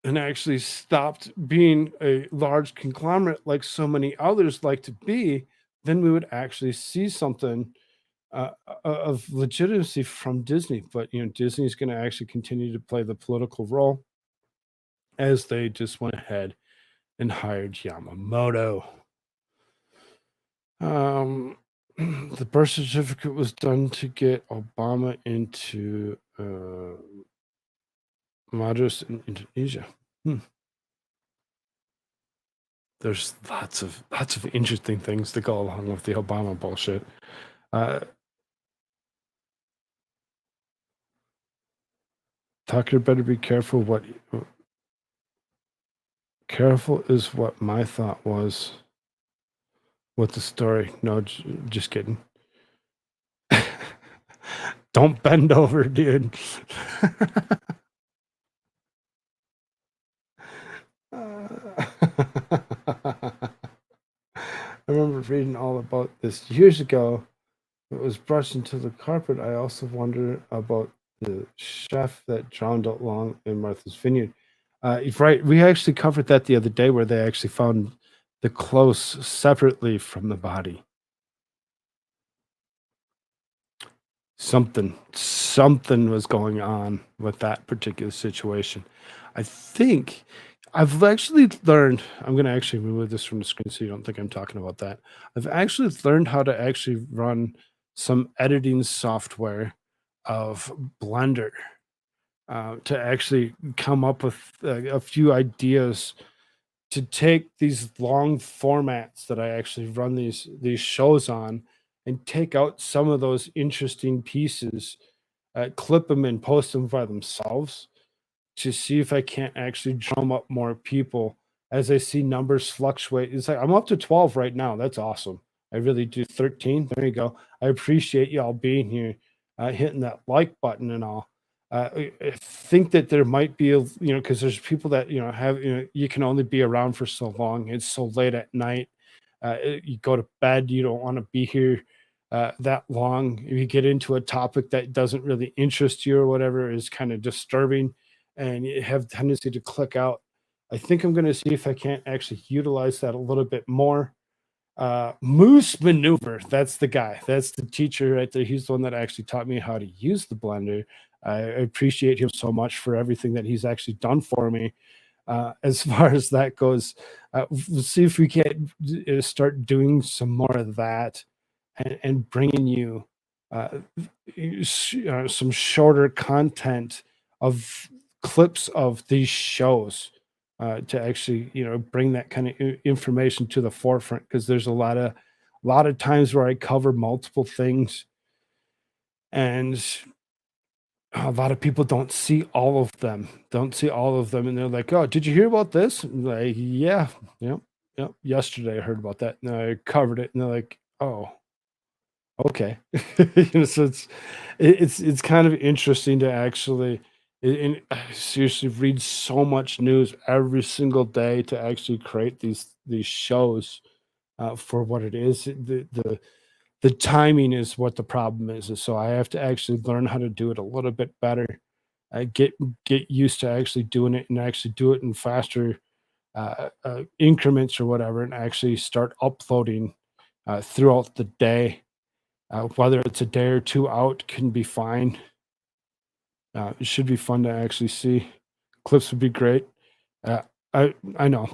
and actually stopped being a large conglomerate like so many others like to be, then we would actually see something of legitimacy from Disney. But Disney's going to actually continue to play the political role as they just went ahead and hired Yamamoto. The birth certificate was done to get Obama into Madras in Indonesia. There's lots of interesting things to go along with the Obama bullshit. Tucker better be careful. Careful is what my thought was with the story. No, just kidding. Don't bend over, dude. I remember reading all about this years ago. It was brushed into the carpet. I also wonder about the chef that drowned out long in Martha's Vineyard. Right, we actually covered that the other day, where they actually found the clothes separately from the body. Something was going on with that particular situation. I think I've actually learned. I'm going to actually remove this from the screen so you don't think I'm talking about that. I've actually learned how to actually run some editing software of Blender to actually come up with a few ideas to take these long formats that I actually run these shows on, and take out some of those interesting pieces, clip them and post them by themselves, to see if I can't actually drum up more people as I see numbers fluctuate. It's like I'm up to 12 right now. That's awesome. I really do. 13. There you go. I appreciate y'all being here, hitting that like button and all. I think that there might be because there's people that have you can only be around for so long. It's so late at night. You go to bed. You don't want to be here that long. If you get into a topic that doesn't really interest you or whatever, is kind of disturbing, and you have a tendency to click out. I think I'm going to see if I can't actually utilize that a little bit more. Moose Maneuver, that's the guy. That's the teacher right there. He's the one that actually taught me how to use the Blender. I appreciate him so much for everything that he's actually done for me. As far as that goes, we'll see if we can't start doing some more of that, and bringing you some shorter content of clips of these shows, to actually bring that kind of information to the forefront, because there's a lot of times where I cover multiple things, and a lot of people don't see all of them, and they're like, "Oh, did you hear about this?" I'm like, yeah, yep, yep, yesterday I heard about that and I covered it, and they're like, "Oh, okay." So it's kind of interesting to actually, and I seriously read so much news every single day to actually create these shows, for what it is. The timing is what the problem is, and so I have to actually learn how to do it a little bit better. I get used to actually doing it, and actually do it in faster increments or whatever, and actually start uploading throughout the day. Whether it's a day or two out can be fine. It should be fun to actually see. Clips would be great. Uh, I know.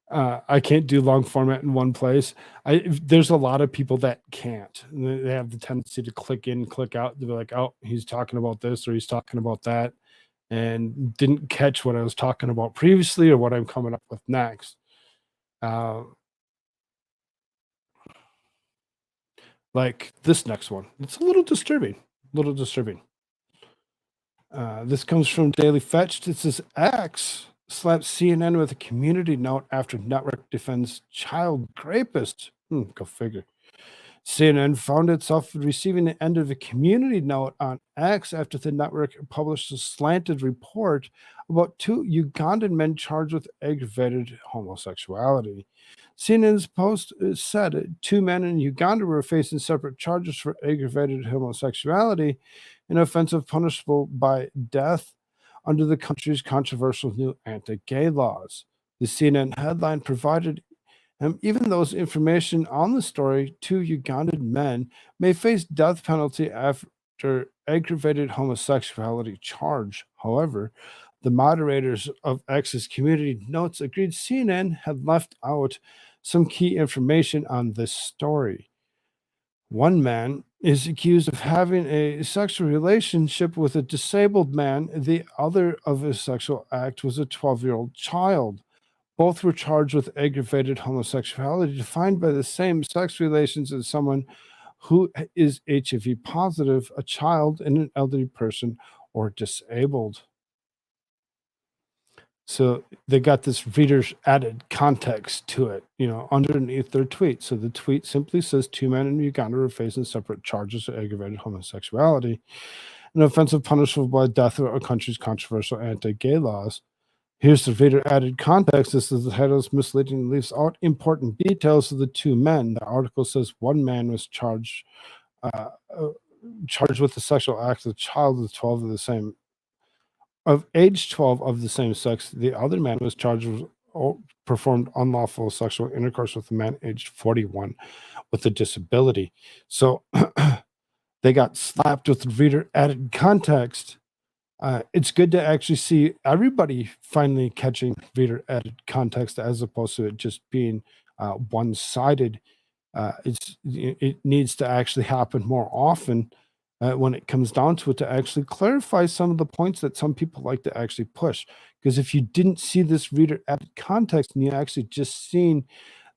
I can't do long format in one place. There's a lot of people that can't. They have the tendency to click in, click out. They'll be like, "Oh, he's talking about this or he's talking about that," and didn't catch what I was talking about previously or what I'm coming up with next. Uh, like this next one, it's a little disturbing. A little disturbing. This comes from Daily Fetched. It says X slaps CNN with a community note after network defends child rapist. Go figure. CNN found itself receiving the end of a community note on X after the network published a slanted report about two Ugandan men charged with aggravated homosexuality. CNN's post said two men in Uganda were facing separate charges for aggravated homosexuality, an offense punishable by death. under the country's controversial new anti-gay laws. The CNN headline provided even those information on the story, 2 Ugandan men may face death penalty after aggravated homosexuality charge. However, the moderators of X's community notes agreed CNN had left out some key information on this story. One man is accused of having a sexual relationship with a disabled man. The other of his sexual act was a 12-year-old child. Both were charged with aggravated homosexuality, defined by the same sex relations as someone who is HIV positive, a child, and an elderly person or disabled. So they got this reader's added context to it, underneath their tweet. So the tweet simply says 2 men in Uganda are facing separate charges of aggravated homosexuality, an offensive punishable by death or a country's controversial anti-gay laws. Here's the reader added context. This is the title is misleading and leaves out important details of the 2 men. The article says one man was charged with the sexual act of a child of age 12 of the same sex. The other man was charged with performed unlawful sexual intercourse with a man aged 41 with a disability. So they got slapped with the reader added context. It's good to actually see everybody finally catching reader added context as opposed to it just being one-sided. It needs to actually happen more often when it comes down to it, to actually clarify some of the points that some people like to actually push. Because if you didn't see this reader added context and you actually just seen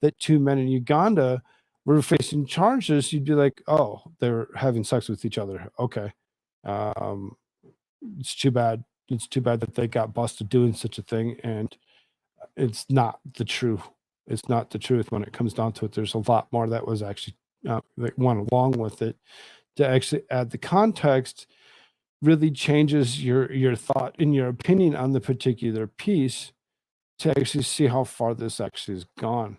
that 2 men in Uganda were facing charges, you'd be like, oh, they're having sex with each other. Okay. It's too bad. It's too bad that they got busted doing such a thing, and it's not the truth. It's not the truth when it comes down to it. There's a lot more that was actually that went along with it. To actually add the context really changes your thought and your opinion on the particular piece to actually see how far this actually has gone.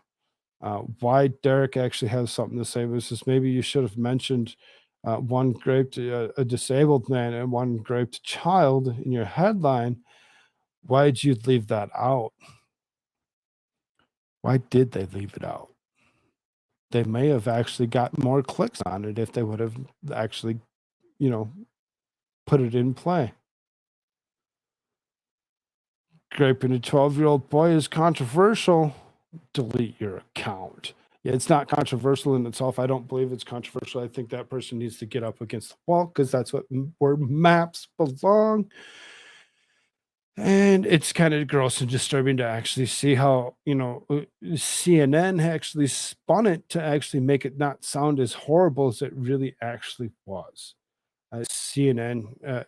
Why Derek actually has something to say was just maybe you should have mentioned one raped a disabled man and one raped child in your headline. Why did you leave that out? Why did they leave it out? They may have actually got more clicks on it if they would have actually, put it in play. Raping a 12-year-old boy is controversial. Delete your account. Yeah, it's not controversial in itself. I don't believe it's controversial. I think that person needs to get up against the wall because that's where maps belong. And it's kind of gross and disturbing to actually see how, CNN actually spun it to actually make it not sound as horrible as it really actually was. CNN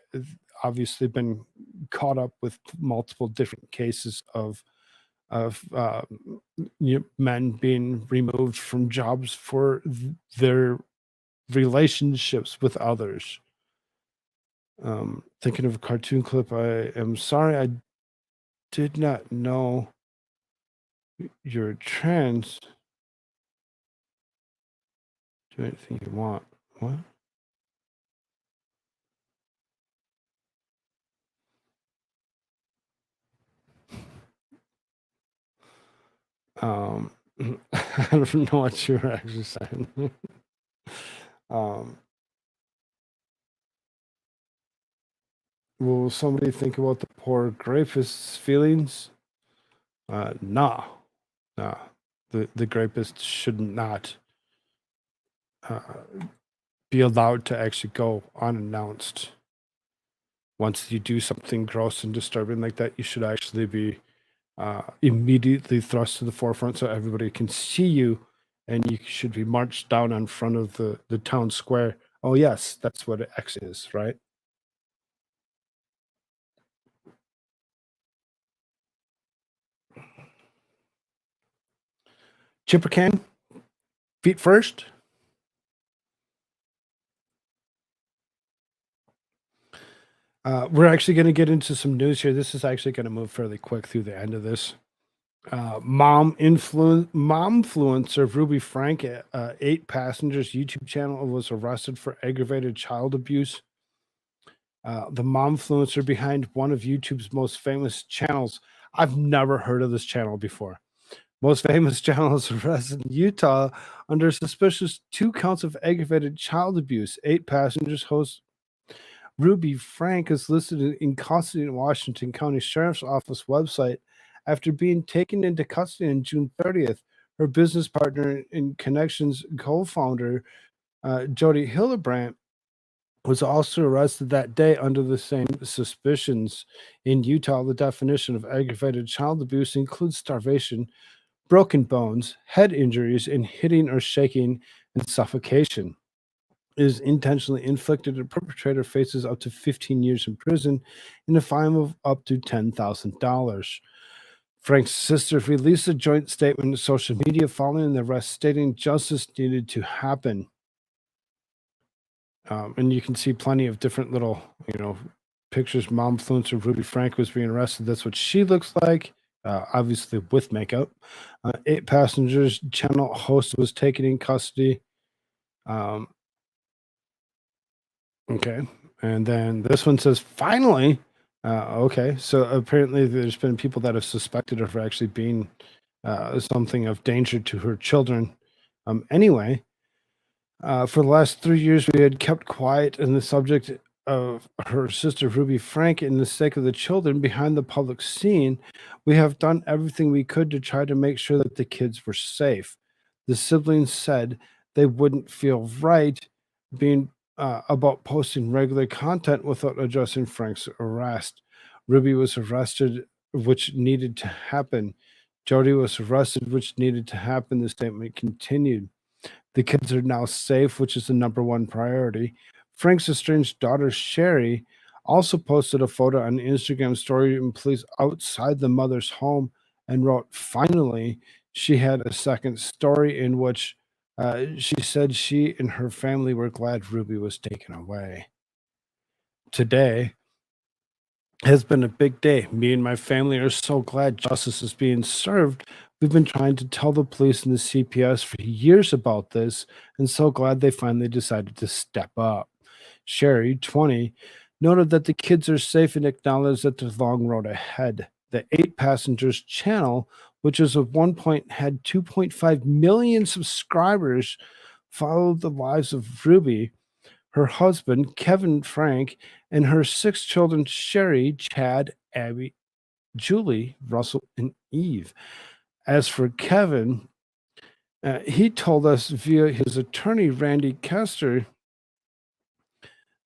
obviously been caught up with multiple different cases of men being removed from jobs for their relationships with others. Thinking of a cartoon clip, I am sorry, I did not know you're trans. Do anything you want. What? I don't know what you were actually saying. Will somebody think about the poor rapist's feelings? Nah. The rapist should not be allowed to actually go unannounced. Once you do something gross and disturbing like that, you should actually be immediately thrust to the forefront so everybody can see you, and you should be marched down in front of the town square. Oh yes, that's what X is, right? Chipper can, feet first. We're actually going to get into some news here. This is actually going to move fairly quick through the end of this. Mom influencer Ruby Frank, 8 passengers YouTube channel, was arrested for aggravated child abuse. the momfluencer behind one of YouTube's most famous channels. I've never heard of this channel before. Most famous channels arrested in Utah under suspicious 2 counts of aggravated child abuse. 8 passengers. Host Ruby Frank is listed in custody in Washington County Sheriff's Office website after being taken into custody on June 30th. Her business partner in Connections co-founder Jody Hillebrand was also arrested that day under the same suspicions. In Utah, the definition of aggravated child abuse includes starvation, broken bones, head injuries, and hitting or shaking and suffocation. It is intentionally inflicted, a perpetrator faces up to 15 years in prison and a fine of up to $10,000. Frank's sister released a joint statement to social media following the arrest, stating justice needed to happen. And you can see plenty of different little, pictures. Momfluencer Ruby Frank was being arrested. That's what she looks like, obviously with makeup. 8 passengers. Channel host was taken in custody. Okay. And then this one says, finally. Okay. So apparently there's been people that have suspected her for actually being something of danger to her children. Anyway, for the last 3 years, we had kept quiet in the subject of her sister Ruby Frank in the sake of the children behind the public scene. We have done everything we could to try to make sure that the kids were safe. The siblings said they wouldn't feel right being about posting regular content without addressing Frank's arrest. Ruby was arrested, which needed to happen. Jody was arrested, which needed to happen. The statement continued. The kids are now safe, which is the number one priority. Frank's estranged daughter, Sherry, also posted a photo on Instagram story and police outside the mother's home and wrote, finally, she had a second story in which she said she and her family were glad Ruby was taken away. Today has been a big day. Me and my family are so glad justice is being served. We've been trying to tell the police and the CPS for years about this, and so glad they finally decided to step up. Sherry, 20, noted that the kids are safe and acknowledged that there's a long road ahead. The 8 passengers channel, which is at one point had 2.5 million subscribers, followed the lives of Ruby, her husband, Kevin Frank, and her 6 children, Sherry, Chad, Abby, Julie, Russell, and Eve. As for Kevin, he told us via his attorney, Randy Kester,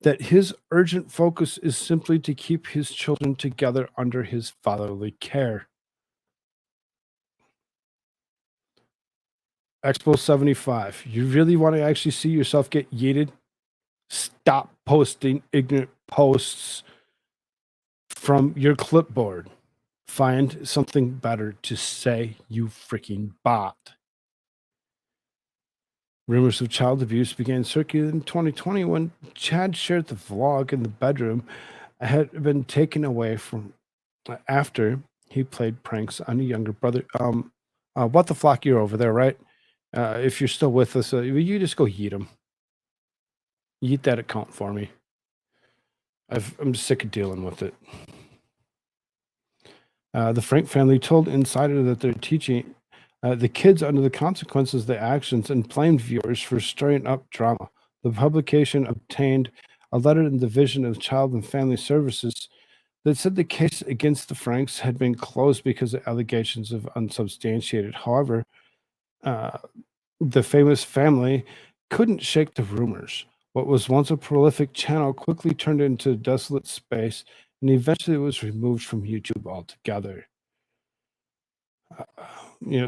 that his urgent focus is simply to keep his children together under his fatherly care. Expo 75. You really want to actually see yourself get yeeted? Stop posting ignorant posts from your clipboard. Find something better to say, you freaking bot. Rumors of child abuse began circulating in 2020 when Chad shared the vlog in the bedroom had been taken away from after he played pranks on a younger brother. What the flock, you're over there, right? If you're still with us, you just go yeet him. Yeet that account for me. I'm sick of dealing with it. The Frank family told Insider that they're teaching the kids under the consequences of their actions and blamed viewers for stirring up drama. The publication obtained a letter in the Division of Child and Family Services that said the case against the Franks had been closed because of allegations of unsubstantiated. However, the famous family couldn't shake the rumors. What was once a prolific channel quickly turned into a desolate space and eventually was removed from YouTube altogether.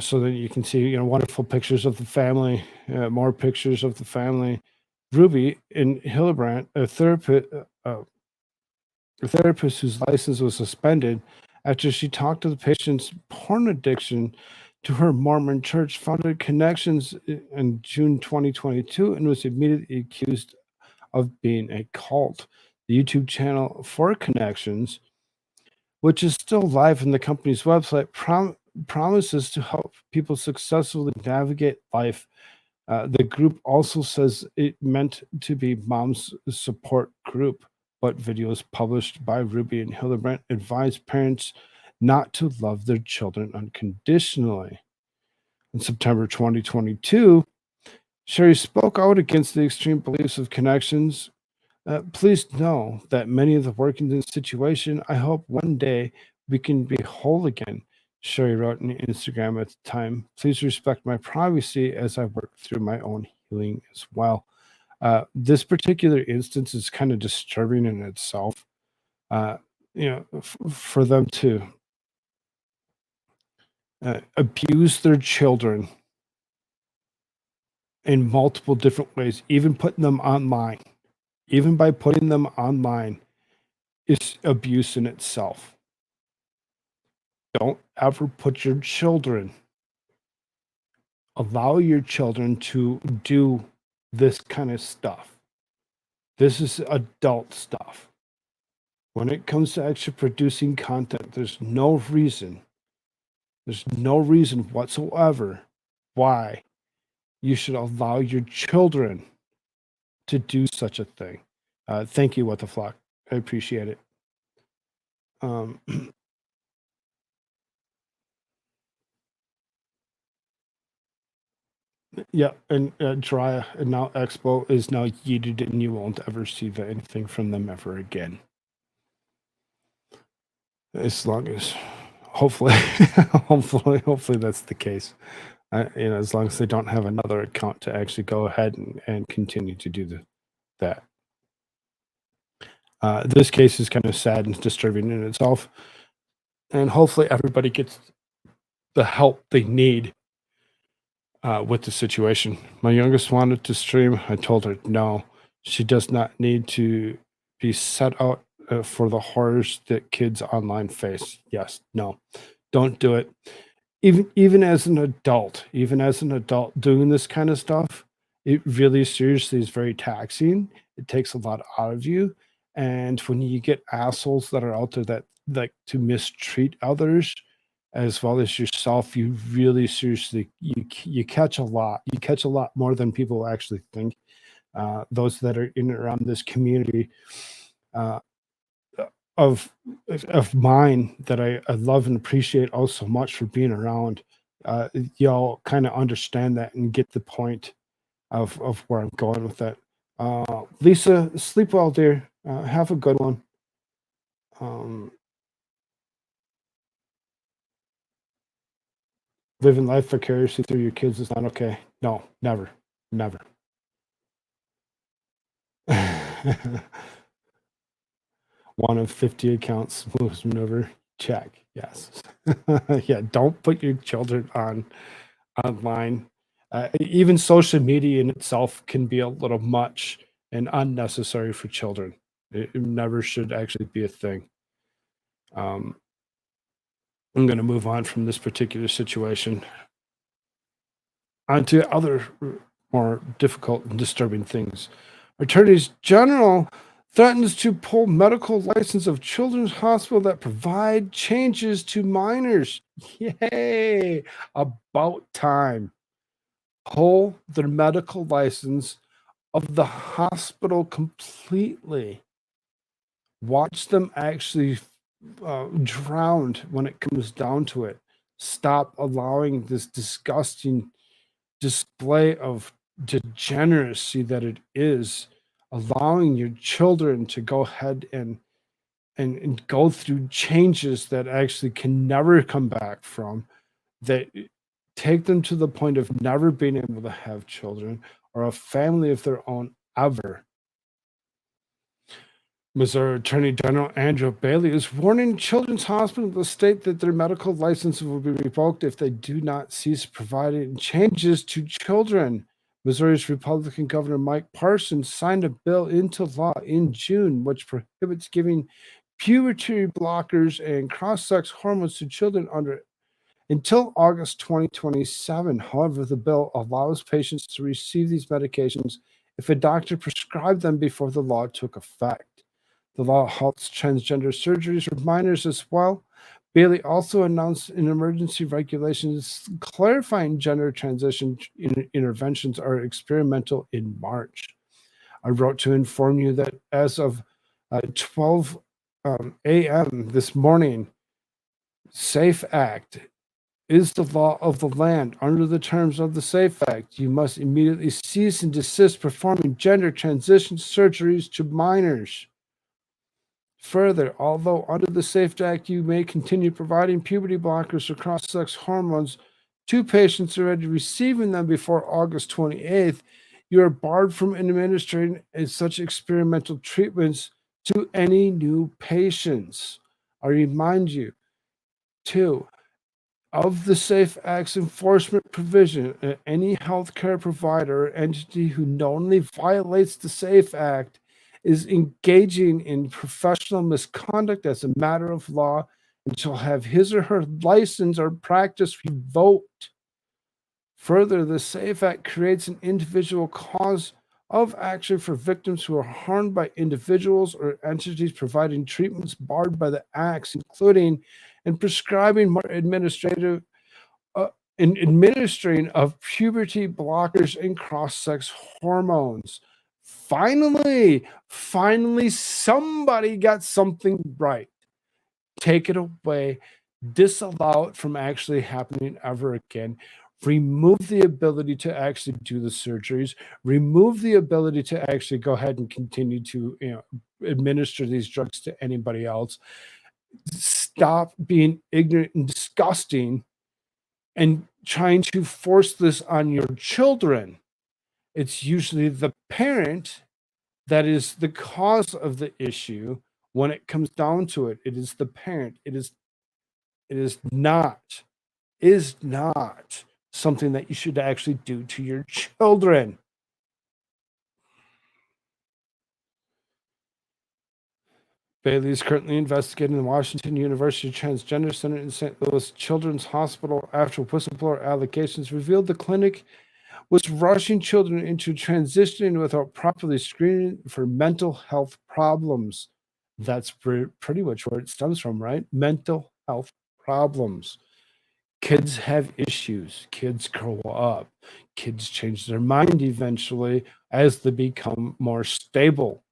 So that you can see, wonderful pictures of the family, more pictures of the family. Ruby and Hillebrand, a therapist whose license was suspended after she talked to the patient's porn addiction to her Mormon church, founded Connections in June 2022 and was immediately accused of being a cult. The YouTube channel for Connections, which is still live on the company's website, promises to help people successfully navigate life. The group also says it meant to be mom's support group. but videos published by Ruby and Hildebrandt advise parents not to love their children unconditionally. In September 2022, Sherry spoke out against the extreme beliefs of connections. Please know that many of the working in this situation, I hope one day we can be whole again. Sherry wrote on Instagram at the time, please respect my privacy as I work through my own healing as well. This particular instance is kind of disturbing in itself. For them to abuse their children in multiple different ways, even putting them online, even by putting them online, is abuse in itself. Don't ever put your children, allow your children to do this kind of stuff. This is adult stuff. When it comes to actually producing content, there's no reason whatsoever why you should allow your children to do such a thing. Thank you, What the Flock. I appreciate it. Yeah, and Jiraiya, and now Expo is now yeeted, and you won't ever see anything from them ever again. As long as, hopefully, hopefully that's the case. As long as they don't have another account to actually go ahead and continue to do that. This case is kind of sad and disturbing in itself, and hopefully everybody gets the help they need with the situation. My youngest wanted to stream. I told her no. She does not need to be set out for the horrors that kids online face. Yes, no, don't do it. Even as an adult, doing this kind of stuff, it really seriously is very taxing. It takes a lot out of you. And when you get assholes that are out there that like to mistreat others as well as yourself, you really seriously you catch a lot. You catch a lot more than people actually think. Those that are in and around this community of mine that I love and appreciate all so much for being around, y'all kind of understand that and get the point of where I'm going with that. Lisa, sleep well, dear. Have a good one. Living life vicariously through your kids is not okay. No, never. One of 50 accounts moves maneuver. Check. Yes. Yeah, don't put your children online. Even social media in itself can be a little much and unnecessary for children. It never should actually be a thing. I'm going to move on from this particular situation onto other more difficult and disturbing things. Attorneys General threatens to pull medical license of children's hospital that provide changes to minors. Yay! About time. Pull their medical license of the hospital completely. Watch them actually drowned when it comes down to it. Stop allowing this disgusting display of degeneracy that it is, allowing your children to go ahead and go through changes that actually can never come back from, that take them to the point of never being able to have children or a family of their own ever. Missouri Attorney General Andrew Bailey is warning Children's Hospital of the state that their medical license will be revoked if they do not cease providing changes to children. Missouri's Republican Governor Mike Parsons signed a bill into law in June, which prohibits giving puberty blockers and cross-sex hormones to children until August 2027. However, the bill allows patients to receive these medications if a doctor prescribed them before the law took effect. The law halts transgender surgeries for minors as well. Bailey also announced an emergency regulations clarifying gender transition interventions are experimental in March. I wrote to inform you that as of 12 a.m. this morning, SAFE Act is the law of the land. Under the terms of the SAFE Act, you must immediately cease and desist performing gender transition surgeries to minors. Further, although under the SAFE Act you may continue providing puberty blockers or cross-sex hormones to patients already receiving them before August 28th, you are barred from administering such experimental treatments to any new patients. I remind you, too, of the SAFE Act's enforcement provision, any healthcare provider or entity who knowingly violates the SAFE Act is engaging in professional misconduct as a matter of law and shall have his or her license or practice revoked. Further, the SAFE Act creates an individual cause of action for victims who are harmed by individuals or entities providing treatments barred by the acts, including and prescribing more administrative in administering of puberty blockers and cross-sex hormones. Finally, somebody got something right. Take it away, disallow it from actually happening ever again. Remove the ability to actually do the surgeries, remove the ability to actually go ahead and continue to administer these drugs to anybody else. Stop being ignorant and disgusting and trying to force this on your children. It's usually the parent that is the cause of the issue. When it comes down to it, it is the parent. It is not something that you should actually do to your children. Bailey is currently investigating the Washington University Transgender Center in St. Louis Children's Hospital after whistleblower allegations revealed the clinic was rushing children into transitioning without properly screening for mental health problems. That's pretty much where it stems from, right? Mental health problems. Kids have issues. Kids grow up. Kids change their mind eventually as they become more stable.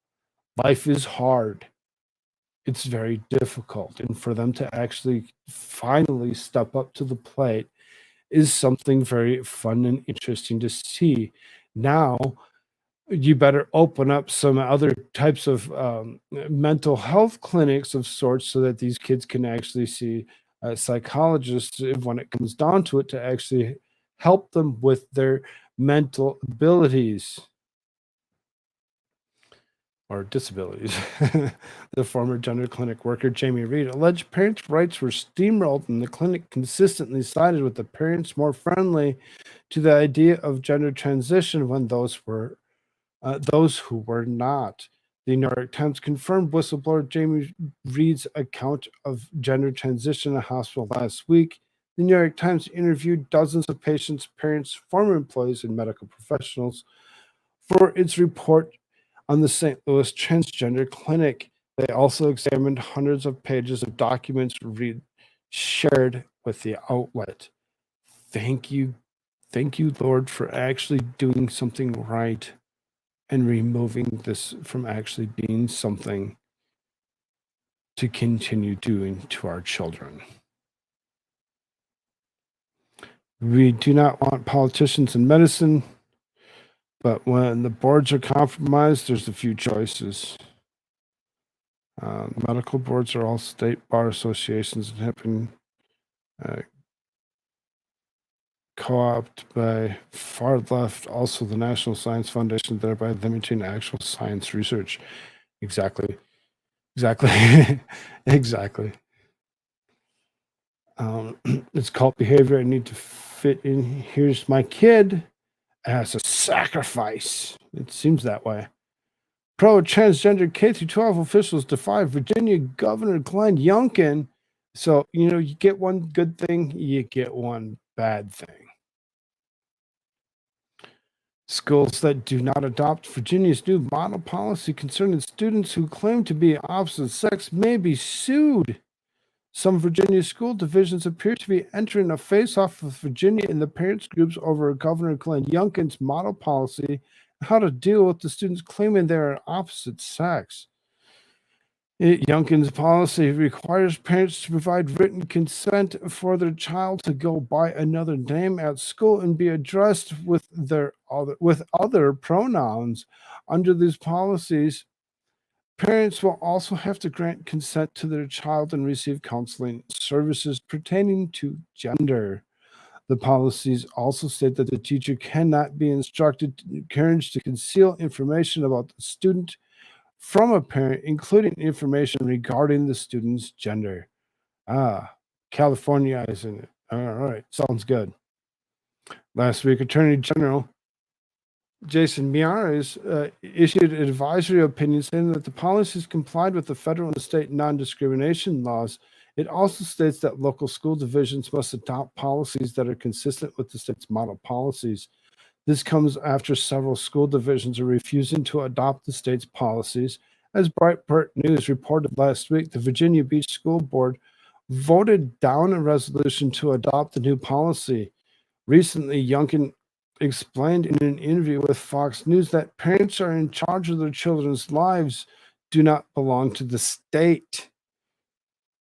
Life is hard. It's very difficult. And for them to actually finally step up to the plate is something very fun and interesting to see. Now, you better open up some other types of mental health clinics of sorts so that these kids can actually see psychologists when it comes down to it to actually help them with their mental abilities or disabilities. The former gender clinic worker, Jamie Reed, alleged parents' rights were steamrolled and the clinic consistently sided with the parents more friendly to the idea of gender transition when those who were not. The New York Times confirmed whistleblower Jamie Reed's account of gender transition in a hospital last week. The New York Times interviewed dozens of patients, parents, former employees, and medical professionals for its report on the St. Louis Transgender Clinic. They also examined hundreds of pages of documents Reed shared with the outlet. Thank you, Lord, for actually doing something right and removing this from actually being something to continue doing to our children. We do not want politicians in medicine, but when the boards are compromised, there's a few choices. Medical boards are all state bar associations and have been co-opted by far left, also the National Science Foundation, thereby limiting actual science research. Exactly. Exactly. It's cult behavior. I need to fit in. Here's my kid as a sacrifice. It seems that way. Pro-transgender K-12 officials defy Virginia Governor Glenn Youngkin. So, you get one good thing, you get one bad thing. Schools that do not adopt Virginia's new model policy concerning students who claim to be opposite sex may be sued. Some Virginia school divisions appear to be entering a face-off with Virginia and the parents' groups over Governor Glenn Youngkin's model policy and how to deal with the students claiming they are opposite sex. Youngkin's policy requires parents to provide written consent for their child to go by another name at school and be addressed with other pronouns. Under these policies, parents will also have to grant consent to their child and receive counseling services pertaining to gender. The policies also state that the teacher cannot be encouraged to conceal information about the student from a parent, including information regarding the student's gender. California is in it. All right, sounds good. Last week, Attorney General Jason Miyares issued an advisory opinion saying that the policies complied with the federal and state non-discrimination laws. It also states that local school divisions must adopt policies that are consistent with the state's model policies. This comes after several school divisions are refusing to adopt the state's policies. As Breitbart News reported last week, the Virginia Beach School Board voted down a resolution to adopt the new policy. Recently, Youngkin explained in an interview with Fox News that parents are in charge of their children's lives, do not belong to the state.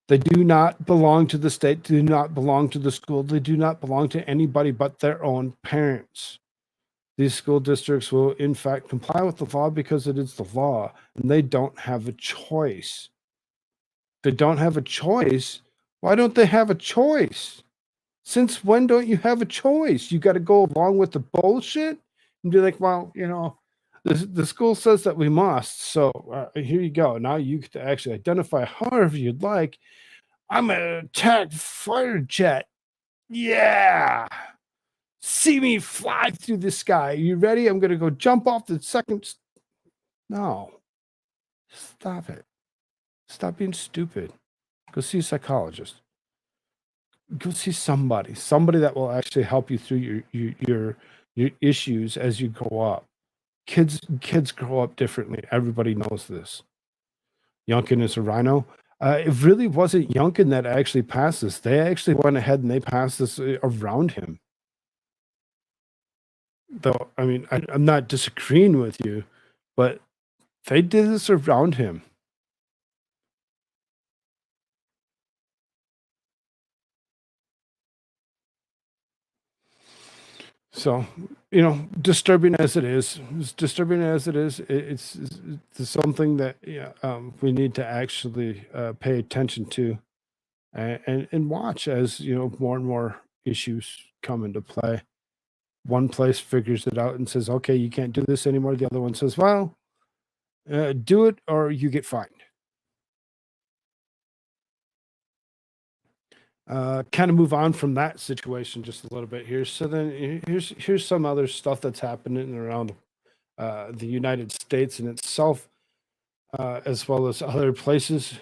They do not belong to the state, do not belong to the school, they do not belong to anybody but their own parents. These school districts will, in fact, comply with the law because it is the law, and they don't have a choice. They don't have a choice. Why don't they have a choice? Since when don't you have a choice? You got to go along with the bullshit and be like, well, the school says that we must. So here you go. Now you get to actually identify however you'd like. I'm an attack fighter jet. Yeah. See me fly through the sky. You ready? I'm going to go jump off the second. No. Stop it. Stop being stupid. Go see a psychologist. Go see somebody that will actually help you through your issues as you grow up. Kids grow up differently. Everybody knows this. Youngkin is a rhino. It really wasn't Youngkin that actually passed this. They actually went ahead and they passed this around him. Though, I mean, I'm not disagreeing with you, but they did this around him. So, disturbing as it is, it's something that we need to actually pay attention to and watch as more and more issues come into play. One place figures it out and says, "Okay, you can't do this anymore." The other one says, "Well, do it or you get fined." Kind of move on from that situation just a little bit here. So then here's some other stuff that's happening around the United States in itself, as well as other places.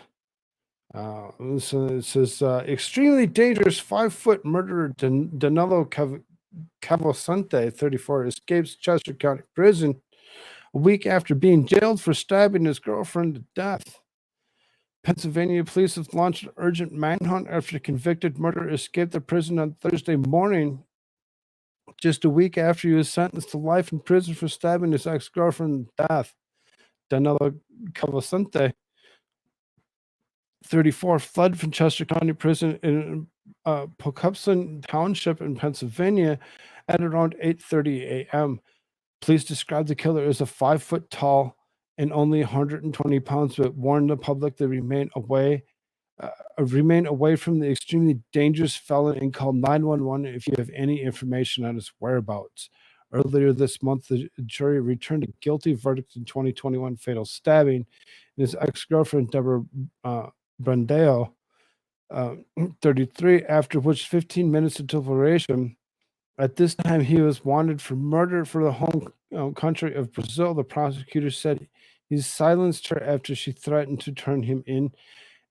So it says extremely dangerous 5-foot murderer Danilo Cavalcante, 34, escapes Chester County Prison a week after being jailed for stabbing his girlfriend to death. Pennsylvania police have launched an urgent manhunt after the convicted murderer escaped the prison on Thursday morning, just a week after he was sentenced to life in prison for stabbing his ex-girlfriend to death. Danilo Cavalcante, 34, fled from Chester County Prison in Poughkeepsie Township in Pennsylvania at around 8:30 a.m. Police described the killer as a 5-foot tall and only 120 pounds, but warned the public to remain away from the extremely dangerous felon and call 911 if you have any information on his whereabouts. Earlier this month, the jury returned a guilty verdict in 2021 fatal stabbing. His ex-girlfriend, Deborah Brandeo, 33, after which 15 minutes of deliberation. At this time, he was wanted for murder for the home country of Brazil. The prosecutor said he silenced her after she threatened to turn him in,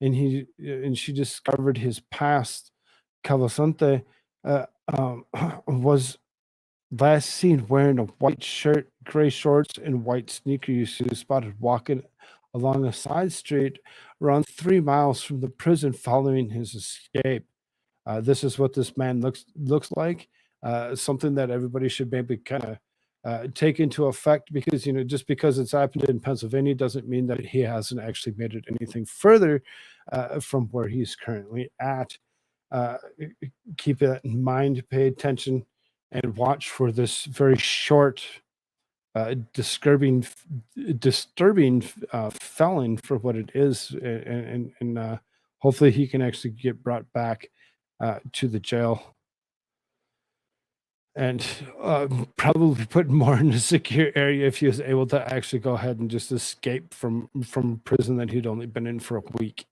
and she discovered his past. Cavalcante was last seen wearing a white shirt, gray shorts, and white sneakers. He was spotted walking along a side street around 3 miles from the prison following his escape. This is what this man looks like. Something that everybody should maybe kind of take into effect, because just because it's happened in Pennsylvania doesn't mean that he hasn't actually made it anything further from where he's currently at. Keep that in mind, pay attention, and watch for this very short, disturbing felon for what it is, and hopefully he can actually get brought back to the jail, and probably put more in a secure area if he was able to actually go ahead and just escape from prison that he'd only been in for a week.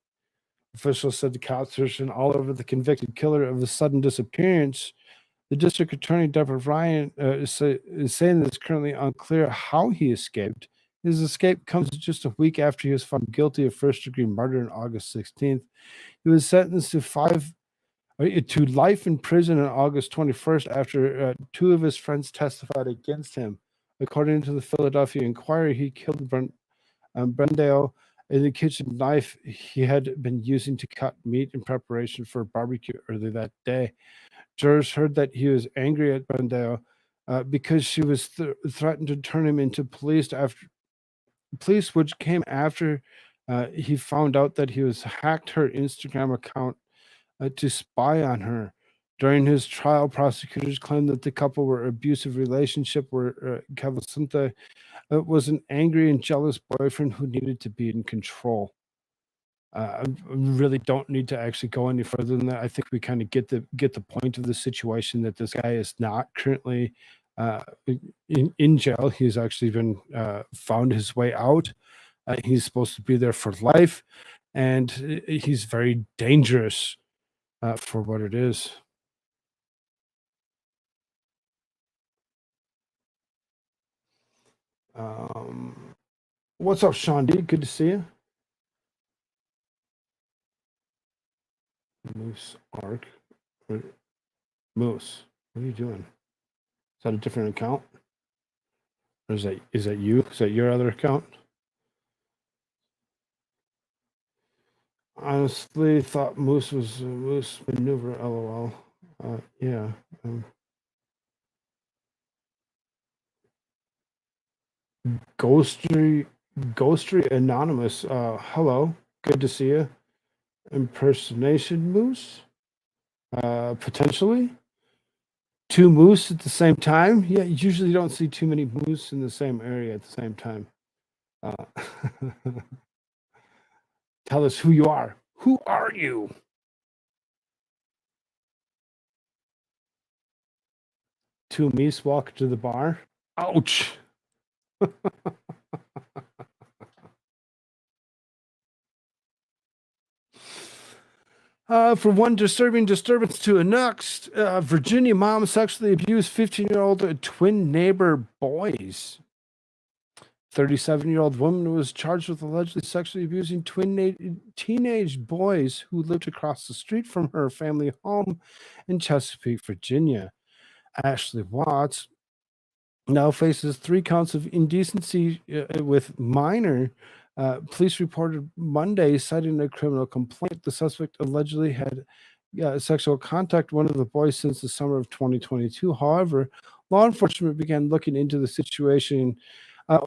Officials said the cops searching all over the convicted killer of the sudden disappearance. The district attorney, Deborah Ryan, is saying that it's currently unclear how he escaped. His escape comes just a week after he was found guilty of first-degree murder on August 16th. He was sentenced to life in prison on August 21st after two of his friends testified against him. According to the Philadelphia Inquirer, he killed Brendale in the kitchen knife he had been using to cut meat in preparation for a barbecue earlier that day. Jurors heard that he was angry at Brendale because she was threatened to turn him into police, which came after he found out that he was hacked her Instagram account to spy on her. During his trial, prosecutors claimed that the couple were abusive relationship, where Cavasunta was an angry and jealous boyfriend who needed to be in control. I really don't need to actually go any further than that. I think we kind of get the point of the situation, that this guy is not currently in jail. He's actually been found his way out. He's supposed to be there for life, and he's very dangerous for what it is. What's up, Sean D? Good to see you. Moose Arc. Moose, what are you doing? Is that a different account? Or is that you? Is that your other account? Honestly, thought Moose was a Moose maneuver. LOL. Yeah. Ghostry Anonymous. Hello. Good to see you. Impersonation Moose. Potentially. Two moose at the same time? Yeah, you usually don't see too many moose in the same area at the same time. Tell us who you are. Who are you? Two meese walk to the bar. Ouch. For one disturbing disturbance to a next, Virginia mom sexually abused 15-year-old twin neighbor boys. 37-year-old woman was charged with allegedly sexually abusing teenage boys who lived across the street from her family home in Chesapeake, Virginia. Ashley Watts now faces 3 counts of indecency with minor. Police reported Monday, citing a criminal complaint. The suspect allegedly had sexual contact with one of the boys since the summer of 2022. However, law enforcement began looking into the situation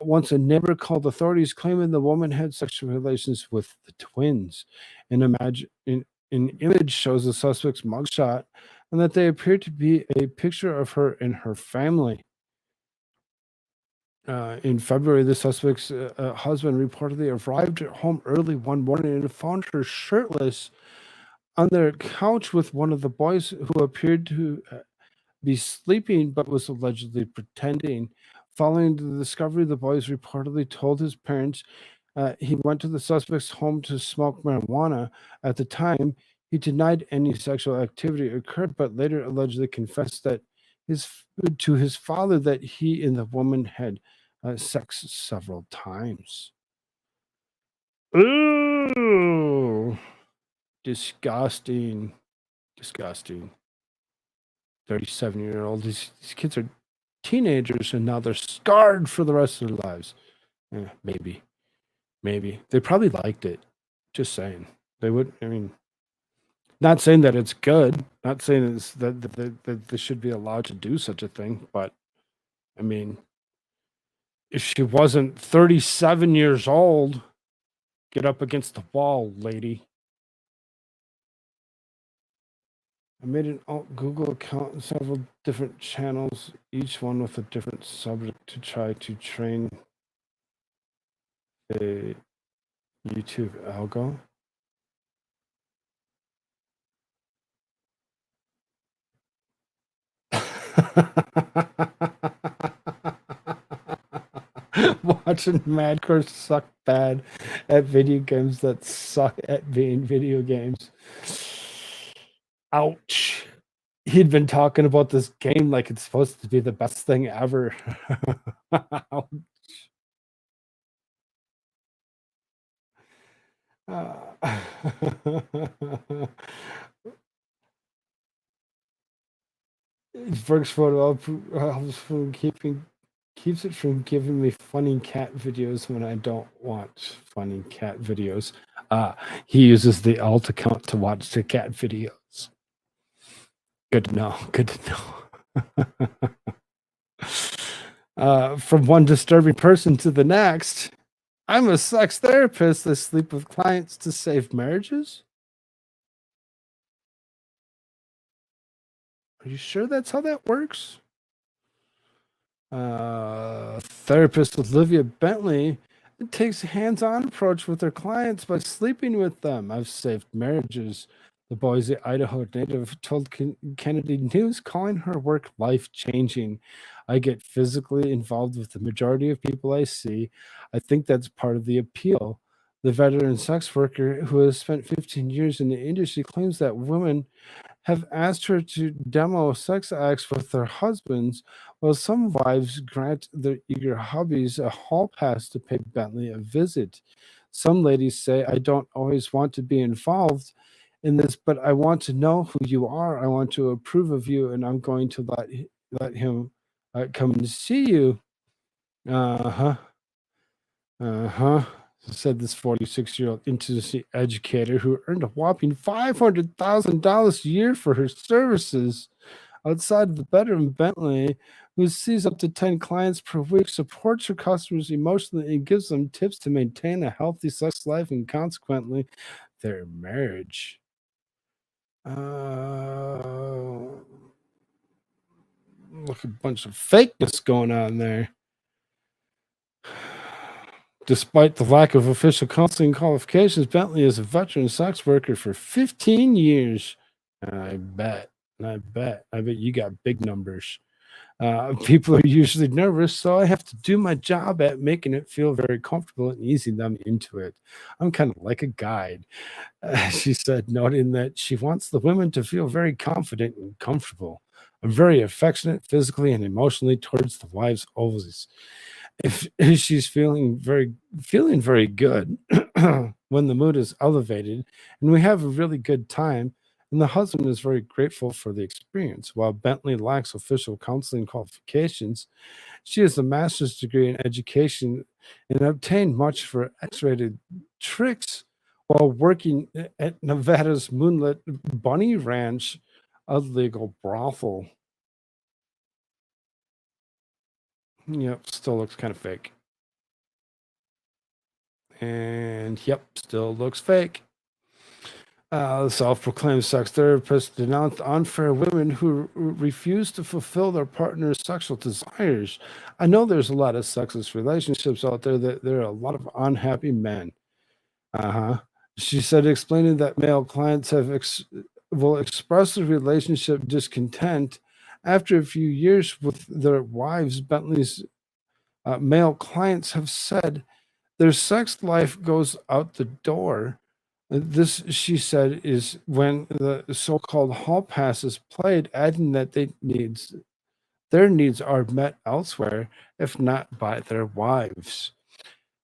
once a neighbor called authorities, claiming the woman had sexual relations with the twins. An image shows the suspect's mugshot, and that they appear to be a picture of her and her family. In February, the suspect's husband reportedly arrived at home early one morning and found her shirtless on their couch with one of the boys, who appeared to be sleeping but was allegedly pretending. Following the discovery, the boys reportedly told his parents he went to the suspect's home to smoke marijuana. At the time, he denied any sexual activity occurred, but later allegedly confessed that to his father that he and the woman had sex several times. Ooh, disgusting. 37-year-old. These kids are teenagers, and now they're scarred for the rest of their lives. Maybe they probably liked it. Just saying. They would. I mean, not saying that it's good. Not saying it's that they should be allowed to do such a thing. But I mean, if she wasn't 37 years old, get up against the wall, lady. I made an alt Google account and several different channels, each one with a different subject to try to train a YouTube algo. Watching Madcore suck bad at video games that suck at being video games. Ouch. He'd been talking about this game like it's supposed to be the best thing ever. Ouch. Berg's photo helps from keeps it from giving me funny cat videos when I don't watch funny cat videos. He uses the alt account to watch the cat videos. Good to know. Good to know. From one disturbing person to the next. I'm a sex therapist. I sleep with clients to save marriages. Are you sure that's how that works? Therapist Olivia Bentley takes a hands-on approach with her clients by sleeping with them. I've saved marriages. The Boise, Idaho native told Kennedy News, calling her work life-changing. I get physically involved with the majority of people I see. I think that's part of the appeal. The veteran sex worker who has spent 15 years in the industry claims that women have asked her to demo sex acts with their husbands, while some wives grant their eager hubbies a hall pass to pay Bentley a visit. Some ladies say, I don't always want to be involved in this, but I want to know who you are. I want to approve of you, and I'm going to let him come and see you. Uh-huh. Uh-huh. Said this 46-year-old intimacy educator who earned a whopping $500,000 a year for her services. Outside of the bedroom, Bentley, who sees up to 10 clients per week, supports her customers emotionally and gives them tips to maintain a healthy sex life and consequently their marriage. Look, a bunch of fakeness going on there. Despite the lack of official counseling qualifications, Bentley is a veteran sex worker for 15 years. I bet you got big numbers. People are usually nervous, so I have to do my job at making it feel very comfortable and easing them into it. I'm kind of like a guide, she said, noting that she wants the women to feel very confident and comfortable. I'm very affectionate physically and emotionally towards the wives always. If she's feeling very good when the mood is elevated and we have a really good time, and the husband is very grateful for the experience. While Bentley lacks official counseling qualifications, she has a master's degree in education and obtained much for X-rated tricks while working at Nevada's Moonlit Bunny Ranch, a legal brothel. Yep, still looks kind of fake. And yep, still looks fake. The self-proclaimed sex therapist denounced unfair women who refuse to fulfill their partner's sexual desires. I know there's a lot of sexless relationships out there. That there are a lot of unhappy men. She said, explaining that male clients will express the relationship discontent after a few years with their wives. Bentley's male clients have said their sex life goes out the door. This, she said, is when the so-called hall pass is played, adding that their needs are met elsewhere, if not by their wives.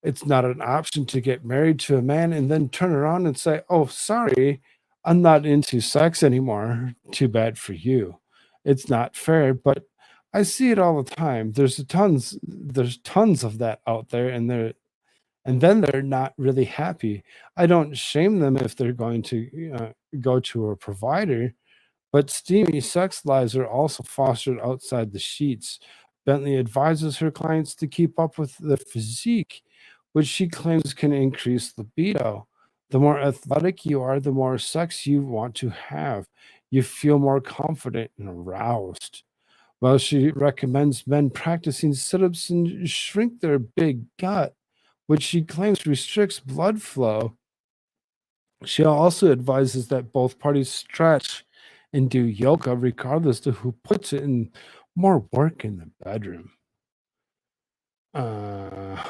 It's not an option to get married to a man and then turn around and say, oh, sorry, I'm not into sex anymore. Too bad for you. It's not fair, but I see it all the time. There's tons of that out there, and then they're not really happy. I don't shame them if they're going to go to a provider, but steamy sex lives are also fostered outside the sheets. Bentley advises her clients to keep up with the physique, which she claims can increase libido. The more athletic you are, the more sex you want to have. You feel more confident and aroused. While she recommends men practicing sit ups and shrink their big gut, which she claims restricts blood flow, she also advises that both parties stretch and do yoga regardless of who puts it in more work in the bedroom. Uh,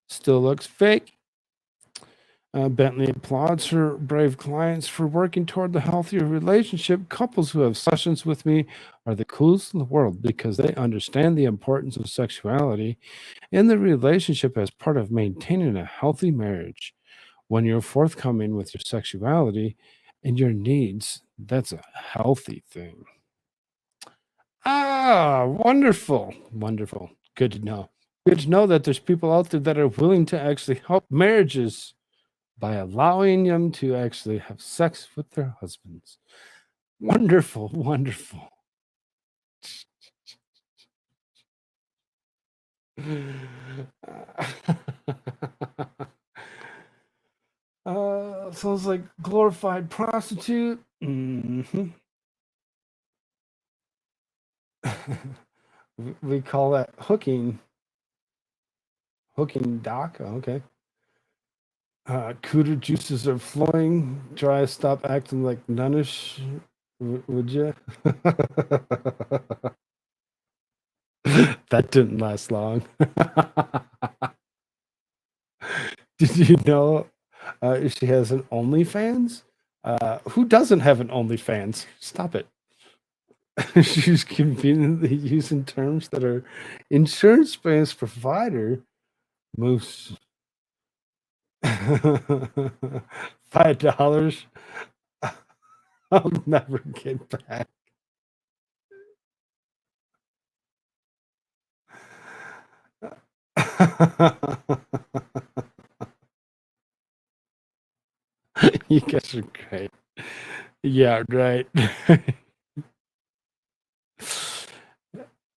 Still looks fake. Bentley applauds her brave clients for working toward the healthier relationship. Couples who have sessions with me are the coolest in the world because they understand the importance of sexuality in the relationship as part of maintaining a healthy marriage. When you're forthcoming with your sexuality and your needs, that's a healthy thing. Ah, wonderful. Wonderful. Good to know. Good to know that there's people out there that are willing to actually help marriages by allowing them to actually have sex with their husbands. Wonderful, wonderful. Sounds like glorified prostitute. Mhm. We call that hooking. Hooking doc. Okay. Cooter juices are flowing. Try to stop acting like nunnish. Would you? That didn't last long. Did you know she has an OnlyFans? Who doesn't have an OnlyFans? Stop it. She's conveniently using terms that are insurance-based provider moves $5. I'll never get back. You guys are great. Yeah, right.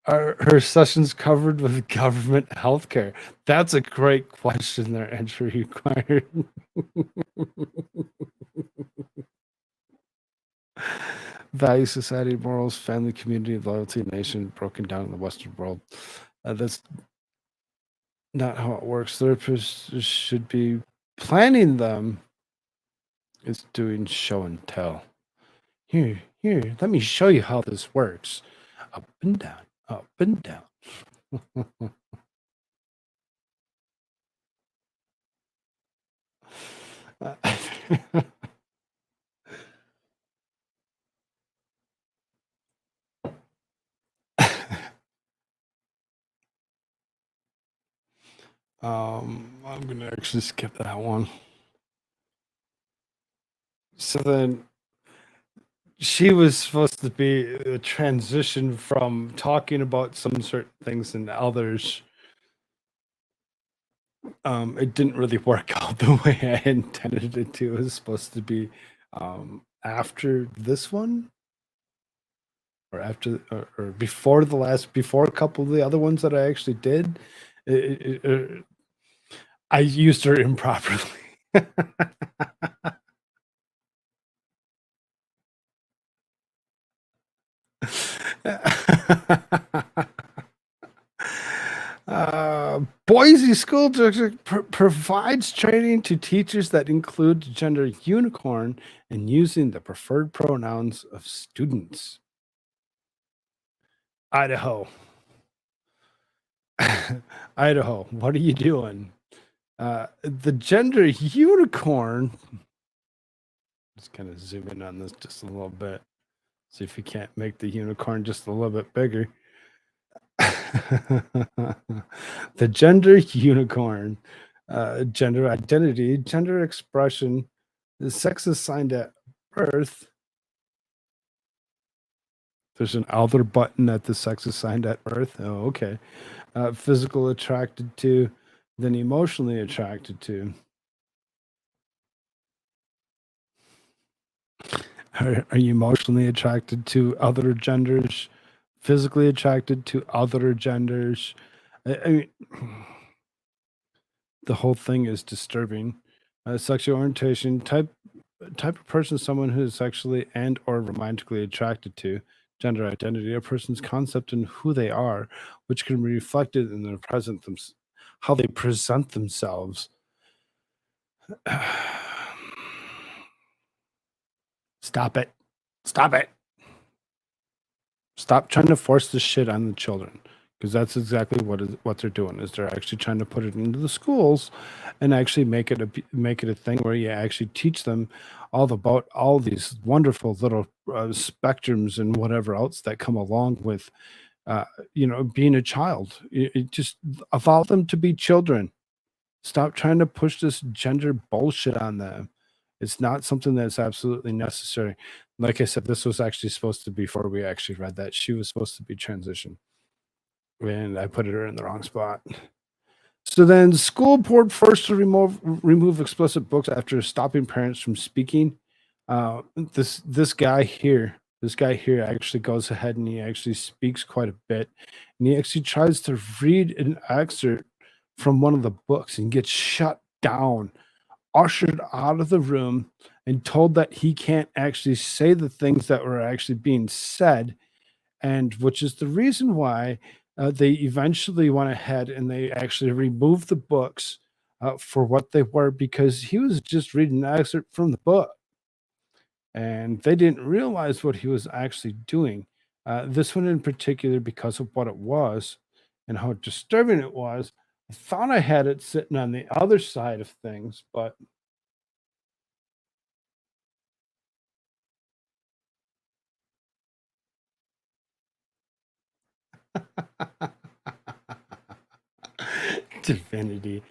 Are her sessions covered with government health care? That's a great question their entry required. Value, society, morals, family, community, loyalty, nation, broken down in the Western world. That's not how it works. Therapists should be planning them. It's doing show and tell. Here, let me show you how this works. Up and down, up and down. I'm gonna actually skip that one. So then she was supposed to be a transition from talking about some certain things and others. It didn't really work out the way I intended it to. It was supposed to be after this one, or after, or before before a couple of the other ones that I actually did. I used her improperly. Boise School District provides training to teachers that include gender unicorn and using the preferred pronouns of students. Idaho. Idaho, what are you doing? The gender unicorn. Just kind of zoom in on this just a little bit. See if we can't make the unicorn just a little bit bigger. The gender unicorn, gender identity, gender expression, the sex assigned at birth. There's an other button at the sex assigned at birth. Oh, okay. Physical attracted to, then emotionally attracted to. Are you emotionally attracted to other genders physically attracted to other genders. I mean, the whole thing is disturbing. Sexual orientation, type of person, someone who is sexually and or romantically attracted to. Gender identity, a person's concept and who they are, which can be reflected in their how they present themselves. Stop it. Stop it. Stop trying to force this shit on the children, because that's exactly what they're doing. Is they're actually trying to put it into the schools and actually make it a thing where you actually teach them all about all these wonderful little spectrums and whatever else that come along with being a child. It just allow them to be children. Stop trying to push this gender bullshit on them. It's not something that's absolutely necessary. Like I said, this was actually supposed to be, before we actually read that, she was supposed to be transition. And I put her in the wrong spot. So then, school board forced to remove explicit books after stopping parents from speaking. This guy here actually goes ahead and he actually speaks quite a bit, and he actually tries to read an excerpt from one of the books and gets shut down, ushered out of the room, and told that he can't actually say the things that were actually being said, and which is the reason why they eventually went ahead and they actually removed the books for what they were, because he was just reading an excerpt from the book and they didn't realize what he was actually doing. This one in particular, because of what it was and how disturbing it was, I thought I had it sitting on the other side of things, but Divinity.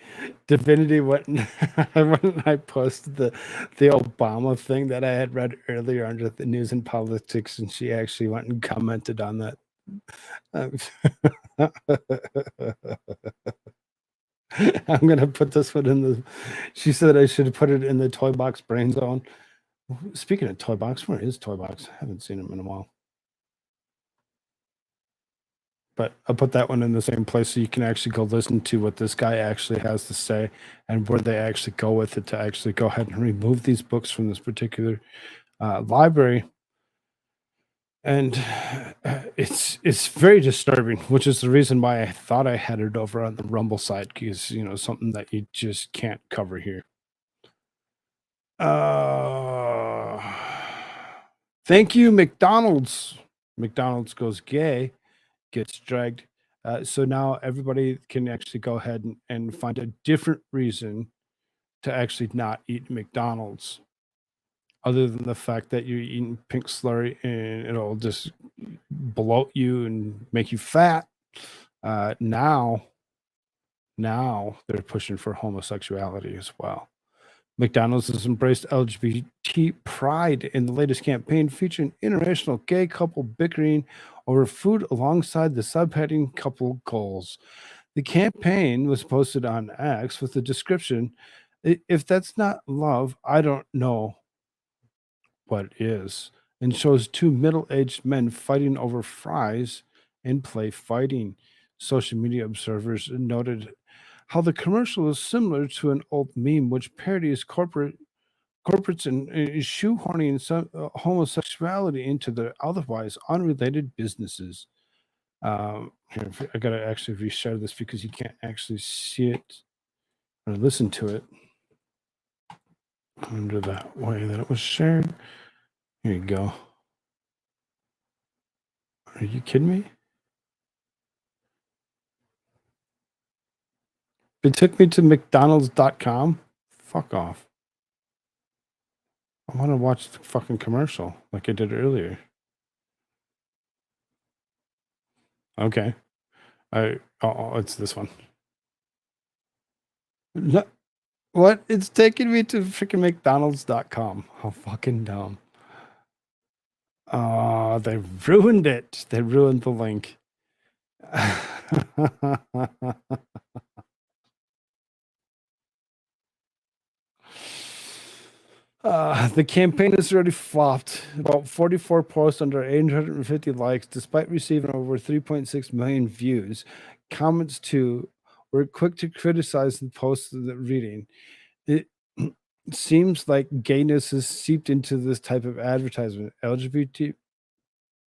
Divinity went and when I posted the Obama thing that I had read earlier under the news and politics, and she actually went and commented on that. Um, I'm gonna put this one in the. She said I should put it in the toy box brain zone. Speaking of toy box, where is toy box? I haven't seen him in a while. But I'll put that one in the same place so you can actually go listen to what this guy actually has to say and where they actually go with it to actually go ahead and remove these books from this particular library. And it's very disturbing, which is the reason why I thought I had it over on the Rumble side, because something that you just can't cover here. Thank you, McDonald's. McDonald's goes gay, gets dragged. So now everybody can actually go ahead and find a different reason to actually not eat McDonald's, other than the fact that you're eating pink slurry and it'll just bloat you and make you fat. Now they're pushing for homosexuality as well. McDonald's has embraced LGBT pride in the latest campaign, featuring international gay couple bickering over food alongside the subheading couple goals. The campaign was posted on X with the description, "If that's not love, I don't know what is," and shows two middle-aged men fighting over fries and play fighting. Social media observers noted how the commercial is similar to an old meme which parodies corporates and is shoehorning some homosexuality into their otherwise unrelated businesses. Here, I gotta actually reshare this because you can't actually see it or listen to it under that way that it was shared. Here you go. Are you kidding me? It took me to McDonald's.com. Fuck off. I want to watch the fucking commercial like I did earlier. Okay. It's this one. No, what? It's taking me to freaking McDonald's.com. How fucking dumb. They ruined it. They ruined the link. The campaign has already flopped. About 44 posts under 850 likes, despite receiving over 3.6 million views. Comments too were quick to criticize the post of the reading. It seems like gayness has seeped into this type of advertisement. LGBT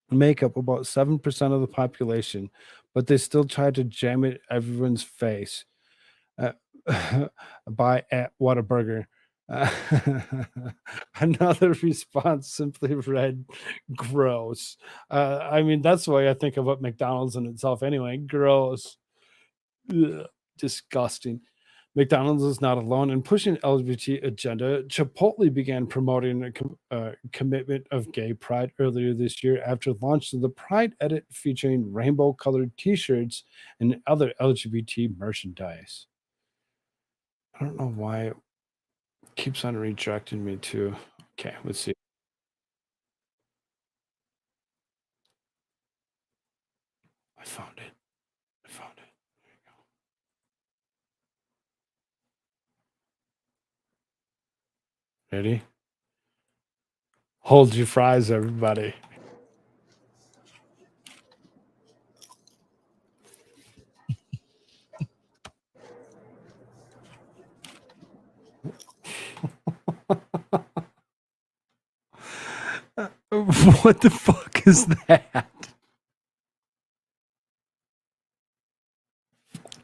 make up about 7% of the population, but they still try to jam it everyone's face. Uh, buy at Whataburger. Uh, Another response simply read, gross. I mean, that's the way I think of what McDonald's in itself anyway. Gross. Ugh, disgusting. McDonald's is not alone in pushing LGBT agenda. Chipotle began promoting a commitment of gay pride earlier this year after launching the Pride Edit featuring rainbow-colored T-shirts and other LGBT merchandise. I don't know why it keeps on redirecting me to. Okay, let's see. I found it. I found it. There you go. Ready? Hold your fries, everybody. What the fuck is that?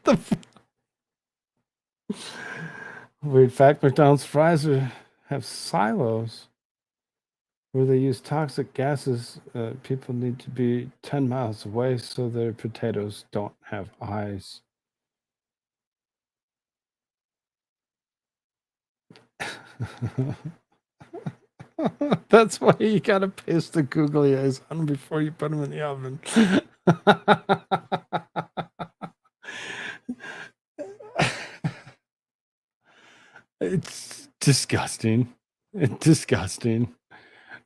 The weird fact: McDonald's fries have silos where they use toxic gases. People need to be 10 miles away so their potatoes don't have eyes. That's why you gotta paste the googly eyes on before you put them in the oven. It's disgusting. It's disgusting.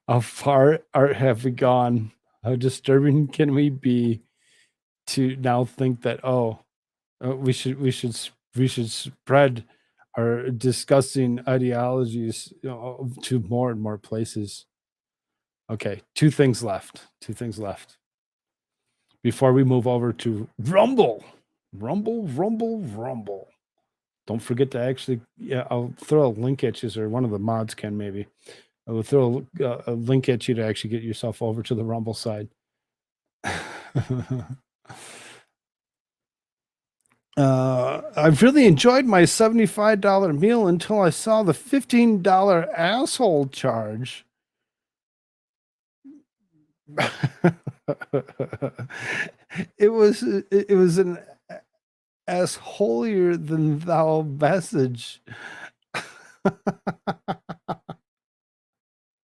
How far have we gone? How disturbing can we be to now think that we should spread our disgusting ideologies, to more and more places. Okay, two things left. Two things left before we move over to Rumble. Rumble. Don't forget to actually, yeah, I'll throw a link at you, or one of the mods can maybe. I will throw a link at you to actually get yourself over to the Rumble side. I've really enjoyed my $75 meal until I saw the $15 asshole charge. It was an as holier than thou message.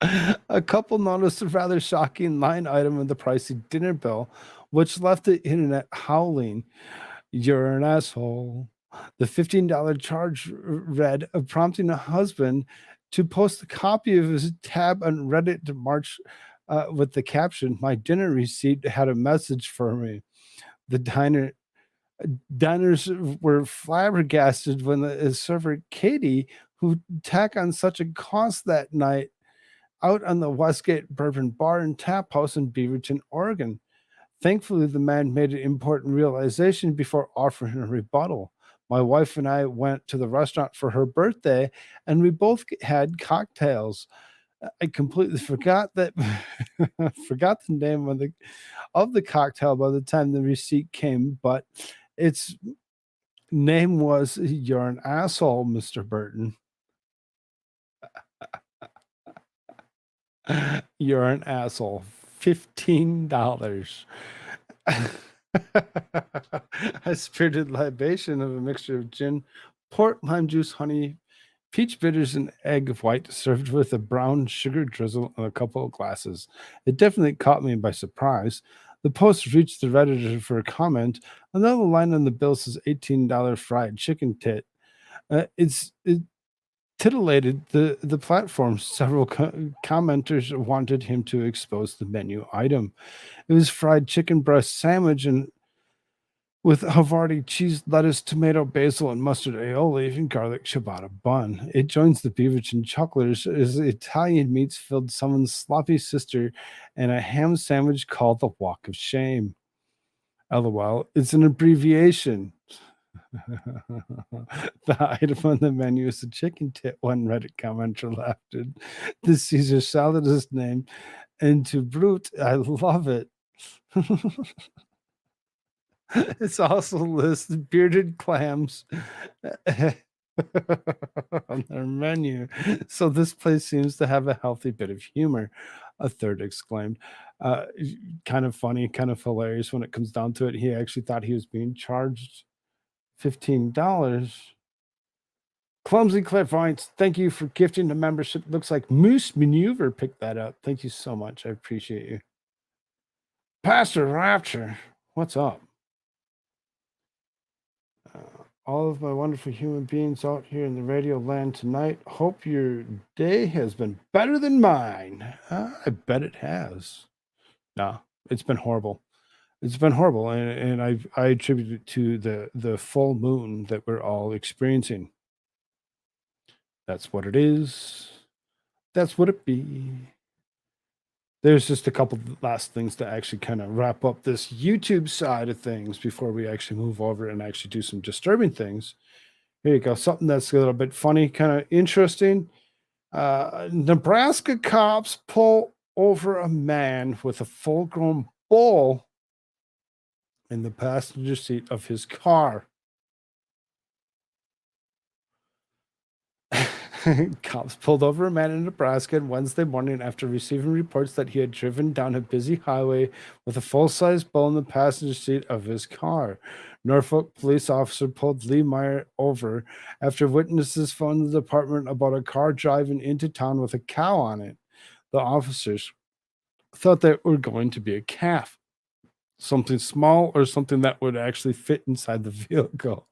A couple noticed a rather shocking line item in the pricey dinner bill, which left the internet howling. You're an asshole. The $15 charge read, prompting a husband to post a copy of his tab on Reddit to March with the caption, "My dinner receipt had a message for me." The diners were flabbergasted when the server Katie, who tack on such a cost that night, out on the Westgate Bourbon Bar and Tap House in Beaverton, Oregon. Thankfully, the man made an important realization before offering a rebuttal. My wife and I went to the restaurant for her birthday, and we both had cocktails. I completely forgot that forgot the name of the cocktail by the time the receipt came, but its name was "You're an Asshole, Mr. Burton." You're an asshole. $15. A spirited libation of a mixture of gin, port, lime juice, honey, peach bitters, and egg white, served with a brown sugar drizzle and a couple of glasses. It definitely caught me by surprise. The post reached the Redditor for a comment. Another line on the bill says $18 fried chicken tit. It titillated the platform. Several commenters wanted him to expose the menu item. It was fried chicken breast sandwich, and with Havarti, cheese, lettuce, tomato, basil, and mustard aioli, and garlic ciabatta bun. It joins the Beaverton Chucklers as Italian meats filled someone's sloppy sister and a ham sandwich called the Walk of Shame. LOL, it's an abbreviation. The item on the menu is a chicken tit, one Reddit commenter laughed at. The Caesar salad is named into brute. I love it. It's also listed bearded clams on their menu. So this place seems to have a healthy bit of humor, a third exclaimed. Kind of funny, kind of hilarious when it comes down to it. He actually thought he was being charged $15. Clumsy Clairvoyance, thank you for gifting the membership. Looks like Moose Maneuver picked that up. Thank you so much. I appreciate you. Pastor Rapture, what's up? All of my wonderful human beings out here in the radio land tonight. Hope your day has been better than mine. I bet it has. No, it's been horrible. It's been horrible, and I attribute it to the full moon that we're all experiencing. That's what it is. That's what it be. There's just a couple last things to actually kind of wrap up this YouTube side of things before we actually move over and actually do some disturbing things. Here you go. Something that's a little bit funny, kind of interesting. Nebraska cops pull over a man with a full-grown bull in the passenger seat of his car. Cops pulled over a man in Nebraska on Wednesday morning after receiving reports that he had driven down a busy highway with a full-size bull in the passenger seat of his car. Norfolk police officer pulled Lee Meyer over after witnesses phoned the department about a car driving into town with a cow on it. The officers thought that were going to be a calf, something small or something that would actually fit inside the vehicle.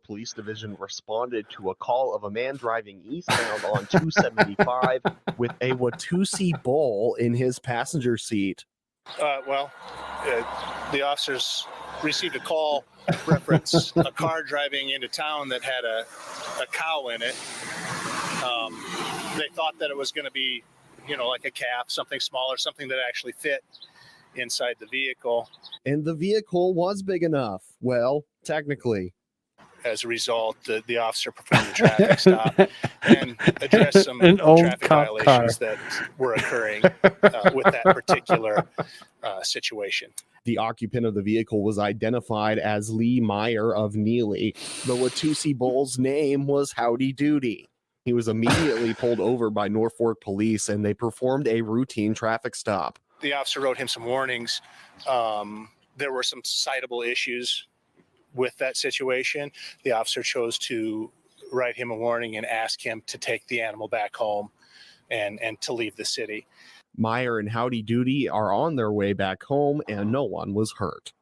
Police Division responded to a call of a man driving eastbound on 275 with a Watusi bull in his passenger seat. The officers received a call reference a car driving into town that had a cow in it. They thought that it was going to be, like a calf, something smaller, something that actually fit inside the vehicle. And the vehicle was big enough. Well, technically. As a result, the officer performed a traffic stop and addressed some traffic violations that were occurring with that particular situation. The occupant of the vehicle was identified as Lee Meyer of Neely. The Watusi bull's name was Howdy Doody. He was immediately pulled over by Norfolk police, and they performed a routine traffic stop. The officer wrote him some warnings. There were some citable issues with that situation. The officer chose to write him a warning and ask him to take the animal back home and to leave the city. Meyer and Howdy Doody are on their way back home, and no one was hurt.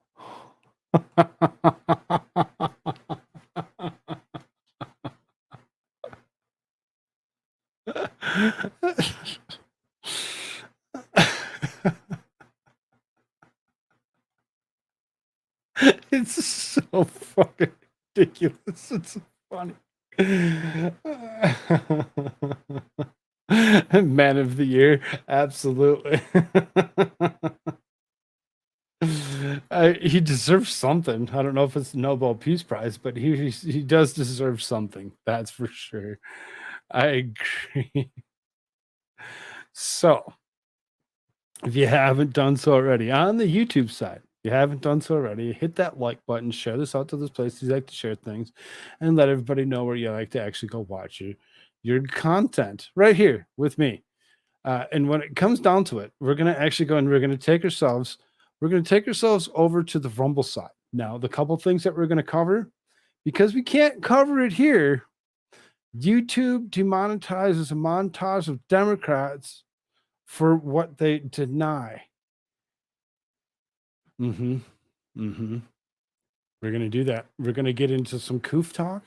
It's so fucking ridiculous. It's funny. Man of the year, absolutely. He deserves something. I don't know if it's Nobel Peace Prize, but he does deserve something. That's for sure. I agree. So, if you haven't done so already on the YouTube side, you haven't done so already, hit that like button, share this out to this place. You like to share things, and let everybody know where you like to actually go watch your content right here with me. And when it comes down to it, we're gonna actually go and we're gonna take ourselves over to the Rumble side. Now, the couple things that we're gonna cover, because we can't cover it here, YouTube demonetizes a montage of Democrats for what they deny. We're going to do that. We're going to get into some Koof talk.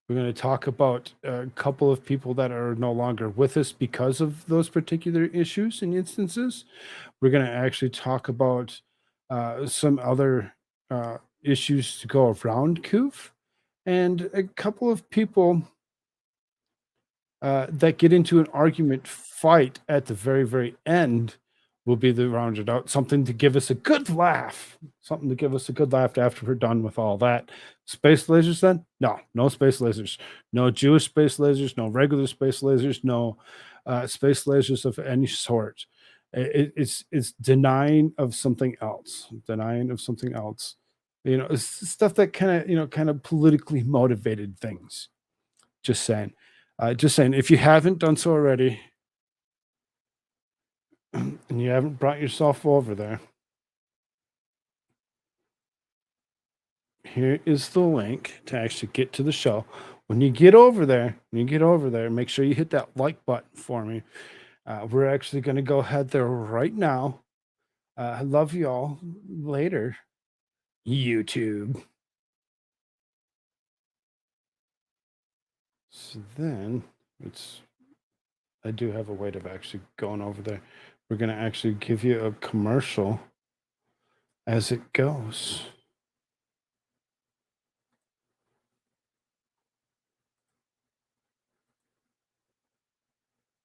We're going to talk about a couple of people that are no longer with us because of those particular issues and instances. We're going to actually talk about some other issues to go around Koof, and a couple of people that get into an argument fight at the very, very end will be the rounded out. Something to give us a good laugh. Something to give us a good laugh after we're done with all that. Space lasers then? No, no space lasers. No Jewish space lasers, no regular space lasers, no space lasers of any sort. It's denying of something else. Denying of something else. You know, it's stuff that kind of politically motivated things. Just saying. Just saying, if you haven't done so already, and you haven't brought yourself over there, here is the link to actually get to the show. When you get over there, make sure you hit that like button for me. We're actually going to go ahead there right now. I love you all. Later, YouTube. So then, I do have a way of actually going over there. We're going to actually give you a commercial as it goes.